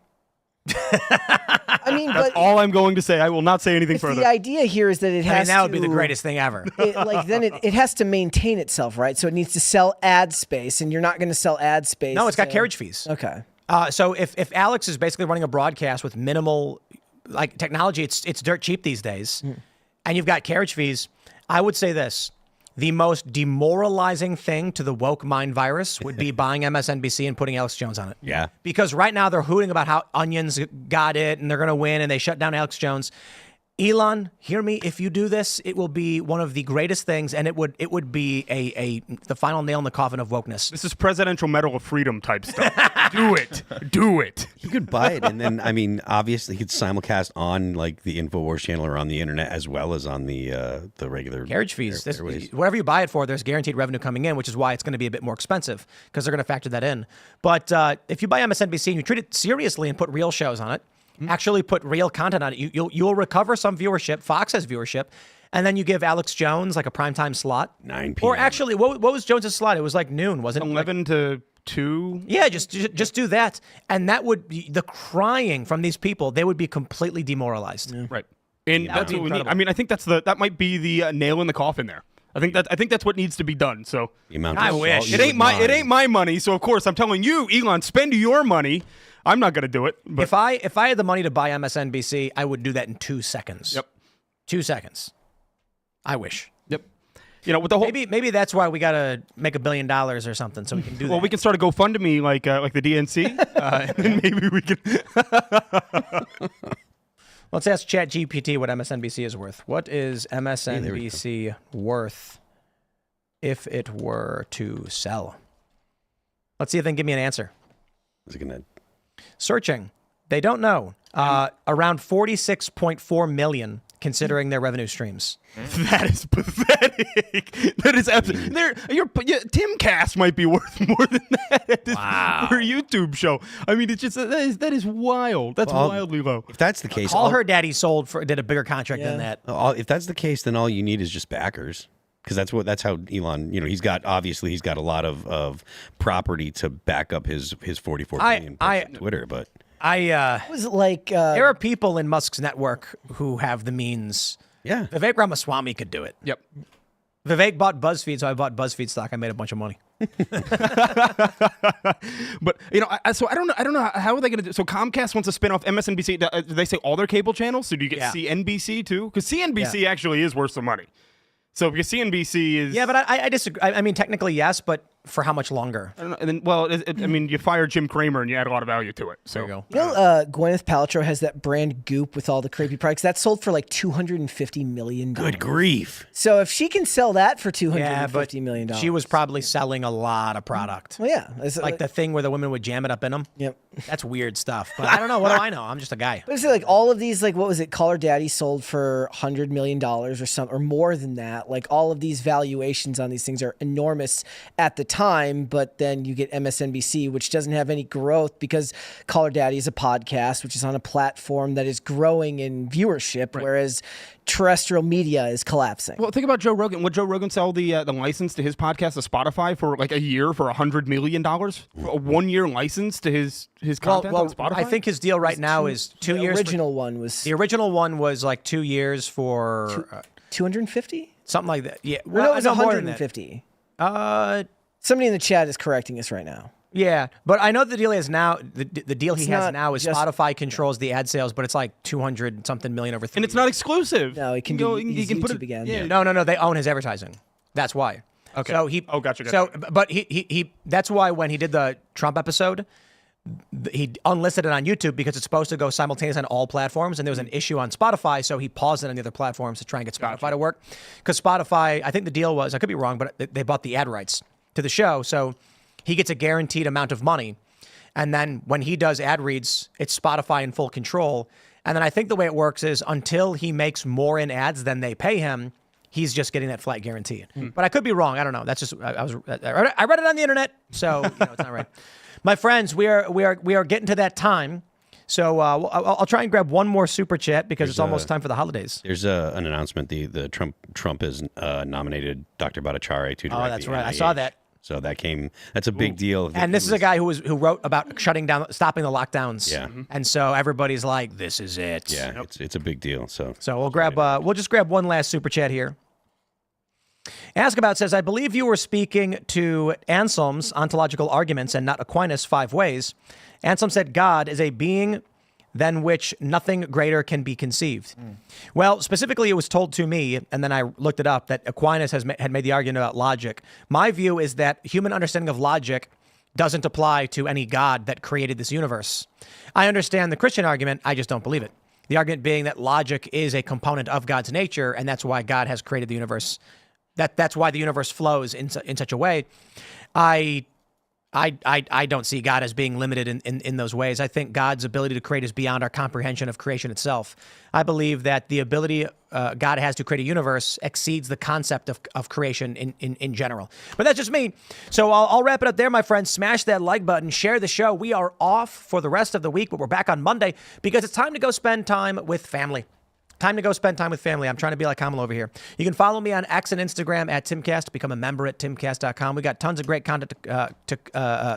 I mean, That's but all I'm going to say. I will not say anything further. the idea here is that it has that would to be the greatest thing ever. it has to maintain itself, right? So it needs to sell ad space, and you're not going to sell ad space. No, it's got to- carriage fees. Okay. So if Alex is basically running a broadcast with minimal like technology, it's dirt cheap these days, and you've got carriage fees, I would say this. The most demoralizing thing to the woke mind virus would be buying MSNBC and putting Alex Jones on it. Yeah. Because right now they're hooting about how Onions got it and they're going to win and they shut down Alex Jones. Elon, hear me. If you do this, it will be one of the greatest things, and it would be the final nail in the coffin of wokeness. This is Presidential Medal of Freedom type stuff. Do it. You could buy it, and then I mean, obviously, you could simulcast on like the Infowars channel or on the internet as well as on the regular Carriage fees. airways. Whatever you buy it for, there's guaranteed revenue coming in, which is why it's going to be a bit more expensive because they're going to factor that in. But if you buy MSNBC and you treat it seriously and put real shows on it, actually put real content on it, you'll recover some viewership. Fox has viewership. And then you give Alex Jones like a primetime slot. 9 p.m. Or actually, what was Jones's slot? It was like noon, wasn't it? 11 to 2. Yeah, just do that. And that would be the crying from these people. They would be completely demoralized. Right. And that's what we need. I mean, I think that might be the nail in the coffin there. I think that's what needs to be done. So The amount I of wish. salt you it ain't would mine. my money. So of course I'm telling you, Elon, spend your money. I'm not going to do it. But If I had the money to buy MSNBC, I would do that in 2 seconds. Yep. 2 seconds. I wish. Yep. You know, with the whole Maybe that's why we got to make $1 billion or something so we can do that. well, we can start a GoFundMe like the DNC, and then maybe we can. Let's ask ChatGPT what MSNBC is worth. What is MSNBC worth if it were to sell? Let's see if they can give me an answer. Is it gonna? Searching. They don't know. Around 46.4 million considering their revenue streams. That is pathetic. That is absolutely. Timcast might be worth more than that for a YouTube show. I mean, it's just that is wild. That's wildly low. If that's the case, All her daddy did a bigger contract than that. If that's the case, then all you need is just backers. Because that's how Elon, he's got a lot of property to back up his 44 billion Twitter, but was it like there are people in Musk's network who have the means. Yeah. Vivek Ramaswamy could do it. Yep. Vivek bought BuzzFeed, so I bought BuzzFeed stock. I made a bunch of money. But so I don't know how are they going to do. So Comcast wants to spin off MSNBC. Do they say all their cable channels? So do you get CNBC too? Because CNBC actually is worth some money. So because CNBC is but I disagree. I mean, technically yes, but for how much longer? I don't know. And then I mean, you fire Jim Cramer and you add a lot of value to it. So there you go. You know, Gwyneth Paltrow has that brand Goop with all the creepy products. That sold for like $250 million. Good grief. So if she can sell that for $250 but million, she was probably selling a lot of product. Well, yeah. It's like the thing where the women would jam it up in them. Yep. That's weird stuff. But I don't know. What do I know? I'm just a guy. But it's like all of these, like what was it? Call Her Daddy sold for $100 million or more than that. Like all of these valuations on these things are enormous at the time, but then you get MSNBC, which doesn't have any growth because Call Her Daddy is a podcast, which is on a platform that is growing in viewership, whereas terrestrial media is collapsing. Well, think about Joe Rogan. Would Joe Rogan sell the license to his podcast to Spotify for like a year for $100 million? For a 1-year license to his content on Spotify? I think his deal right now is 2 years. The original one was like 2 years for 250, something like that. Yeah, well, no, it was no, more than that. 150. Somebody in the chat is correcting us right now. Yeah, but I know the deal he has now. The deal he It's has not now is just- Spotify controls the ad sales, but it's like 200 something million over 3 and it's not exclusive. No, it can go. be He can put it again. Yeah. No. They own his advertising. That's why. Okay. So he. Oh, gotcha. So, but he. That's why when he did the Trump episode, he unlisted it on YouTube because it's supposed to go simultaneous on all platforms, and there was an issue on Spotify, so he paused it on the other platforms to try and get Spotify to work. Because Spotify, I think the deal was, I could be wrong, but they bought the ad rights. to the show. So he gets a guaranteed amount of money. And then when he does ad reads, it's Spotify in full control. And then I think the way it works is until he makes more in ads than they pay him, he's just getting that flat guarantee. But I could be wrong. I don't know. That's just I read it on the internet, so it's not right. My friends, we are getting to that time. So I'll try and grab one more super chat because it's almost time for the holidays. There's an announcement. The Trump has nominated Dr. Bhattacharya to direct. Oh, that's the right. I NIH. saw that. So that's a big deal. And this is a guy who wrote about stopping the lockdowns. Yeah. And so everybody's like, this is it. Yeah, it's a big deal. So we'll just grab one last super chat here. Ask About says, I believe you were speaking to Anselm's ontological arguments and not Aquinas' 5 ways. Anselm said God is a being than which nothing greater can be conceived. Well, specifically, it was told to me, and then I looked it up, that Aquinas had made the argument about logic. My view is that human understanding of logic doesn't apply to any God that created this universe. I understand the Christian argument, I just don't believe it. The argument being that logic is a component of God's nature, and that's why God has created the universe. That's why the universe flows in such a way. I don't see God as being limited in those ways. I think God's ability to create is beyond our comprehension of creation itself. I believe that the ability God has to create a universe exceeds the concept of creation in general. But that's just me. So I'll wrap it up there, my friends. Smash that like button. Share the show. We are off for the rest of the week, but we're back on Monday because it's time to go spend time with family. Time to go spend time with family. I'm trying to be like Kamala over here. You can follow me on X and Instagram at Timcast. Become a member at timcast.com. We got tons of great content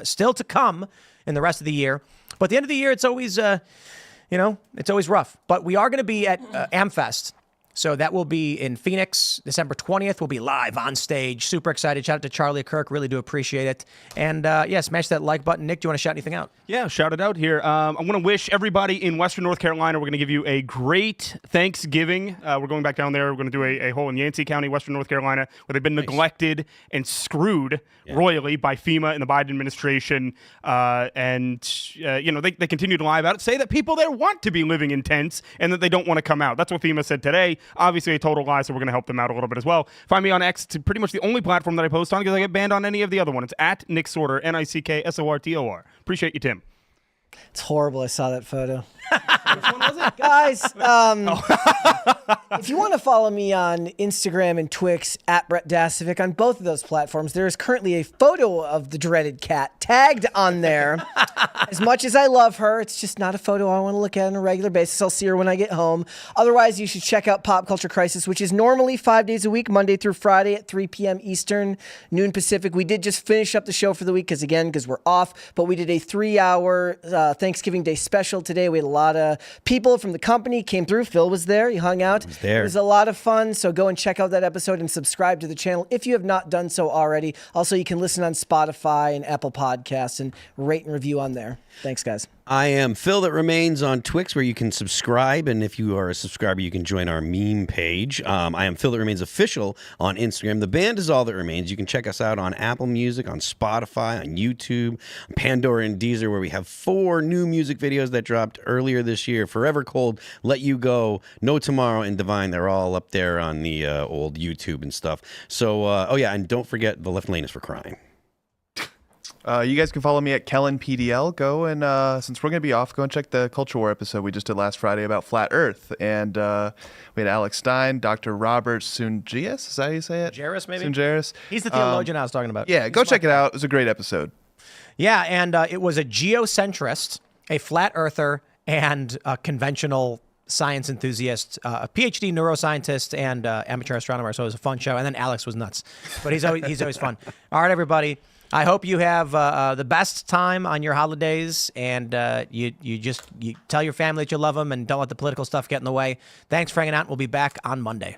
still to come in the rest of the year. But at the end of the year, it's always, it's always rough. But we are going to be at AmFest. So that will be in Phoenix, December 20th. We'll be live on stage. Super excited. Shout out to Charlie Kirk. Really do appreciate it. And smash that like button. Nick, do you want to shout anything out? Yeah, shout it out here. I want to wish everybody in Western North Carolina, we're going to give you a great Thanksgiving. We're going back down there. We're going to do a hole in Yancey County, Western North Carolina, where they've been neglected and screwed royally by FEMA and the Biden administration. They continue to lie about it, say that people there want to be living in tents and that they don't want to come out. That's what FEMA said today. Obviously a total lie, so we're going to help them out a little bit as well. Find me on X. It's pretty much the only platform that I post on because I get banned on any of the other one. It's at Nick Sortor, NickSortor. Appreciate you, Tim. It's horrible. I saw that photo. Which one was it? Guys, if you want to follow me on Instagram and Twix at Brett Dasovic on both of those platforms, there is currently a photo of the dreaded cat tagged on there. As much as I love her, it's just not a photo I want to look at on a regular basis. I'll see her when I get home. Otherwise, you should check out Pop Culture Crisis, which is normally 5 days a week, Monday through Friday at 3 p.m. Eastern, noon Pacific. We did just finish up the show for the week because we're off, but we did a 3-hour Thanksgiving Day special today. We had a lot of people from the company came through. Phil was there. He hung out. It was a lot of fun. So go and check out that episode and subscribe to the channel if you have not done so already. Also, you can listen on Spotify and Apple Podcasts and rate and review on there. Thanks, guys. I am Phil That Remains on Twix, where you can subscribe, and if you are a subscriber, you can join our meme page. I am Phil That Remains Official on Instagram. The band is All That Remains. You can check us out on Apple Music, on Spotify, on YouTube, on Pandora and Deezer, where we have 4 new music videos that dropped earlier this year. Forever Cold, Let You Go, No Tomorrow, and Divine. They're all up there on the old YouTube and stuff. So, and don't forget, The Left Lane is for Crime. You guys can follow me at Kellen PDL. Go and, since we're going to be off, go and check the Culture War episode we just did last Friday about Flat Earth. And we had Alex Stein, Dr. Robert Sungius. Is that how you say it? Sunjaris, maybe? Sunjaris. He's the theologian I was talking about. Yeah, go check it out. It was a great episode. Yeah, and it was a geocentrist, a flat earther, and a conventional science enthusiast, a PhD neuroscientist, and amateur astronomer. So it was a fun show. And then Alex was nuts, but he's always fun. All right, everybody. I hope you have the best time on your holidays, and you tell your family that you love them and don't let the political stuff get in the way. Thanks for hanging out. We'll be back on Monday.